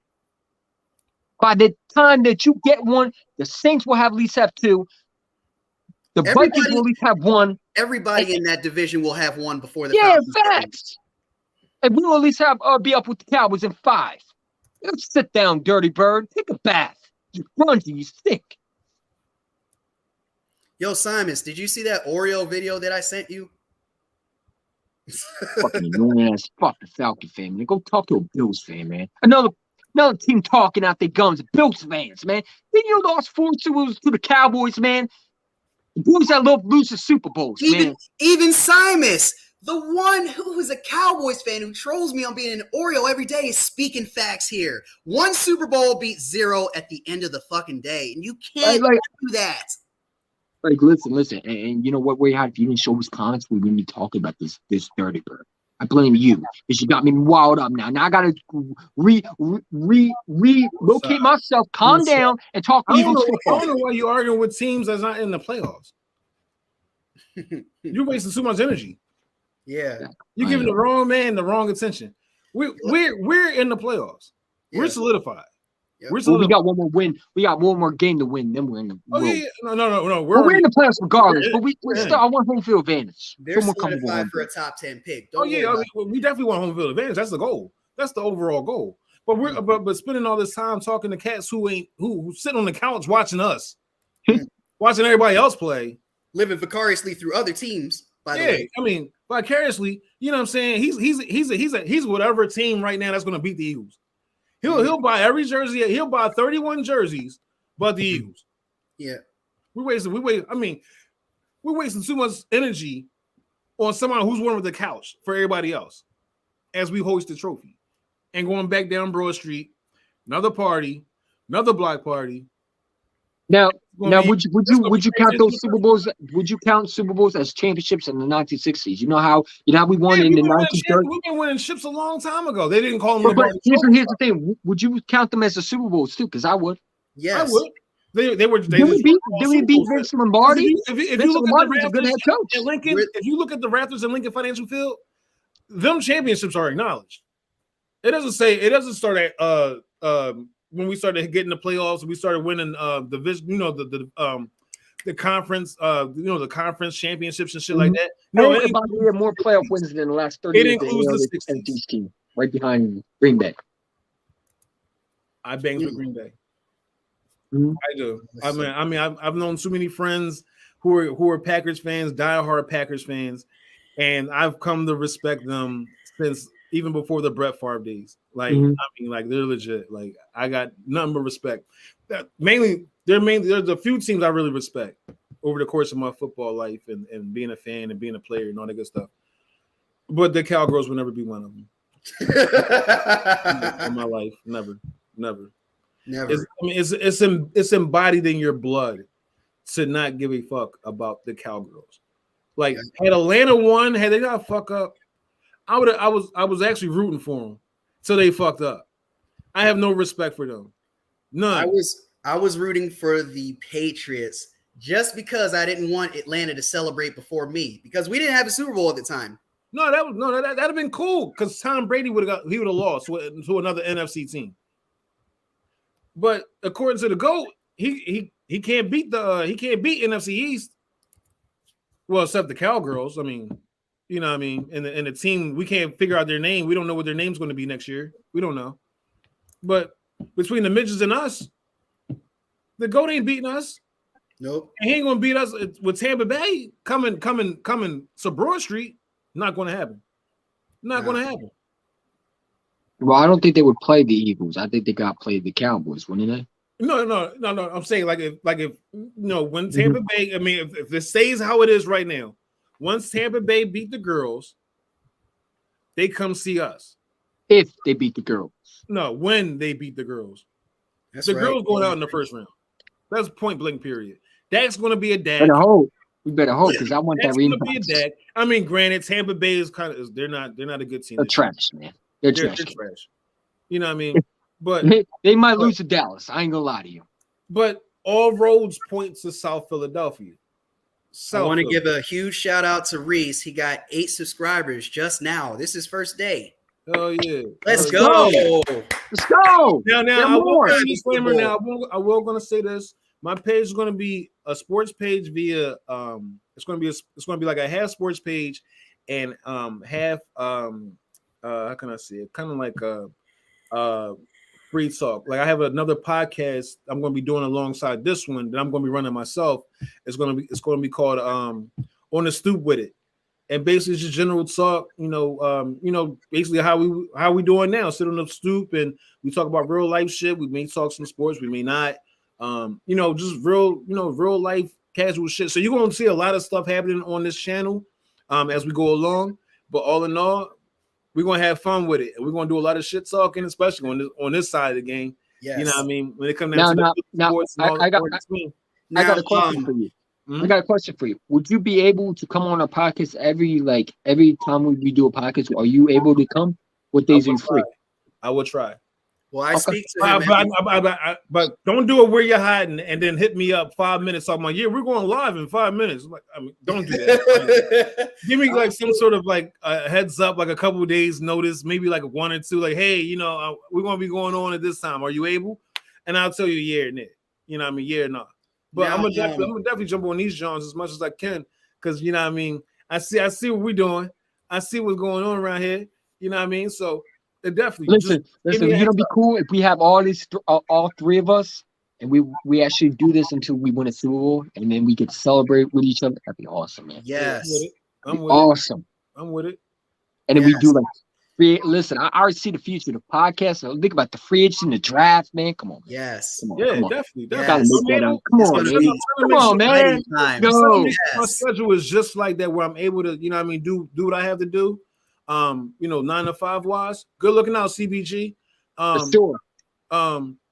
By the time that you get one, the Saints will at least have two. The Vikings will at least have one. Everybody in that division will have one before the Falcons. Facts. And we will at least have be up with the Cowboys in 5. Let's sit down, dirty bird. Take a bath. You grungy, you stink. Yo, Simons, did you see that Oreo video that I sent you? Fucking ass, fuck the Falcon fan, man. Go talk to a Bills fan, man. Another team talking out their gums. Bills fans, man. Then you lost 4 Super Bowls to the Cowboys, man. The boys that love losing Super Bowls, man. Even Simons, the one who is a Cowboys fan who trolls me on being an Oreo every day, is speaking facts here. 1 Super Bowl beat 0 at the end of the fucking day, and you can't do that. Like, listen, and you know what, Way Hot, if you didn't show his comments, we wouldn't be talking about this dirty bird. I blame you because you got me wild up now. Now I gotta relocate myself, calm down, and talk Eagles football. I don't know why you're arguing with teams that's not in the playoffs. You're wasting too much energy. Yeah, you're giving the wrong man the wrong attention. We're in the playoffs. Yeah. We're solidified. Yep. We got one more win. We got one more game to win. Then we're in the. No. We're in the playoffs regardless. But we're still. I want home field advantage. They're solidified for a top 10 pick. We definitely want home field advantage. That's the goal. That's the overall goal. But we're but spending all this time talking to cats who sitting on the couch watching us, watching everybody else play. living vicariously through other teams. By the way, I mean, vicariously, you know what I'm saying? He's whatever team right now that's going to beat the Eagles. He'll buy every jersey. He'll buy 31 jerseys, but the Eagles. Yeah, we're wasting too much energy on someone who's warming the couch for everybody else as we hoist the trophy and going back down Broad Street, another party, another block party. Now, would you count those Super Bowls? Would you count Super Bowls as championships in the 1960s? You know how we won in the 1930s. We've been winning ships a long time ago. They didn't call them. But here's the thing: would you count them as the Super Bowls too? Because I would. Yes, I would. They were. Did we beat Vince Lombardi? If you look at the Raptors, a good head coach. at Lincoln, if you look at the Raptors and Lincoln Financial Field, them championships are acknowledged. It doesn't start at when we started getting the playoffs, we started winning division, the conference, the conference championships and shit like that. No, we had more playoff wins than the last 30 years. It includes the 60s team, right behind Green Bay. I bangs with Green Bay. Mm-hmm. I do. I mean, I've known so many friends who are Packers fans, diehard Packers fans, and I've come to respect them since even before the Brett Favre days. Like, I mean, like they're legit. Like, I got nothing but respect. There's a few teams I really respect over the course of my football life and being a fan and being a player and all that good stuff. But the Cowgirls will never be one of them. In my life, never. It's embodied in your blood to not give a fuck about the Cowgirls. Like, had Atlanta won, had they not fuck up, I was actually rooting for them till they fucked up. I have no respect for them. None. I was rooting for the Patriots just because I didn't want Atlanta to celebrate before me because we didn't have a Super Bowl at the time. That'd have been cool because Tom Brady would have lost to another NFC team. But according to the GOAT, he can't beat NFC East. Well, except the Cowgirls. I mean, you know what I mean? And the team, we can't figure out their name. We don't know what their name's going to be next year. We don't know. But between the midgets and us, the GOAT ain't beating us. Nope. And he ain't going to beat us with Tampa Bay coming to Broad Street. Not going to happen. Not going to happen. Well, I don't think they would play the Eagles. I think they got played the Cowboys, wouldn't they? No. I'm saying if when Tampa Bay, I mean, if it stays how it is right now, once Tampa Bay beat the girls, they come see us. If they beat the girls. No, when they beat the girls. That's the right. girls going out in the first round. That's point blank period. Dak's going to be a Dak. We better hope because I want Dak's that going to be a Dak. I mean, granted, Tampa Bay is they're not a good team. They're trash, man. They're trash. You know what I mean? But they might lose to Dallas. I ain't gonna lie to you. But all roads point to South Philadelphia. I want to give a huge shout out to Reese. He got 8 subscribers just now. This is first day. Oh yeah. Let's go. Let's go. Now I will gonna say this. My page is gonna be a sports page via it's gonna be like a half sports page and half how can I say it? Kind of like a free talk. Like I have another podcast I'm going to be doing alongside this one that I'm going to be running myself. It's going to be called On the Stoop with It, and basically it's just general talk. Basically how we doing now. Sit on the stoop and we talk about real life shit. We may talk some sports, we may not. Just real life casual shit. So you're going to see a lot of stuff happening on this channel as we go along. But all in all, we're gonna have fun with it, and we're gonna do a lot of shit talking, especially on this side of the game. Yes. You know what I mean? When it comes down to sports, I got a question for you. I got a question for you. Would you be able to come on a podcast every time we do a podcast? Are you able to come? What days are you free? I will try. Well, I speak to him. But don't do it where you're hiding and then hit me up 5 minutes. I'm like, yeah, we're going live in 5 minutes. Don't do that. Give me some sort of a heads up, like a couple of days notice, maybe like 1 or 2. Like, hey, we're going to be going on at this time. Are you able? And I'll tell you yeah or nay. You know what I mean? Yeah or not. But I'm gonna definitely jump on these Johns as much as I can because you know what I mean. I see what we're doing. I see what's going on around here. You know what I mean? So. Definitely. Listen. You know, be cool if we have all 3 of us and we actually do this until we win a Super Bowl, and then we get to celebrate with each other. That'd be awesome, man. Yes. I'm with Awesome. it. I'm with it. And then we do like listen, I already see the future, the podcast. Think about the free agents and the draft, man. Come on, man. Yes. Come on, Yeah, come on. definitely. Yes. Gotta make that up. Come on, man. Come on, man. Go. My schedule is just like that, where I'm able to, you know what I mean, do what I have to do. 9 to 5 wise. Good looking out, CBG. For sure.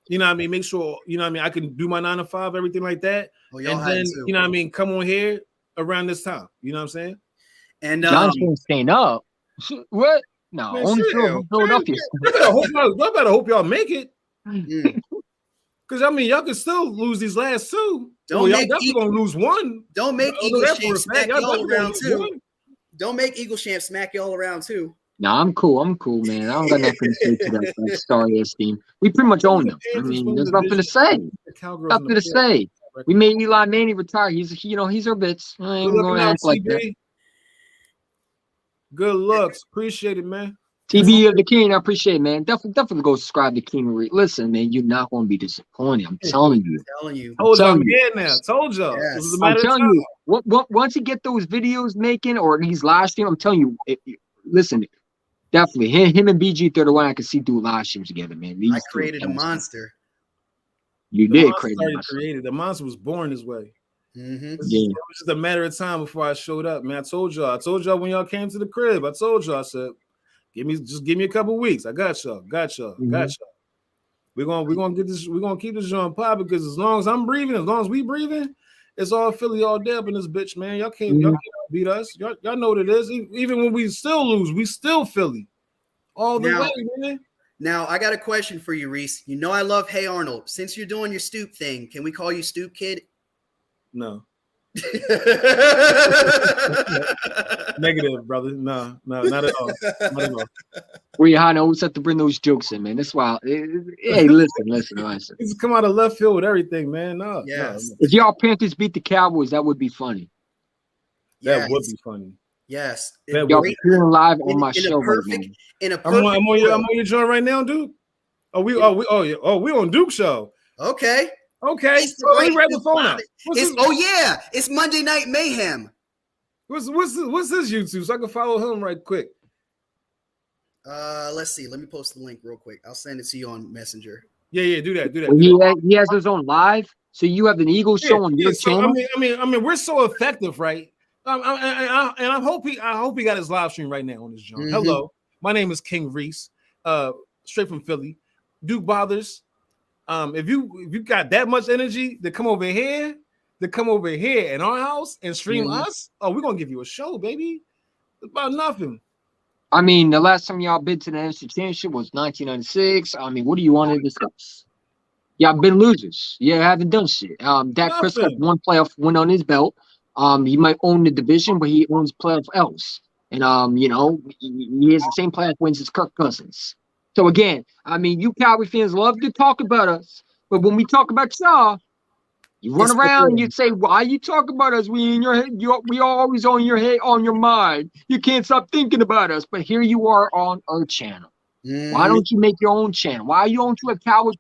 You know what I mean, make sure, you know what I mean, I can do my 9 to 5, everything like that. Oh, and then, you know what I mean, come on here around this time. You know what I'm saying? And John's staying up. What? No, Man, only Philadelphia. Y'all better hope y'all make it. Because I mean, y'all can still lose these last two. Y'all definitely gonna lose one. Don't make Eagle Champ smack y'all around too. Don't make Eagle Champ smack y'all around too. No, I'm cool, man. I don't got nothing to say to that star-ass team. We pretty much own them. I mean, there's nothing to say. Nothing to say. We made Eli Manning retire. He's our bits. I ain't gonna act like that. Good looks. Appreciate it, man. TB of the King, I appreciate it, man. Definitely go subscribe to King Marie. Listen, man, you're not going to be disappointed. I'm telling you. Told y'all, I'm here now. Told y'all. Yes. I'm telling you. Once you get those videos making or these live streams, I'm telling you. Listen, definitely him and BG31, I can see do live streams together, man. I created a monster. You did create a monster. The monster was born this way. Mm-hmm. It was just a matter of time before I showed up, man. I told y'all when y'all came to the crib. I told y'all, I said, give me a couple weeks. I got y'all. We're gonna get this. We're gonna keep this joint pop because as long as I'm breathing, as long as we breathing, it's all Philly all day up in this bitch, man. Y'all can't beat us. Y'all know what it is. Even when we still lose, we still Philly all the way, man. Now I got a question for you, Reese. You know I love Hey Arnold. Since you're doing your Stoop thing, can we call you Stoop Kid? No. Negative, brother. No, not at all. Not at all. I always have to bring those jokes in, man. That's why. Hey, listen. It's come out of left field with everything, man. No. If y'all Panthers beat the Cowboys, that would be funny. That would be funny. Yes. Y'all appearing live on my show right now. I'm on your joint right now, Duke. We on Duke's show. Okay. Let me grab the phone out. It's Monday Night Mayhem. What's his YouTube so I can follow him right quick? Let's see. Let me post the link real quick. I'll send it to you on Messenger. Yeah, do that. Well, he has his own live, so you have an Eagles show on your channel. I mean, we're so effective, right? I hope he got his live stream right now on his joint. Mm-hmm. Hello, my name is King Reese, straight from Philly. Duke Bothers. If you got that much energy to come over here in our house and stream us, we're gonna give you a show, baby. It's about nothing. I mean, the last time y'all been to the NFC Championship was 1996. I mean, what do you want to discuss? Y'all been losers. You haven't done shit. Dak Prescott has one playoff win on his belt. He might own the division, but he owns playoff L's. And he has the same playoff wins as Kirk Cousins. So again, I mean, you Cowboy fans love to talk about us, but when we talk about y'all, you run around and you say, "Why you talk about us? We in your head. We always on your head, on your mind. You can't stop thinking about us." But here you are on our channel. Why don't you make your own channel? Why you don't you have Cowboy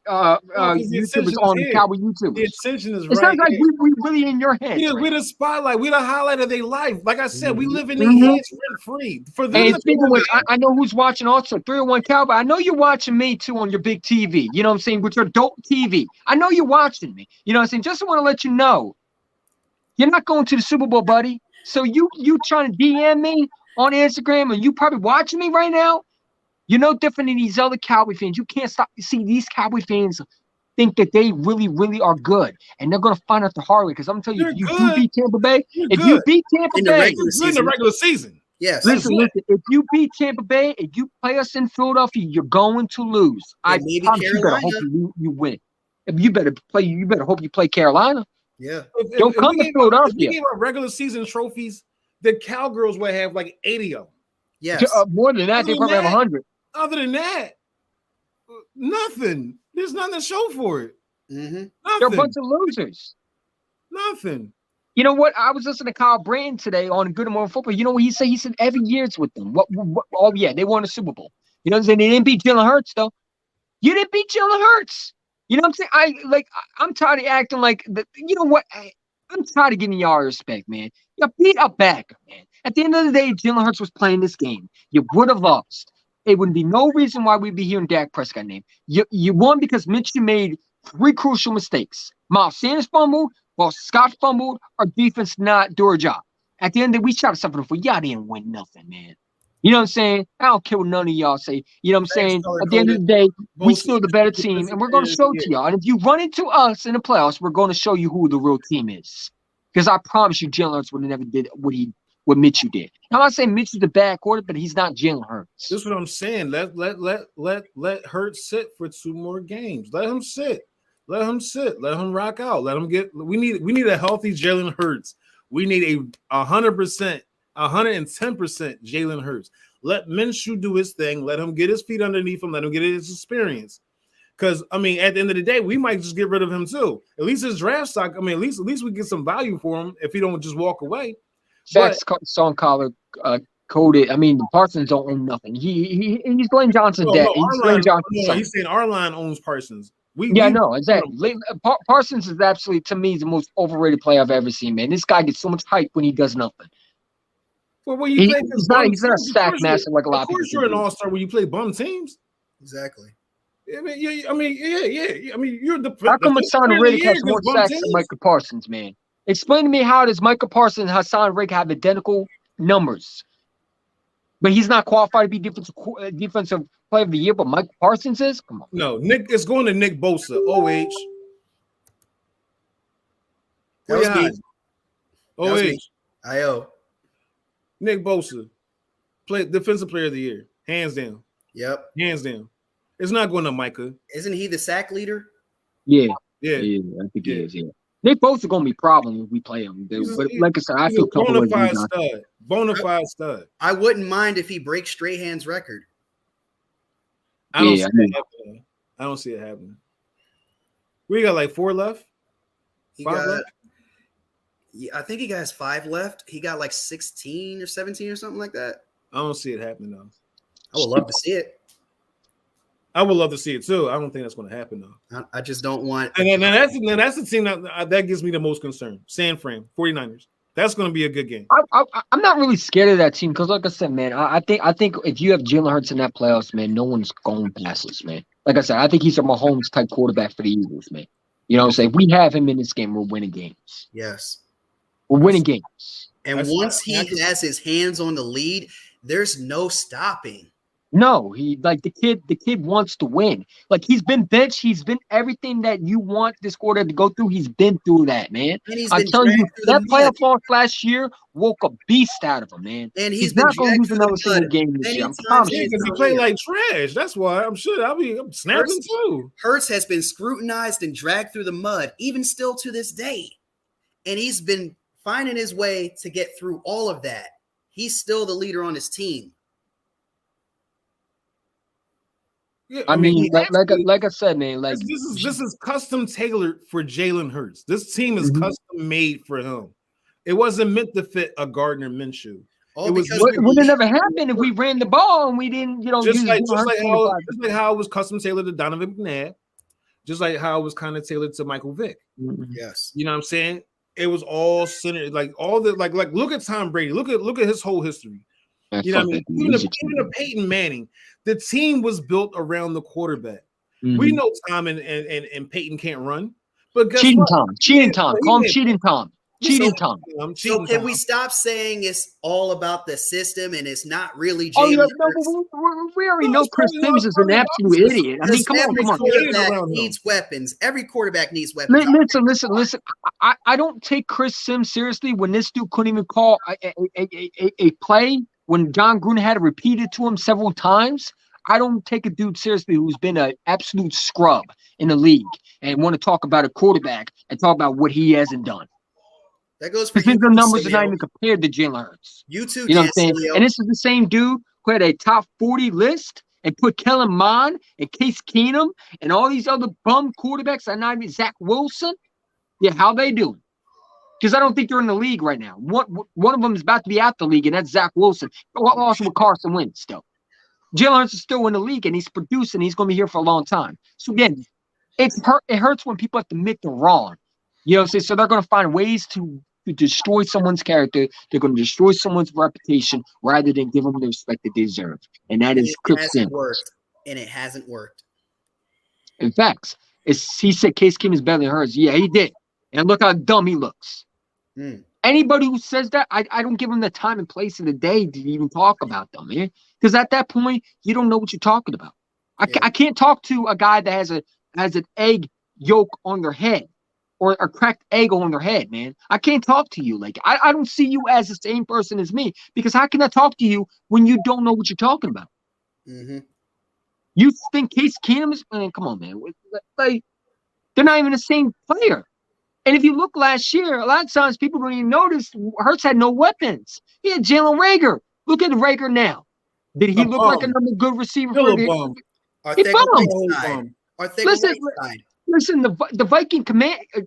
YouTubers on the Cowboy YouTube? The attention is right. It sounds like we really in your head. Yeah, we're the spotlight. We're the highlight of their life. Like I said, we live in their heads rent free. For them, and speaking of which, I know who's watching also 301 Cowboy. I know you're watching me too on your big TV. You know what I'm saying? With your dope TV. I know you're watching me. You know what I'm saying? Just want to let you know, you're not going to the Super Bowl, buddy. So you trying to DM me on Instagram, and you probably watching me right now. You're no different than these other Cowboy fans. You can't stop. See, these Cowboy fans think that they really, really are good, and they're going to find out the hard way. Because I'm telling you, if you beat Tampa Bay, in the regular season, yes. Listen. If you beat Tampa Bay, if you play us in Philadelphia, you're going to lose. I promise you better hope you win. If you better hope you play Carolina. Yeah. Don't come to Philadelphia. If we gave our regular season trophies, the Cowgirls would have like 80 of them. Yes. More than that, they probably have 100. Other than that, nothing. There's nothing to show for it. Nothing. They're a bunch of losers. Nothing. You know what? I was listening to Kyle Brandon today on Good Morning Football. You know what he said? He said every year it's with them. They won a Super Bowl. You know what I'm saying? They didn't beat Jalen Hurts, though. You didn't beat Jalen Hurts. You know what I'm saying? I'm tired of acting like you know what? I'm tired of giving y'all respect, man. You beat up back, man. At the end of the day, Jalen Hurts was playing this game. You would have lost. It would be no reason why we'd be hearing Dak Prescott name. You won because Minshew made three crucial mistakes. Miles Sanders fumbled, while Scott fumbled, our defense not do a job. At the end of the day, we shot something for y'all didn't win nothing, man. You know what I'm saying? I don't care what none of y'all say. You know what I'm Thanks, saying? color At the end of coded. the day, we Both still the better team, defensive and we're going to players of show the to year. y'all. And if you run into us in the playoffs, we're going to show you who the real team is. Because I promise you, Jalen Hurts would have never did what Mitchell did. I'm not saying Mitchell's the bad quarter, but he's not Jalen Hurts. This is what I'm saying. Let Hurts sit for 2 more games. Let him sit. Let him sit. Let him rock out. Let him get. We need a healthy Jalen Hurts. We need a 100%, 110% Jalen Hurts. Let Minshew do his thing. Let him get his feet underneath him. Let him get his experience. Because I mean, at the end of the day, we might just get rid of him too. At least his draft stock. I mean, at least we get some value for him if he don't just walk away. Facts, song collar coded. I mean, Parsons don't own nothing. He's Lane Johnson's dad. He's Lane Johnson's son. He's saying our line owns Parsons. No, exactly. Parsons is absolutely, to me, the most overrated player I've ever seen, man. This guy gets so much hype when he does nothing. Well, when you play he's not a sack master like a lot of people. Of course, you're an all-star when you play bum teams. Exactly. I mean, yeah. I mean, you're the. How come Hassan Reddick has more sacks than Micah Parsons, man? Explain to me how does Micah Parsons and Hassan Reddick have identical numbers, but he's not qualified to be defensive player of the year, but Micah Parsons is? Come on. No, Nick. It's going to Nick Bosa. OH. That was me. OH. IO. Nick Bosa, defensive player of the year, hands down. Yep. Hands down. It's not going to Micah. Isn't he the sack leader? Yeah. Yeah. I think he is. Yeah. They both are going to be problems if we play him. But like I said, I feel comfortable. Bona fide stud. I wouldn't mind if he breaks Strahan's record. I don't see it happening. We got like 4 left. 5 left. Yeah, I think he got 5 left. He got like 16 or 17 or something like that. I don't see it happening though. I would love to see it. I would love to see it too. I don't think that's going to happen though. I just don't want. And then that's the team that gives me the most concern. San Fran 49ers. That's going to be a good game. I'm not really scared of that team because, like I said, man, I think if you have Jalen Hurts in that playoffs, man, no one's going past us, man. Like I said, I think he's a Mahomes type quarterback for the Eagles, man. You know what I'm saying? We have him in this game. We're winning games. Yes. We're winning games. And once he has his hands on the lead, there's no stopping. No, the kid wants to win. Like he's been benched, he's been everything that you want this quarter to go through. He's been through that, man. I'm telling you, that playoff loss last year woke a beast out of him, man. And he's not going to lose another single game this year. Because he played like trash. That's why I'm snapping too. Hurts has been scrutinized and dragged through the mud, even still to this day. And he's been finding his way to get through all of that. He's still the leader on his team. Yeah, I mean, like I said, man, like this is custom tailored for Jalen Hurts. This team is custom made for him. It wasn't meant to fit a Gardner Minshew. It would never happen if we ran the ball and we didn't, just like how it was custom tailored to Donovan McNabb, just like how it was kind of tailored to Michael Vick. Yes, you know what I'm saying. It was all centered, like all the like look at Tom Brady. Look at his whole history. You know what I mean? Even a Peyton Manning, the team was built around the quarterback. We know Tom and Peyton can't run, but guess cheating what? Tom. Call him cheating Tom. Tom. So can we stop saying it's all about the system and it's not really Jalen? Oh, yeah, no, we already know Chris Sims is an absolute idiot. I mean, come on. Quarterback needs weapons. Every quarterback needs weapons. Listen. I don't take Chris Sims seriously when this dude couldn't even call a play when John Gruden had to repeat it to him several times. I don't take a dude seriously who's been an absolute scrub in the league and want to talk about a quarterback and talk about what he hasn't done. That goes for you. The numbers are not even compared to Jalen Hurts. You too, you know what I'm saying? And this is the same dude who had a top 40 list and put Kellen Mond and Case Keenum and all these other bum quarterbacks. And not even Zach Wilson. Yeah, how they doing? Because I don't think they're in the league right now. One of them is about to be out the league, and that's Zach Wilson. Also with Carson Wentz, still. Jalen Hurts is still in the league, and he's producing. He's going to be here for a long time. So, again, It hurts when people have to admit they're wrong. You know what I'm saying? So they're going to find ways to destroy someone's character. They're going to destroy someone's reputation rather than give them the respect that they deserve. And that And is it Chris hasn't Sims. worked. And it hasn't worked. In fact, he said Case Keenum is better than hers. Yeah, he did. And look how dumb he looks. Mm. Anybody who says that, I don't give them the time and place of the day to even talk about them, man. Because at that point, you don't know what you're talking about. I can't talk to a guy that has an egg yolk on their head or a cracked egg on their head, man. I can't talk to you. Like, I don't see you as the same person as me because how can I talk to you when you don't know what you're talking about? Mm-hmm. You think Case Keenum is, man, come on, man. Like, they're not even the same player. And if you look last year, a lot of times people don't even notice Hurts had no weapons. He had Jalen Reagor. Look at Reagor now. Did he look like another good receiver for the bum. He bummed. Listen, the Viking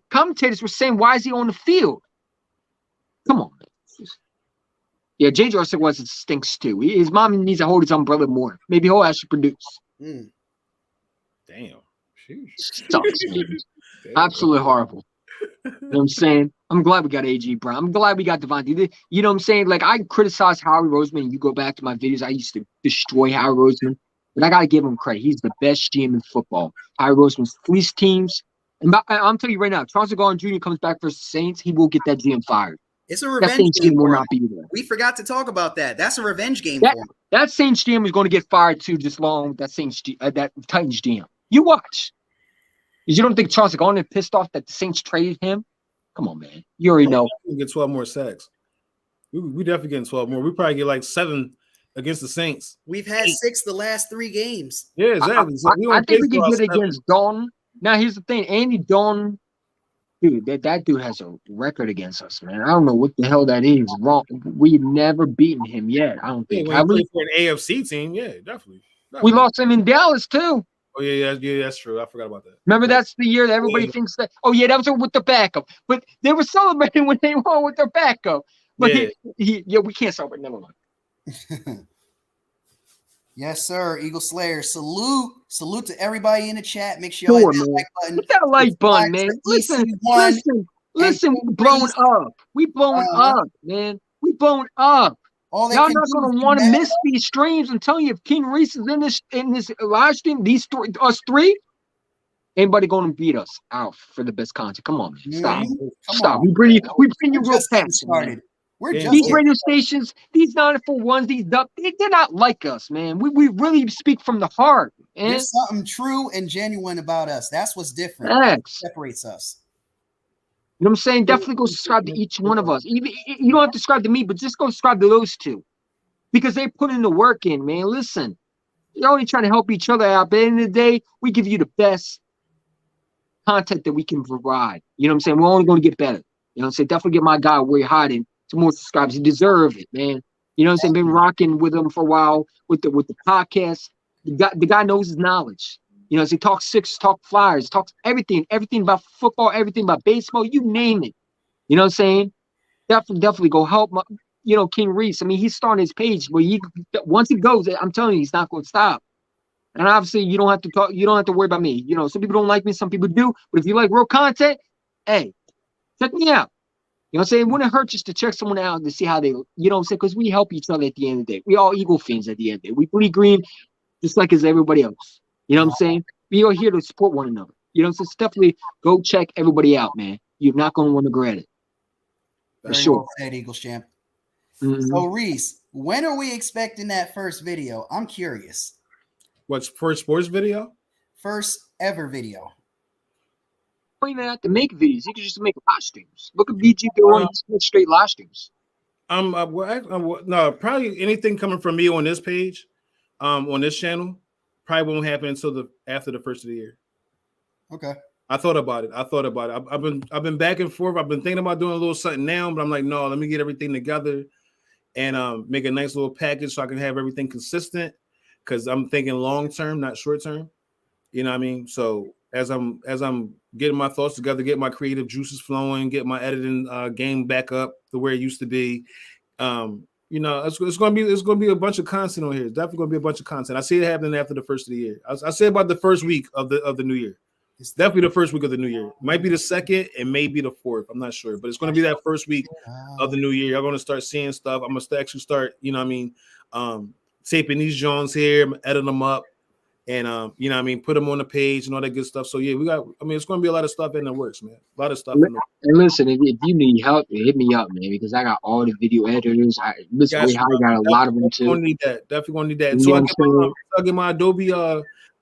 commentators were saying, why is he on the field? Come on, man. Yeah, J.J. said it stinks too. His mom needs to hold his umbrella more. Maybe he'll actually produce. Mm. Damn. Sucks, man. Absolutely horrible. You know what I'm saying? I'm glad we got A.J. Brown. I'm glad we got Devontae. You know what I'm saying? Like, I criticize Howie Roseman. You go back to my videos, I used to destroy Howie Roseman. But I got to give him credit. He's the best GM in football. Howie Roseman's fleeced teams. And I'm telling you right now, Chauncey Gardner Jr. comes back versus the Saints, he will get that GM fired. It's a revenge game will for not be there. We forgot to talk about that. That's a revenge game for him. That Saints GM is going to get fired too, just long with that Titans GM. You watch. Because you don't think Chauncey Gardner pissed off that the Saints traded him? Come on, man. You already know. We get 12 more sacks. We definitely getting 12 more. We probably get like 7 against the Saints. We've had 6 the last 3 games. Yeah, exactly. I think we can get against Dalton. Now, here's the thing. Andy Dalton, dude, that dude has a record against us, man. I don't know what the hell that is. Wrong. We've never beaten him yet. I don't think. When we played for an AFC team, yeah, definitely. We lost him in Dallas, too. Oh, yeah, that's true. I forgot about that. Remember, that's the year that everybody thinks that, oh, yeah, that was with the backup. But they were celebrating when they won with their backup. But we can't celebrate. Never mind. Yes, sir. Eagle Slayer. Salute to everybody in the chat. Make sure y'all hit that like button. Hit that like button, man. Listen, we blowing up. We blowing up, man. We blowing up. Y'all not gonna want to miss these streams. I'm telling you, if King Reese is in this live stream, us three, anybody gonna beat us out for the best content. Come on, man. Stop. We bring you real fast. These radio stations, these 941s, they're not like us, man. We really speak from the heart, man. There's something true and genuine about us. That's what's different. That separates us. You know what I'm saying? Definitely go subscribe to each one of us. Even you don't have to subscribe to me, but just go subscribe to those two. Because they put in the work in, man. Listen, you're only trying to help each other out. But at the end of the day, we give you the best content that we can provide. You know what I'm saying? We're only going to get better. You know what I'm saying? Definitely get my guy Way Hiding to more subscribers. He deserves it, man. You know what I'm saying? Been rocking with him for a while with the podcast. The guy knows his knowledge. You know, he talks Sixers, talks Flyers, talks everything about football, everything about baseball, you name it. You know what I'm saying? Definitely go help King Reese. I mean, he's starting his page, but once he goes, I'm telling you, he's not going to stop. And obviously, you don't have to talk. You don't have to worry about me. You know, some people don't like me, some people do. But if you like real content, hey, check me out. You know what I'm saying? It wouldn't hurt just to check someone out to see how they, you know what I'm saying? Because we help each other at the end of the day. We all Eagle fans at the end of the day. We bleed green just like as everybody else. You know what I'm saying? We are here to support one another. You know what I'm saying? So definitely go check everybody out, man. You're not going to want to regret it. For sure. Well said, Eagles champ. Mm-hmm. So, Reese, when are we expecting that first video? I'm curious. What's first sports video? First ever video. You don't even have to make videos. You can just make live streams. Look at BG doing straight live streams. No, probably anything coming from me on this page, on this channel, probably won't happen until after the first of the year. Okay. I thought about it. I've been back and forth. I've been thinking about doing a little something now, but I'm like, no, let me get everything together and make a nice little package so I can have everything consistent. Because I'm thinking long term, not short term. You know what I mean? So as I'm getting my thoughts together, get my creative juices flowing, get my editing game back up to where it used to be. It's gonna be a bunch of content on here. It's definitely gonna be a bunch of content. I see it happening after the first of the year. I say about the first week of the new year. It's definitely the first week of the new year. Might be the second and maybe the fourth. I'm not sure, but it's going to be that first week of the new year. You're going to start seeing stuff. I'm going to actually start, you know what I mean, taping these Jones here, editing them up, and you know what I mean, put them on the page and all that good stuff. So yeah, it's going to be a lot of stuff in the works, man. A lot of stuff. And listen, if you need help, hit me up, man, because I got all the video editors. Ray High got a lot of them too. Gonna need that. Definitely gonna need that. You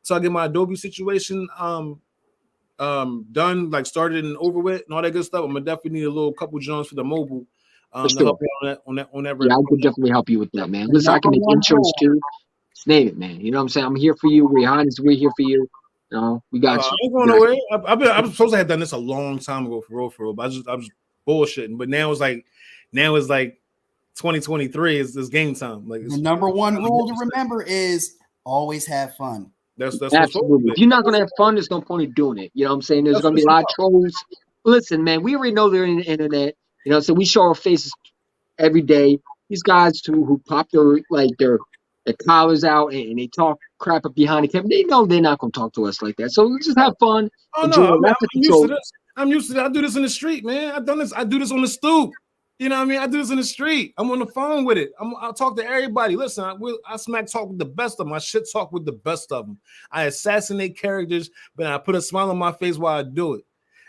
So I get my Adobe situation done, like started and over with and all that good stuff. I'm gonna definitely need a little couple Jones for the mobile to help you on that. Yeah, I could definitely help you with that, man. Listen, I can make intros too. Just name it, man. You know what I'm saying? I'm here for you. We're here for you. No, we got you. I ain't going nowhere. I was supposed to have done this a long time ago for real. But I was bullshitting. But now it's like 2023 is game time. Like the number one rule to remember is always have fun. That's absolutely. If you're not gonna have fun, there's no point in doing it. You know what I'm saying? There's gonna be a lot of trolls. Listen, man, we already know they're in the internet. You know, so we show our faces every day. These guys who pop their collars out and they talk crap up behind the camera, they know they're not gonna talk to us like that. So let's just have fun. Oh no, I'm used to this. I'm used to that. I do this in the street, man. I've done this. I do this on the stoop. You know what I mean? I do this in the street. I'm on the phone with it. I'll talk to everybody. Listen, I smack talk with the best of them. I shit talk with the best of them. I assassinate characters, but I put a smile on my face while I do it.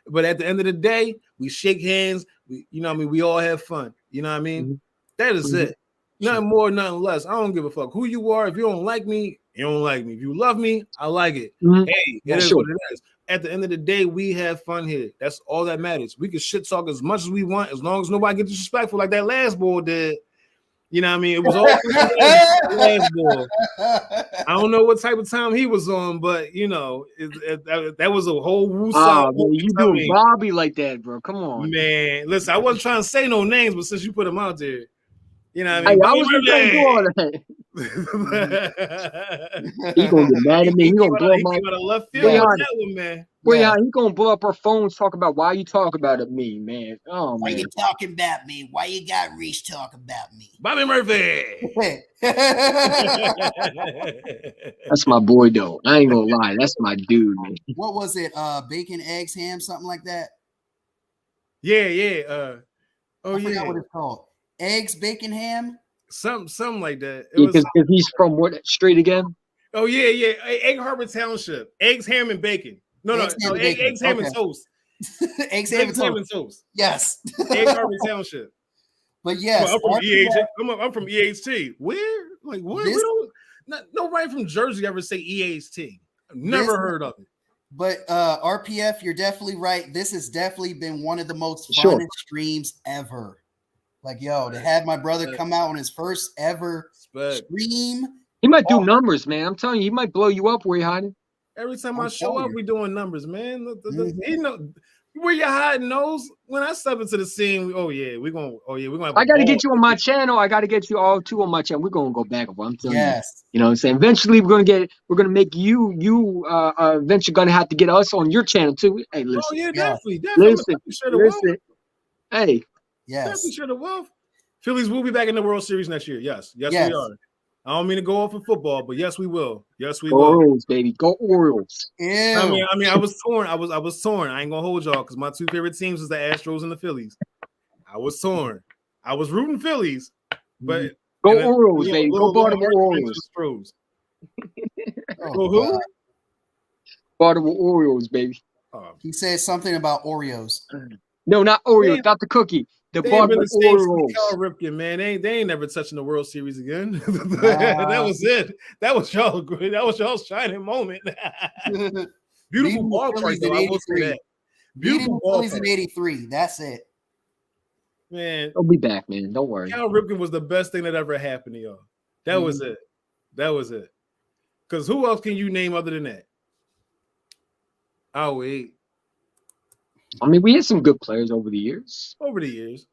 But at the end of the day, we shake hands. You know what I mean? We all have fun. You know what I mean? Mm-hmm. That is it. Nothing more, nothing less. I don't give a fuck who you are. If you don't like me, you don't like me. If you love me, I like it. Mm-hmm. Hey, it is what it is. At the end of the day, we have fun here. That's all that matters. We can shit talk as much as we want, as long as nobody gets disrespectful like that last boy did. You know what I mean? It was all last boy. I don't know what type of time he was on, but you know, that was a whole woo side. You doing Bobby like that, bro? Come on, man. Listen, I wasn't trying to say no names, but since you put them out there, you know what I mean? I wasn't trying to do all that. He gonna get mad at me. He gonna blow my left field on that one, man. Well, he gonna blow up our phones, talk about why you talk about me, man. Oh, why man. you talking about me? Why you got Reese talking about me? Bobby Murphy. That's my boy, though. I ain't gonna lie. That's my dude, man. What was it? Bacon, eggs, ham, something like that? Yeah. I forgot what it's called. Eggs, bacon, ham? Something like that. Because he's from what street again? Oh, yeah. Egg Harbor Township. Eggs, ham, and bacon. No. Eggs, ham, and toast. Eggs, ham, and toast. Yes. Egg Harbor Township. But yes. I'm from EHT. Where? Like, what? Nobody from Jersey ever say EHT. I've never heard of it. But RPF, you're definitely right. This has definitely been one of the most fun streams ever. Like, to have my brother come out on his first ever stream. He might do numbers, man. I'm telling you, he might blow you up where you're hiding. Every time I show up, we doing numbers, man. You know where you're hiding those. When I step into the scene, we're gonna. I gotta get you on my channel. I gotta get you all two on my channel. We're gonna go back and forth. I'm telling you. You know what I'm saying? Eventually, we're gonna make you eventually gonna have to get us on your channel too. Hey, listen. Oh yeah, definitely. Listen. Hey. Yes. Definitely sure the Wolf. Phillies will be back in the World Series next year. Yes, we are. I don't mean to go off in football, but yes, we will. Yes, we will. Orioles, baby. Go Orioles. Ew. I mean, I was torn. I was torn. I ain't gonna hold y'all because my two favorite teams is the Astros and the Phillies. I was torn. I was rooting Phillies, but go Orioles, baby. Go Baltimore Orioles. Go who? Baltimore Orioles, baby. He said something about Oreos. No, not Oreos. Not the cookie. The Baltimore Orioles. Cal Ripken, man. They ain't never touching the World Series again. That was it. That was y'all great. That was y'all's shining moment. Beautiful ballpark, though. I will say that. Beautiful ballpark. In '83. That's it. Man, I'll be back, man. Don't worry. Cal Ripken was the best thing that ever happened to y'all. That was it. That was it. Because who else can you name other than that? Oh, wait. I mean, we had some good players over the years. Over the years.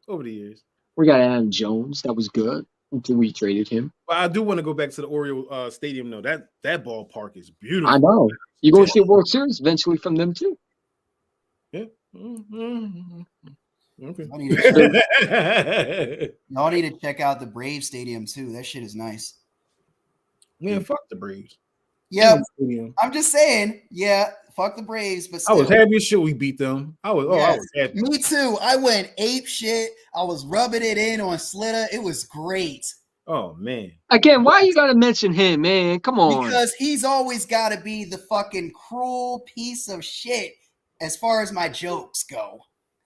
We got Adam Jones. That was good until we traded him. But I do want to go back to the Oriole Stadium, though. That ballpark is beautiful. I know. You're going to see a World Series eventually from them, too. Yeah. Okay. Y'all need to check out the Braves Stadium, too. That shit is nice. Man, fuck the Braves. Yep. I'm just saying. Yeah. Fuck the Braves, but still. I was happy as shit we beat them. I was happy. Me too. I went ape shit. I was rubbing it in on Slitter. It was great. Oh man. Again, why you gotta mention him, man? Come on. Because he's always gotta be the fucking cruel piece of shit as far as my jokes go.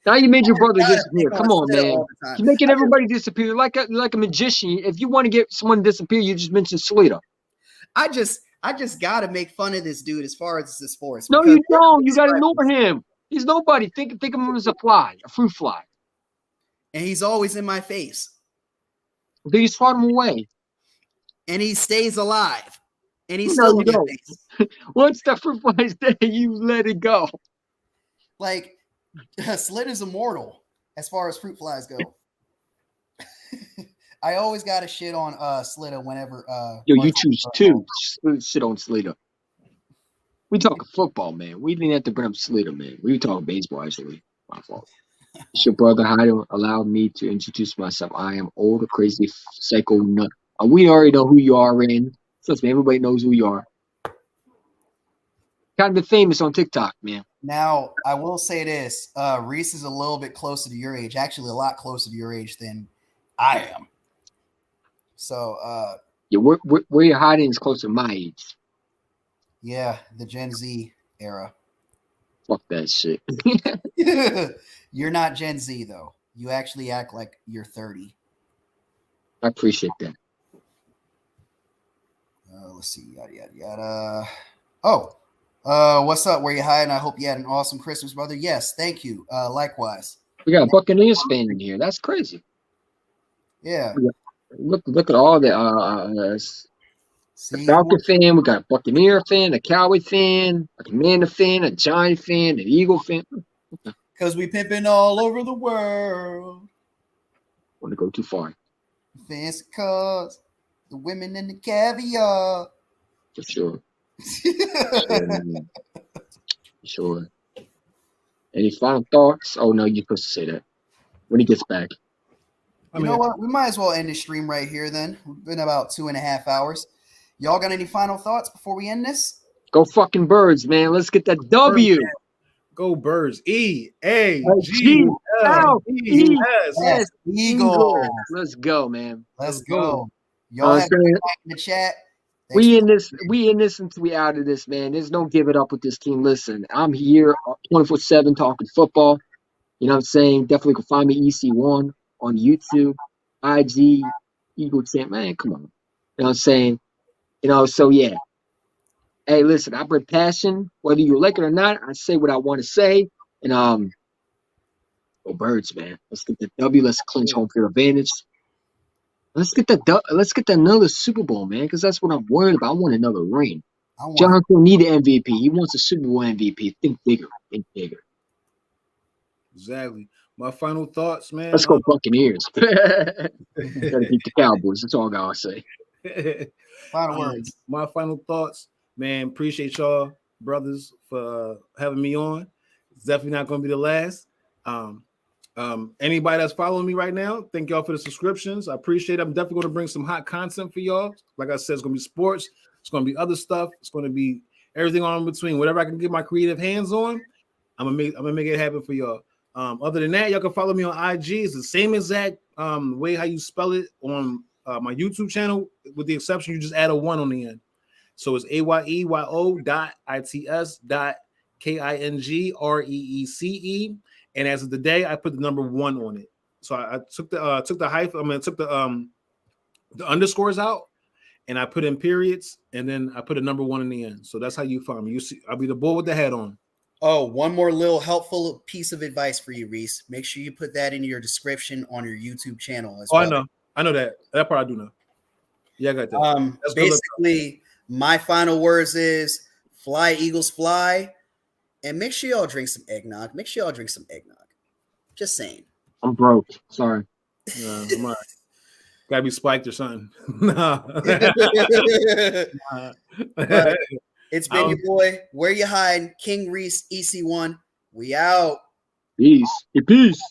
Now you made your brother disappear. Come on, man. You're making everybody disappear like a magician. If you want to get someone to disappear, you just mention Slater. I just gotta make fun of this dude as far as the sports. No, you don't. You gotta ignore him. He's nobody. Think of him as a fly, a fruit fly. And he's always in my face. Then you swat him away. And he stays alive. And he's still in your face. Once the fruit fly's dead, you let it go. Like, Slit is immortal as far as fruit flies go. I always got to shit on Slater whenever. Yo, you choose two. Shit on Slater. We talking football, man. We didn't have to bring up Slater, man. We were talking baseball, actually. My fault. It's your brother Hyde allowed me to introduce myself. I am old, crazy, psycho nut. We already know who you are, Rand. Trust me, everybody knows who you are. Kind of been famous on TikTok, man. Now, I will say this. Reese is a little bit closer to your age. Actually, a lot closer to your age than I am. So, yeah, where you're hiding is close to my age. Yeah, the Gen Z era. Fuck that shit. You're not Gen Z, though. You actually act like you're 30. I appreciate that. Let's see. Yada, yada, yada. What's up? Where you hiding? I hope you had an awesome Christmas, brother. Yes, thank you. Likewise. We got a Buccaneers fan in here. That's crazy. Yeah. Look at all the Falcon fan. We got a Buccaneer fan, a Cowboy fan, a Commander fan, a Giant fan, an Eagle fan. Because we pimping all over the world. Want to go too far? Fancy cars, the women and the caviar. For sure. Sure. Any final thoughts? Oh no, you're supposed to say that when he gets back. You know what? We might as well end the stream right here then. We've been about 2.5 hours. Y'all got any final thoughts before we end this? Go fucking Birds, man. Let's get that W. Go Birds. E-A-G-L-E-S. Eagles. Let's go, man. Let's go. Y'all have in the chat. We in this until we out of this, man. There's no give it up with this team. Listen, I'm here 24/7 talking football. You know what I'm saying? Definitely can find me EC1 on YouTube, IG, Eagle Champ. Man, come on. You know what I'm saying? So yeah. Hey, listen, I bring passion, whether you like it or not. I say what I want to say. And go Birds, man. Let's get the W. Let's clinch home field advantage. Let's get that another Super Bowl, man, because that's what I'm worried about. I want another ring. Jonathan don't need an MVP. He wants a Super Bowl MVP. Think bigger. Think bigger. Exactly. My final thoughts, man. Let's go Buccaneers. Gotta beat the Cowboys. That's all I gotta say. Final words. My final thoughts, man. Appreciate y'all, brothers, for having me on. It's definitely not going to be the last. Anybody that's following me right now, thank y'all for the subscriptions. I appreciate it. I'm definitely going to bring some hot content for y'all. Like I said, it's going to be sports. It's going to be other stuff. It's going to be everything on in between. Whatever I can get my creative hands on, I'm gonna make it happen for y'all. Other than that, y'all can follow me on IG. It's the same exact way how you spell it on my YouTube channel, with the exception you just add a 1 on the end. So it's AYEYO.ITS.KINGREECE. And as of the day, I put the number 1 on it. So I took the hyphen. Took the underscores out, and I put in periods, and then I put a number 1 in the end. So that's how you find me. You see, I'll be the bull with the hat on. Oh, one more little helpful piece of advice for you, Reese. Make sure you put that in your description on your YouTube channel as well. I know that. That part I do know. Yeah, I got that. Basically, my final words is fly, Eagles, fly. And make sure y'all drink some eggnog. Just saying. I'm broke. Sorry. I'm all right. Gotta be spiked or something. It's been your boy. Where you hiding? King Reese, EC1. We out. Peace. Peace.